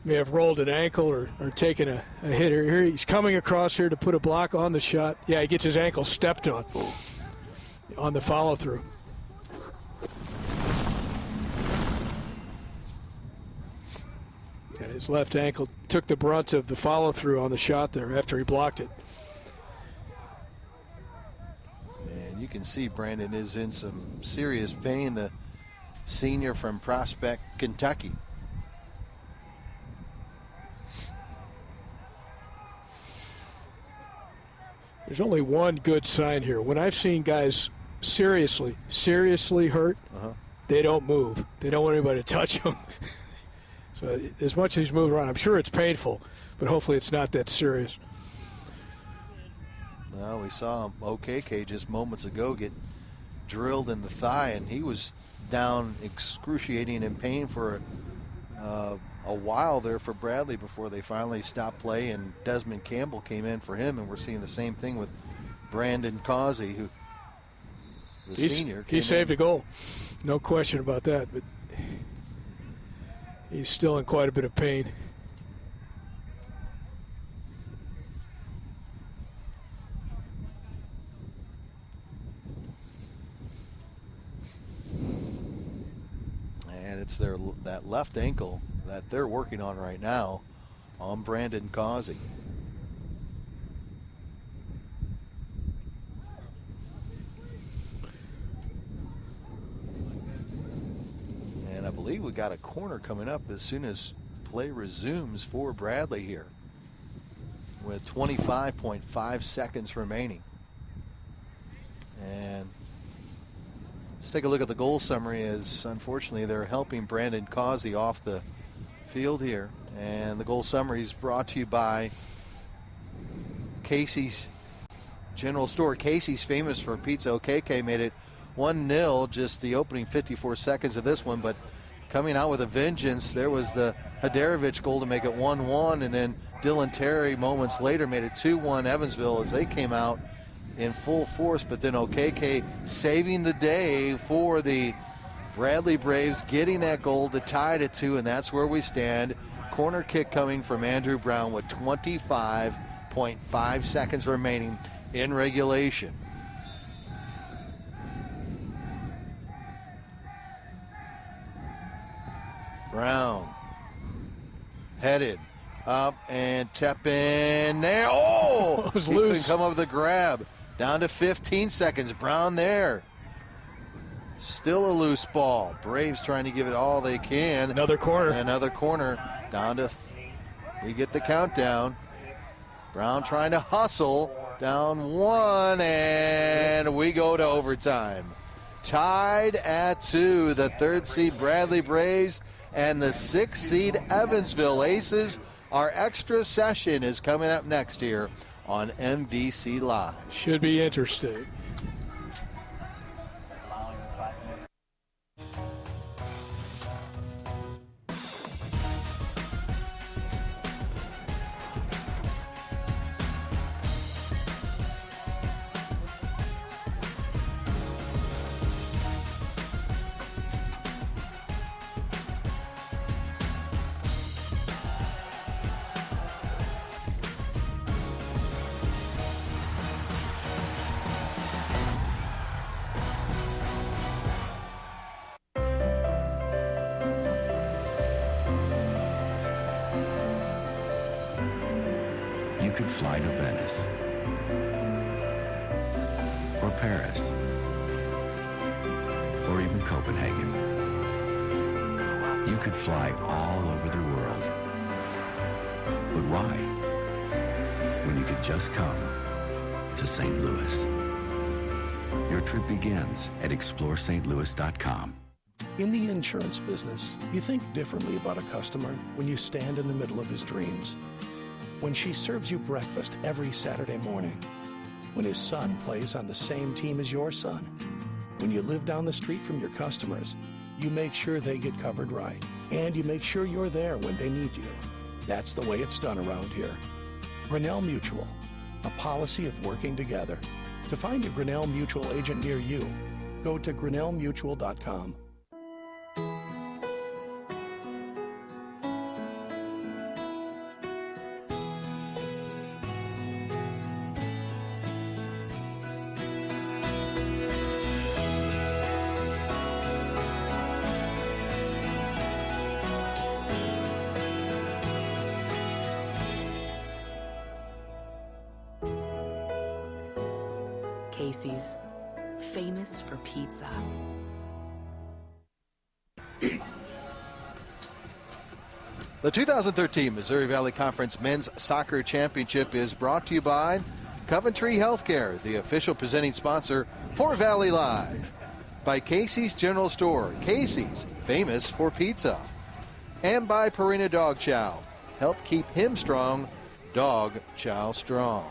[SPEAKER 2] may have rolled an ankle or taken a hit. Here he's coming across here to put a block on the shot. Yeah, he gets his ankle stepped on the follow through. Yeah, his left ankle took the brunt of the follow through on the shot there after he blocked it.
[SPEAKER 1] And you can see Brandon is in some serious pain, the senior from Prospect, Kentucky.
[SPEAKER 2] There's only one good sign here. When I've seen guys seriously hurt, they don't move. They don't want anybody to touch them. So as much as he's moving around, I'm sure it's painful, but hopefully it's not that serious.
[SPEAKER 1] Well, we saw Okeke just moments ago get drilled in the thigh, and he was down excruciating in pain for a while there for Bradley before they finally stopped play, and Desmond Campbell came in for him, and we're seeing the same thing with Brandon Causey, who the senior.
[SPEAKER 2] He saved a goal. No question about that, but he's still in quite a bit of pain.
[SPEAKER 1] And it's that left ankle that they're working on right now on Brandon Causey. And I believe we got a corner coming up as soon as play resumes for Bradley here with 25.5 seconds remaining. And let's take a look at the goal summary, as unfortunately they're helping Brandon Causey off the field here. And the goal summary is brought to you by Casey's General Store. Casey's famous for pizza. OKK made it 1-0 just the opening 54 seconds of this one, but coming out with a vengeance, there was the Haderovich goal to make it 1-1, and then Dylan Terry moments later made it 2-1 Evansville as they came out in full force. But then OKK saving the day for the Bradley Braves, getting that goal to tie it at 2, and that's where we stand. Corner kick coming from Andrew Brown with 25.5 seconds remaining in regulation. Brown headed up and tap in there. Oh,
[SPEAKER 2] it was
[SPEAKER 1] he
[SPEAKER 2] loose.
[SPEAKER 1] couldn't come up with a grab. Down to 15 seconds. Brown there. Still a loose ball. Braves trying to give it all they can.
[SPEAKER 2] Another corner.
[SPEAKER 1] Another corner. Down to, we get the countdown. Brown trying to hustle. Down 1, and we go to overtime. Tied at 2, the 3rd seed Bradley Braves and the 6th seed Evansville Aces. Our extra session is coming up next here on MVC Live.
[SPEAKER 2] Should be interesting.
[SPEAKER 14] You could fly to Venice or Paris or even Copenhagen. You could fly all over the world. But why? When you could just come to St. Louis. Your trip begins at ExploreStLouis.com.
[SPEAKER 12] In the insurance business, you think differently about a customer when you stand in the middle of his dreams. When she serves you breakfast every Saturday morning. When his son plays on the same team as your son. When you live down the street from your customers, you make sure they get covered right. And you make sure you're there when they need you. That's the way it's done around here. Grinnell Mutual, a policy of working together. To find a Grinnell Mutual agent near you, go to GrinnellMutual.com.
[SPEAKER 4] Casey's, famous for pizza.
[SPEAKER 1] The 2013 Missouri Valley Conference Men's Soccer Championship is brought to you by Coventry Healthcare, the official presenting sponsor for Valley Live. By Casey's General Store, Casey's, famous for pizza. And by Purina Dog Chow. Help keep him strong, Dog Chow strong.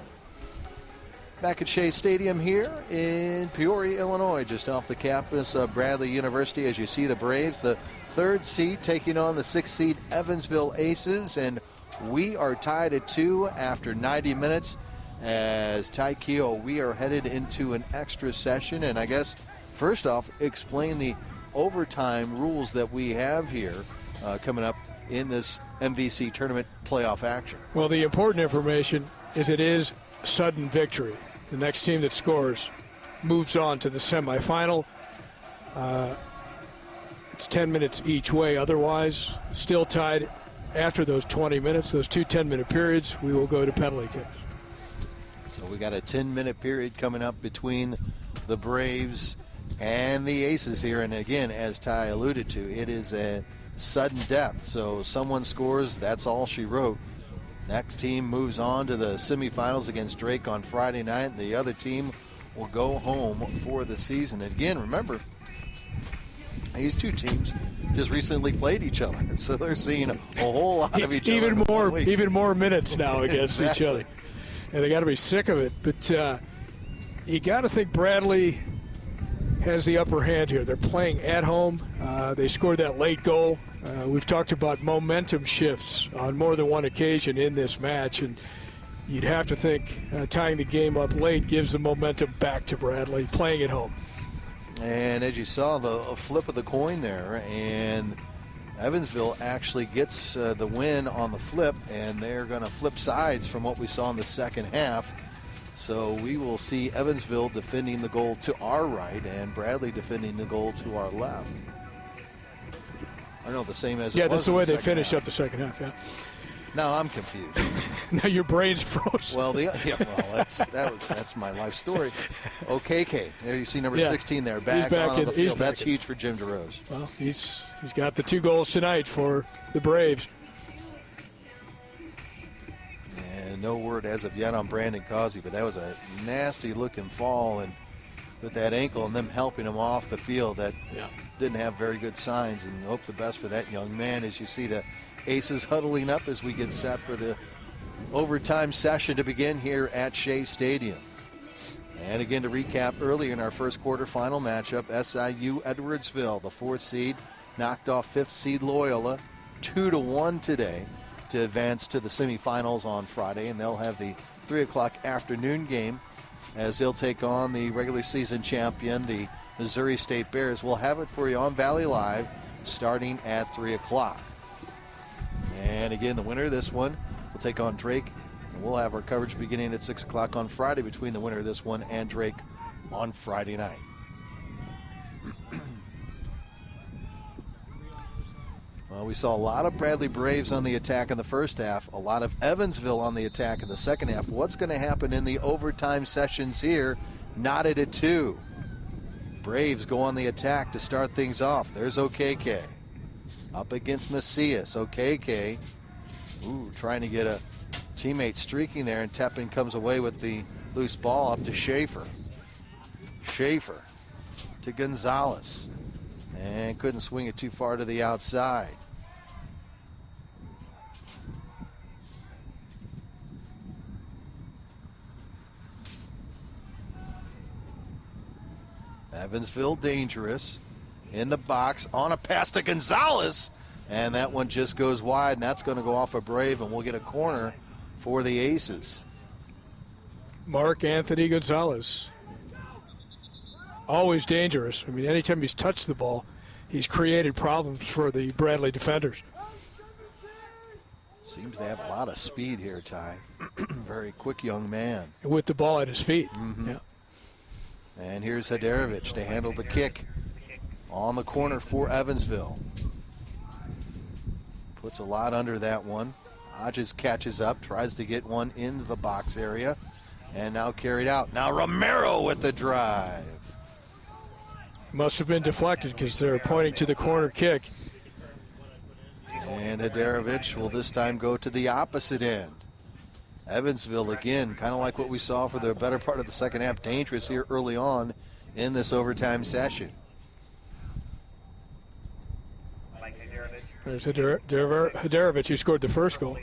[SPEAKER 1] Back at Shea Stadium here in Peoria, Illinois, just off the campus of Bradley University. As you see the Braves, the 3rd seed taking on the 6th seed Evansville Aces, and we are tied at 2 after 90 minutes. As Ty Keogh, we are headed into an extra session, and I guess first off, explain the overtime rules that we have here coming up in this MVC tournament playoff action.
[SPEAKER 2] Well, the important information is it is sudden victory. The next team that scores moves on to the semifinal. It's 10 minutes each way. Otherwise, still tied after those 20 minutes, those 2 10-minute periods, we will go to penalty kicks.
[SPEAKER 1] So we got a 10-minute period coming up between the Braves and the Aces here. And again, as Ty alluded to, it is a sudden death. So someone scores, that's all she wrote. Next team moves on to the semifinals against Drake on Friday night. The other team will go home for the season. And again, remember, these two teams just recently played each other, so they're seeing a whole lot of each other.
[SPEAKER 2] Even more minutes now against
[SPEAKER 1] Exactly.
[SPEAKER 2] each other. And they got to be sick of it. But you got to think Bradley has the upper hand here. They're playing at home. They scored that late goal. We've talked about momentum shifts on more than one occasion in this match, and you'd have to think tying the game up late gives the momentum back to Bradley, playing at home.
[SPEAKER 1] And as you saw, the flip of the coin there, and Evansville actually gets the win on the flip, and they're going to flip sides from what we saw in the second half. So we will see Evansville defending the goal to our right and Bradley defending the goal to our left. I don't know, the same as it was.
[SPEAKER 2] Yeah, that's the way they
[SPEAKER 1] second
[SPEAKER 2] finished
[SPEAKER 1] half.
[SPEAKER 2] up the second half, yeah.
[SPEAKER 1] Now I'm confused.
[SPEAKER 2] Now your brain's frozen.
[SPEAKER 1] Well, that's my life story. OKK, there you see number 16 there, back on the field. That's huge for Jim DeRose.
[SPEAKER 2] Well, he's got the 2 goals tonight for the Braves.
[SPEAKER 1] And no word as of yet on Brandon Causey, but that was a nasty-looking fall, and with that ankle and them helping him off the field, that didn't have very good signs, and hope the best for that young man as you see the Aces huddling up as we get set for the overtime session to begin here at Shea Stadium. And again, to recap, early in our first quarterfinal matchup, SIU Edwardsville, the 4th seed, knocked off 5th seed Loyola 2-1 today to advance to the semifinals on Friday, and they'll have the 3 o'clock afternoon game as they'll take on the regular season champion, the Missouri State Bears. We'll have it for you on Valley Live starting at 3 o'clock. And again, the winner of this one will take on Drake. And we'll have our coverage beginning at 6 o'clock on Friday between the winner of this one and Drake on Friday night. Well, we saw a lot of Bradley Braves on the attack in the first half, a lot of Evansville on the attack in the second half. What's going to happen in the overtime sessions here? Knotted at 2. Braves go on the attack to start things off. There's OKK. Up against Macias. OKK. Trying to get a teammate streaking there, and Tepin comes away with the loose ball up to Schaefer. Schaefer to Gonzalez. And couldn't swing it too far to the outside. Evansville dangerous in the box on a pass to Gonzalez, and that one just goes wide, and that's going to go off a Brave, and we'll get a corner for the Aces.
[SPEAKER 2] Mark Anthony Gonzalez, always dangerous. I mean, anytime he's touched the ball, he's created problems for the Bradley defenders.
[SPEAKER 1] Seems to have a lot of speed here, Ty. Very quick young man.
[SPEAKER 2] With the ball at his feet.
[SPEAKER 1] Yeah. And here's Haderovich to handle the kick on the corner for Evansville. Puts a lot under that one. Hodges catches up, tries to get one into the box area, and now carried out. Now Romero with the drive.
[SPEAKER 2] Must have been deflected because they're pointing to the corner kick.
[SPEAKER 1] And Haderovich will this time go to the opposite end. Evansville, again, kind of like what we saw for the better part of the second half, dangerous here early on in this overtime session.
[SPEAKER 2] There's Haderovich, who scored the first goal.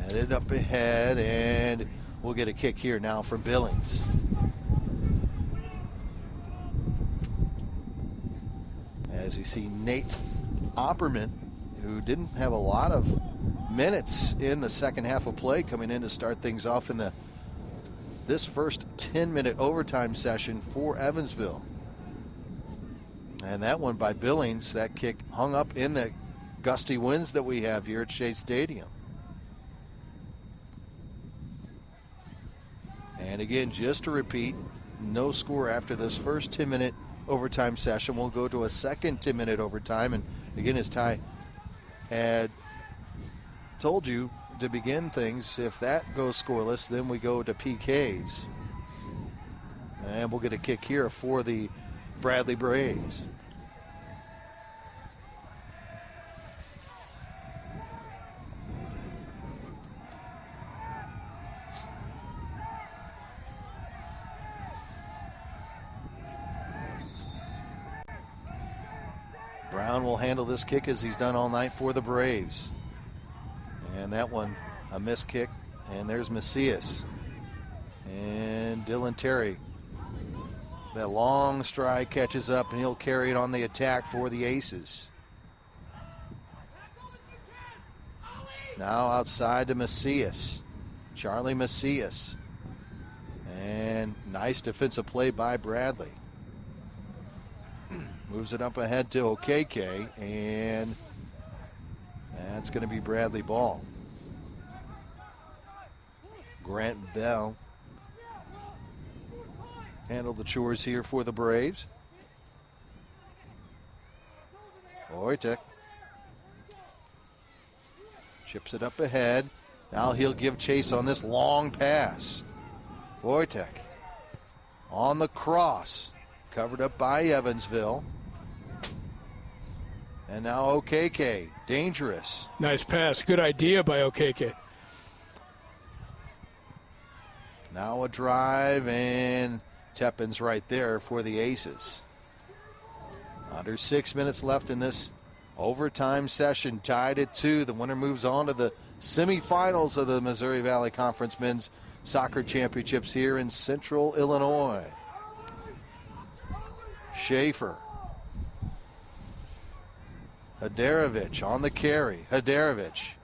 [SPEAKER 1] Headed up ahead, and we'll get a kick here now from Billings. As you see Nate Opperman, who didn't have a lot of minutes in the second half of play, coming in to start things off in this first 10-minute overtime session for Evansville. And that one by Billings, that kick hung up in the gusty winds that we have here at Shea Stadium. And again, just to repeat, no score after this first 10-minute overtime session. We'll go to a second 10-minute overtime. And again, as Ty had told you to begin things, if that goes scoreless, then we go to PKs. And we'll get a kick here for the Bradley Braves. Brown will handle this kick as he's done all night for the Braves. And that one, a missed kick. And there's Macias. And Dylan Terry. That long stride catches up, and he'll carry it on the attack for the Aces. Now outside to Macias. Charlie Macias. And nice defensive play by Bradley. Moves it up ahead to Okeke, and that's going to be Bradley ball. Grant Bell handled the chores here for the Braves. Wojtek chips it up ahead. Now he'll give chase on this long pass. Wojtek on the cross, covered up by Evansville. And now Okeke, dangerous.
[SPEAKER 2] Nice pass. Good idea by Okeke.
[SPEAKER 1] Now a drive, and Teppin's right there for the Aces. Under 6 minutes left in this overtime session, tied at 2. The winner moves on to the semifinals of the Missouri Valley Conference Men's Soccer Championships here in Central Illinois. Schaefer. Haderovich on the carry. Haderovich,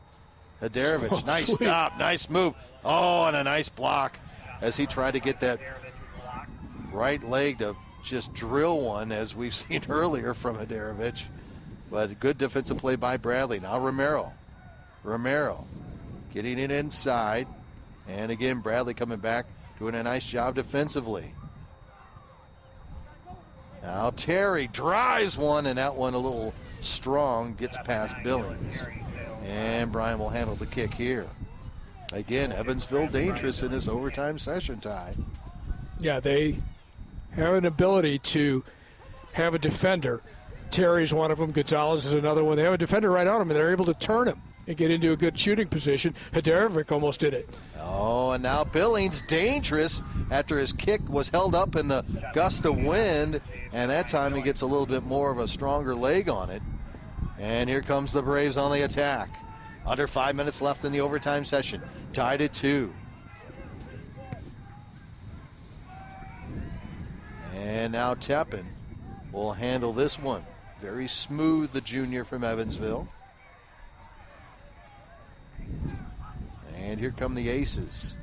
[SPEAKER 1] nice
[SPEAKER 2] sweet.
[SPEAKER 1] stop, nice move. Oh, and a nice block as he tried to get that right leg to just drill one, as we've seen earlier from Haderovich. But good defensive play by Bradley. Now Romero getting it inside. And again, Bradley coming back, doing a nice job defensively. Now Terry drives one, and that one a little strong, gets past Billings. And Brian will handle the kick here. Again, Evansville dangerous in this overtime session tie.
[SPEAKER 2] Yeah, they have an ability to have a defender. Terry's one of them. Gonzalez is another one. They have a defender right on him, and they're able to turn him and get into a good shooting position. Haderovic almost did it.
[SPEAKER 1] Oh, and now Billings dangerous after his kick was held up in the gust of wind, and that time he gets a little bit more of a stronger leg on it. And here comes the Braves on the attack. Under 5 minutes left in the overtime session. Tied at 2. And now Teppin will handle this one. Very smooth, the junior from Evansville. And here come the Aces.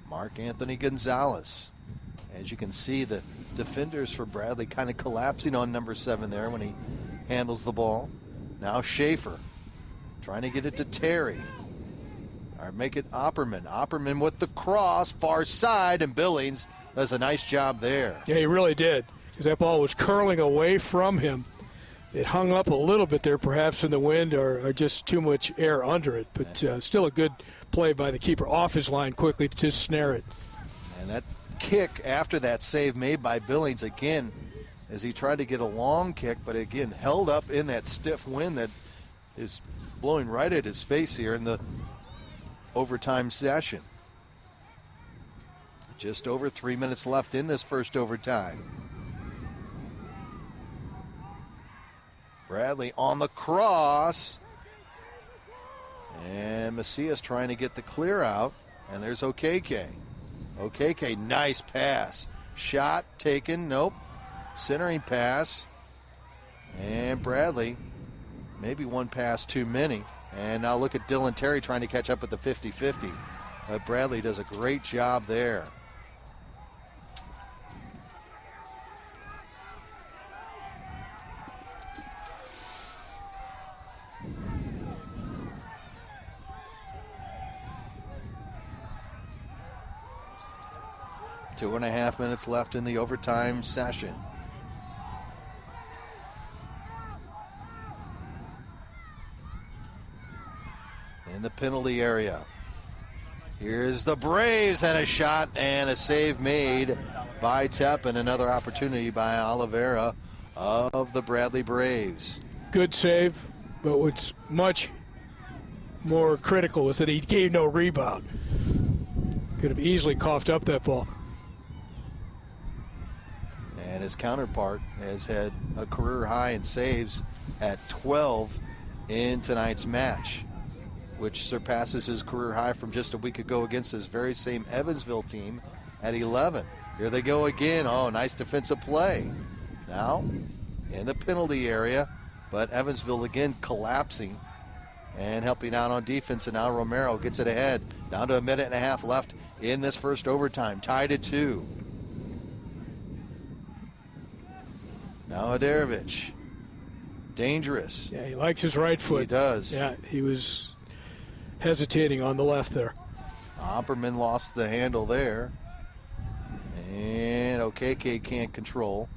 [SPEAKER 1] Mark Anthony Gonzalez. As you can see, the defenders for Bradley kind of collapsing on number 7 there when he handles the ball. Now Schaefer trying to get it to Terry. All right, make it Opperman. Opperman with the cross, far side, and Billings does a nice job there.
[SPEAKER 2] Yeah, he really did, because that ball was curling away from him. It hung up a little bit there, perhaps in the wind, or just too much air under it. But still a good play by the keeper off his line quickly to just snare it.
[SPEAKER 1] And that kick after that save made by Billings again, as he tried to get a long kick, but again held up in that stiff wind that is blowing right at his face here in the overtime session. Just over 3 minutes left in this first overtime. Bradley on the cross. And Macias trying to get the clear out. And there's Okeke. Okeke, nice pass. Shot taken, nope. Centering pass. And Bradley, maybe one pass too many. And now look at Dylan Terry trying to catch up at the 50-50. Bradley does a great job there. Two and a half minutes left in the overtime session. penalty area. Here's the Braves, and a shot and a save made by Tepp, and another opportunity by Oliveira of the Bradley Braves.
[SPEAKER 2] Good save, but what's much more critical is that he gave no rebound. Could have easily coughed up that ball.
[SPEAKER 1] And his counterpart has had a career high in saves at 12 in tonight's match, which surpasses his career high from just a week ago against this very same Evansville team at 11. Here they go again. Oh, nice defensive play. Now in the penalty area, but Evansville again collapsing and helping out on defense, and now Romero gets it ahead. Down to a minute and a half left in this first overtime, tied at 2. Now Adarovich, dangerous.
[SPEAKER 2] Yeah, he likes his right foot.
[SPEAKER 1] He does.
[SPEAKER 2] Yeah, he was hesitating on the left there.
[SPEAKER 1] Opperman lost the handle there. And OKK can't control.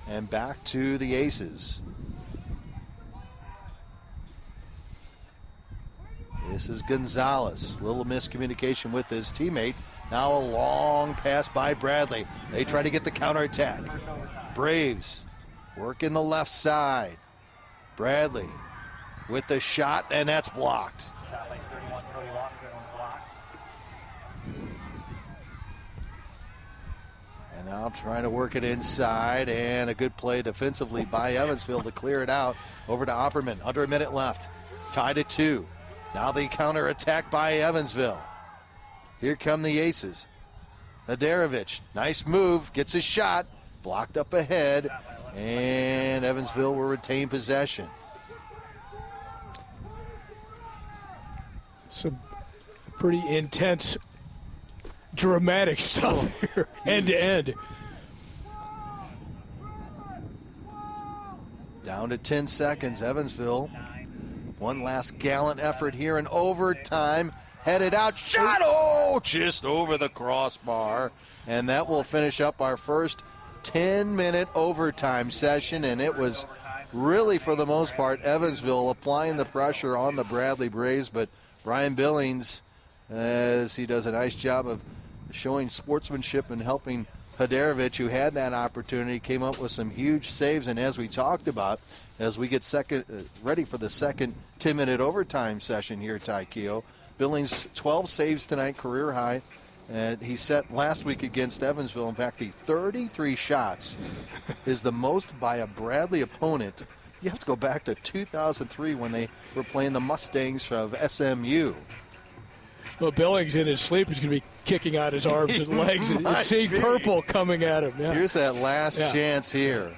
[SPEAKER 1] And back to the Aces. This is Gonzalez. Little miscommunication with his teammate. Now a long pass by Bradley. They try to get the counterattack. Braves working the left side. Bradley with the shot, and that's blocked. And now trying to work it inside, and a good play defensively by Evansville to clear it out. Over to Opperman. Under a minute left. Tied at 2. Now the counterattack by Evansville. Here come the Aces. Adarovich, nice move, gets his shot, blocked up ahead, and Evansville will retain possession.
[SPEAKER 2] Some pretty intense, dramatic stuff here, end to end.
[SPEAKER 1] Down to 10 seconds, Evansville. One last gallant effort here in overtime. Headed out, shot, oh, just over the crossbar. And that will finish up our first 10-minute overtime session. And it was really, for the most part, Evansville applying the pressure on the Bradley Braves. But Brian Billings, as he does a nice job of showing sportsmanship and helping Adarovich, who had that opportunity, came up with some huge saves. And as we talked about, as we get ready for the second 10-minute overtime session here at Taikio, Billings 12 saves tonight, career high. He set last week against Evansville. In fact, the 33 shots is the most by a Bradley opponent. You have to go back to 2003 when they were playing the Mustangs of SMU.
[SPEAKER 2] Well, Billings in his sleep is going to be kicking out his arms and legs and seeing purple coming at him. Yeah.
[SPEAKER 1] Here's that last chance here.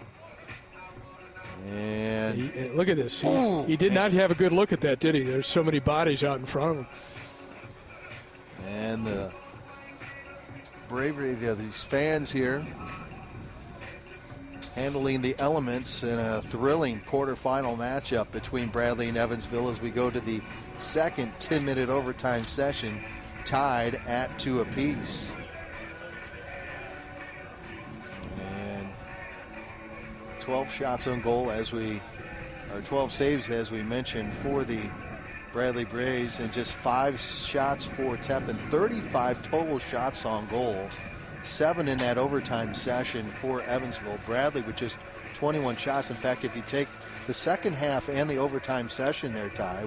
[SPEAKER 2] And look at this. He did not have a good look at that, did he? There's so many bodies out in front of him.
[SPEAKER 1] And the bravery of these fans here handling the elements in a thrilling quarterfinal matchup between Bradley and Evansville as we go to the second 10-minute overtime session, tied at 2 apiece. And 12 shots on goal or 12 saves as we mentioned for the Bradley Braves, and just 5 shots for Tepp, and 35 total shots on goal. 7 in that overtime session for Evansville. Bradley with just 21 shots. In fact, if you take the second half and the overtime session there, Ty,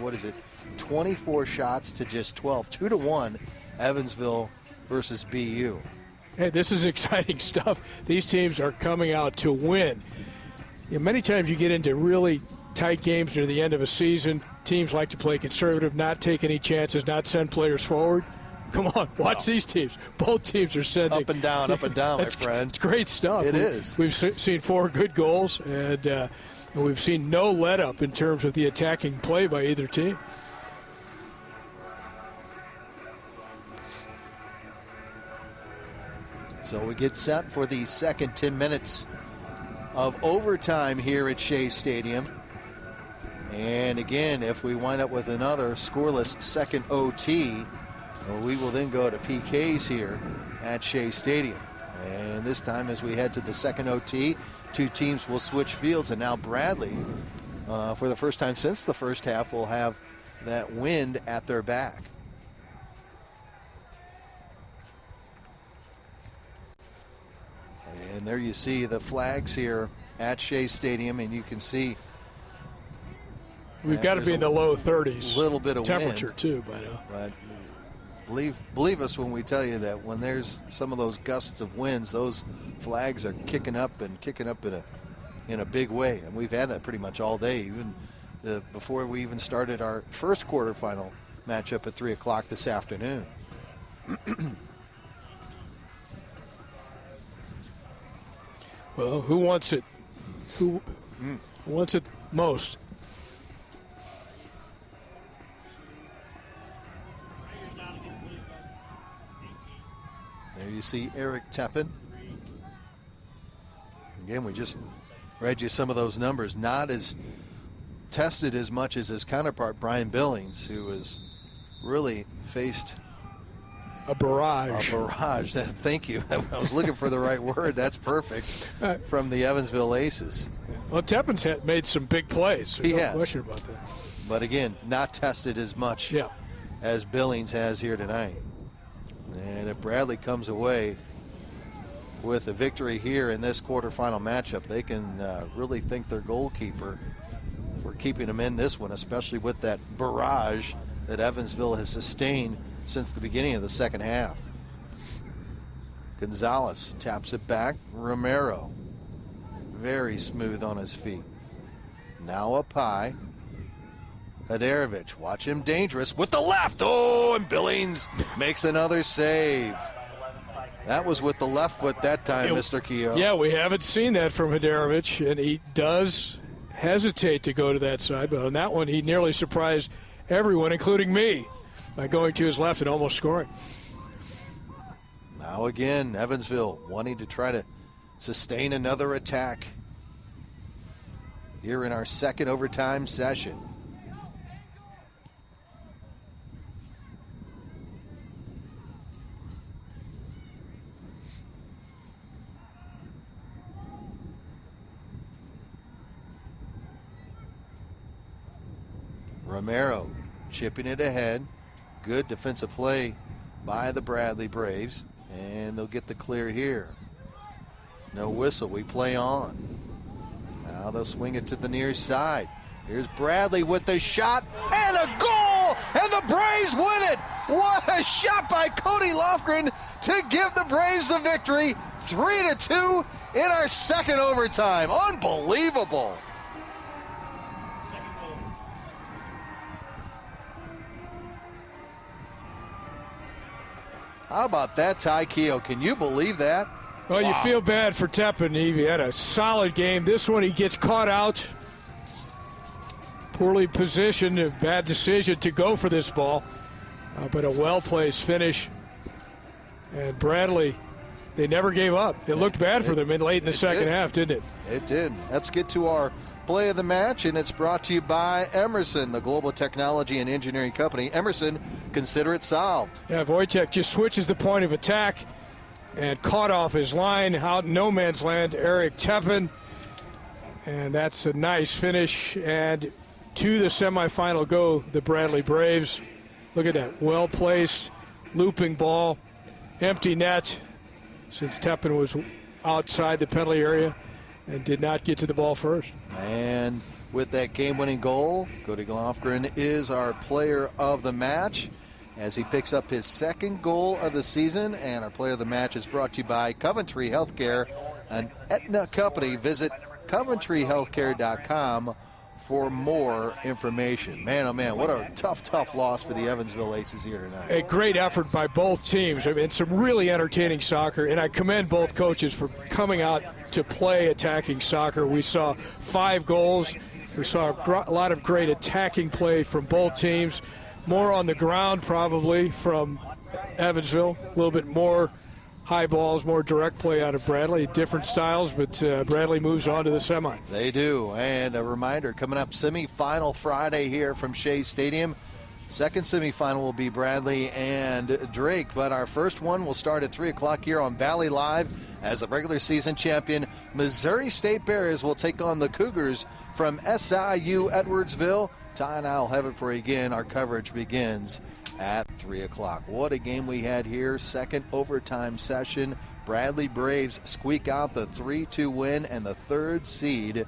[SPEAKER 1] 24 shots to just 12. 2-1, Evansville versus BU.
[SPEAKER 2] Hey, this is exciting stuff. These teams are coming out to win. Many times you get into really tight games near the end of a season. Teams like to play conservative, not take any chances, not send players forward. Come on, watch these teams. Both teams are sending.
[SPEAKER 1] Up and down, my friend.
[SPEAKER 2] It's great stuff.
[SPEAKER 1] It is.
[SPEAKER 2] We've seen 4 good goals, and we've seen no let-up in terms of the attacking play by either team.
[SPEAKER 1] So we get set for the second 10 minutes of overtime here at Shea Stadium. And again, if we wind up with another scoreless second OT, we will then go to PKs here at Shea Stadium. And this time as we head to the second OT, 2 teams will switch fields. And now Bradley, for the first time since the first half, will have that wind at their back. And there you see the flags here at Shea Stadium, and you can see
[SPEAKER 2] we've got to be in the low 30s.
[SPEAKER 1] A little bit of
[SPEAKER 2] temperature
[SPEAKER 1] wind,
[SPEAKER 2] too by now.
[SPEAKER 1] But believe us when we tell you that when there's some of those gusts of winds, those flags are kicking up in a big way. And we've had that pretty much all day, even before we even started our first quarterfinal matchup at 3 o'clock this afternoon.
[SPEAKER 2] Well, who wants it? Who wants it most?
[SPEAKER 1] There you see Eric Teppen. Again, we just read you some of those numbers. Not as tested as much as his counterpart, Brian Billings, who has really faced
[SPEAKER 2] a barrage.
[SPEAKER 1] A barrage. Thank you. I was looking for the right word. That's perfect. From the Evansville Aces.
[SPEAKER 2] Well, Teppen's made some big plays.
[SPEAKER 1] He has.
[SPEAKER 2] No question about that.
[SPEAKER 1] But again, not tested as much as Billings has here tonight. And if Bradley comes away with a victory here in this quarterfinal matchup, they can really thank their goalkeeper for keeping them in this one, especially with that barrage that Evansville has sustained since the beginning of the second half. Gonzalez taps it back. Romero, very smooth on his feet. Now up high. Haderovich, watch him dangerous with the left. Oh, and Billings makes another save. That was with the left foot that time, Mr. Keogh.
[SPEAKER 2] Yeah, we haven't seen that from Haderovich, and he does hesitate to go to that side. But on that one, he nearly surprised everyone, including me, by going to his left and almost scoring.
[SPEAKER 1] Now again, Evansville wanting to try to sustain another attack here in our second overtime session. Romero chipping it ahead. Good defensive play by the Bradley Braves, and they'll get the clear here. No whistle, we play on. Now they'll swing it to the near side. Here's Bradley with the shot, and a goal, and the Braves win it. What a shot by Cody Lofgren to give the Braves the victory, 3-2 in our second overtime. Unbelievable. How about that, Ty Keogh? Can you believe that?
[SPEAKER 2] Well, you feel bad for Teppen. He had a solid game. This one, he gets caught out. Poorly positioned, a bad decision to go for this ball. But a well-placed finish. And Bradley, they never gave up. It looked bad for them late in the second half, didn't it?
[SPEAKER 1] It did. Let's get to our play of the match, and it's brought to you by Emerson, the global technology and engineering company. Emerson, consider it solved.
[SPEAKER 2] Yeah, Wojciech just switches the point of attack and caught off his line out in no man's land. Eric Teppen, and that's a nice finish. And to the semifinal go the Bradley Braves. Look at that, well-placed looping ball, empty net, since Teppen was outside the penalty area and did not get to the ball first.
[SPEAKER 1] And with that game-winning goal, Cody Lofgren is our player of the match as he picks up his second goal of the season. And our player of the match is brought to you by Coventry Healthcare, an Aetna company. Visit CoventryHealthcare.com for more information. Man, oh man, what a tough loss for the Evansville Aces here tonight.
[SPEAKER 2] A great effort by both teams. I mean, some really entertaining soccer, and I commend both coaches for coming out to play attacking soccer. We saw 5 goals. We saw a lot of great attacking play from both teams. More on the ground probably from Evansville. A little bit more high balls, more direct play out of Bradley. Different styles, but Bradley moves on to the semi.
[SPEAKER 1] They do. And a reminder, coming up semifinal Friday here from Shea Stadium. Second semifinal will be Bradley and Drake, but our first one will start at 3 o'clock here on Valley Live as the regular season champion Missouri State Bears will take on the Cougars from SIU Edwardsville. Ty and I will have it for you again. Our coverage begins at 3 o'clock. What a game we had here. Second overtime session. Bradley Braves squeak out the 3-2 win, and the third seed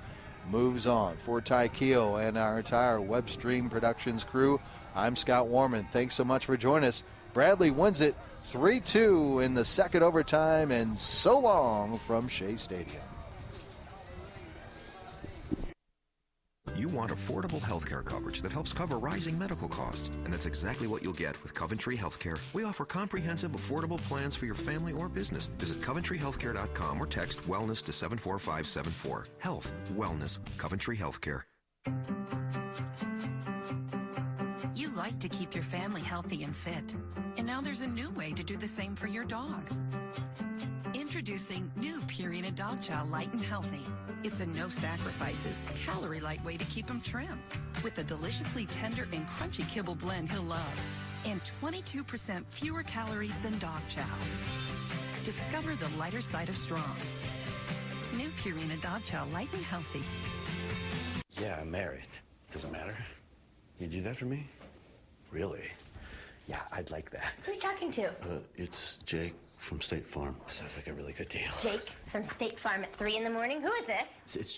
[SPEAKER 1] moves on. For Ty Keel and our entire Webstream Productions crew, I'm Scott Warman. Thanks so much for joining us. Bradley wins it 3-2 in the second overtime, and so long from Shea Stadium.
[SPEAKER 3] You want affordable healthcare coverage that helps cover rising medical costs, and that's exactly what you'll get with Coventry Healthcare. We offer comprehensive, affordable plans for your family or business. Visit CoventryHealthcare.com or text wellness to 74574. Health, wellness, Coventry Healthcare.
[SPEAKER 9] You like to keep your family healthy and fit, and now there's a new way to do the same for your dog. Introducing new Purina Dog Chow Light and Healthy. It's a no sacrifices, calorie light way to keep him trim, with a deliciously tender and crunchy kibble blend he'll love, and 22% fewer calories than dog chow. Discover the lighter side of strong. New Purina Dog Chow Light and Healthy.
[SPEAKER 5] Yeah, I'm married. Does it matter? You do that for me? Really? Yeah, I'd like that.
[SPEAKER 6] Who are you talking to?
[SPEAKER 5] It's Jake from State Farm. Sounds like a really good deal.
[SPEAKER 6] Jake from State Farm at 3 in the morning? Who is this?
[SPEAKER 5] It's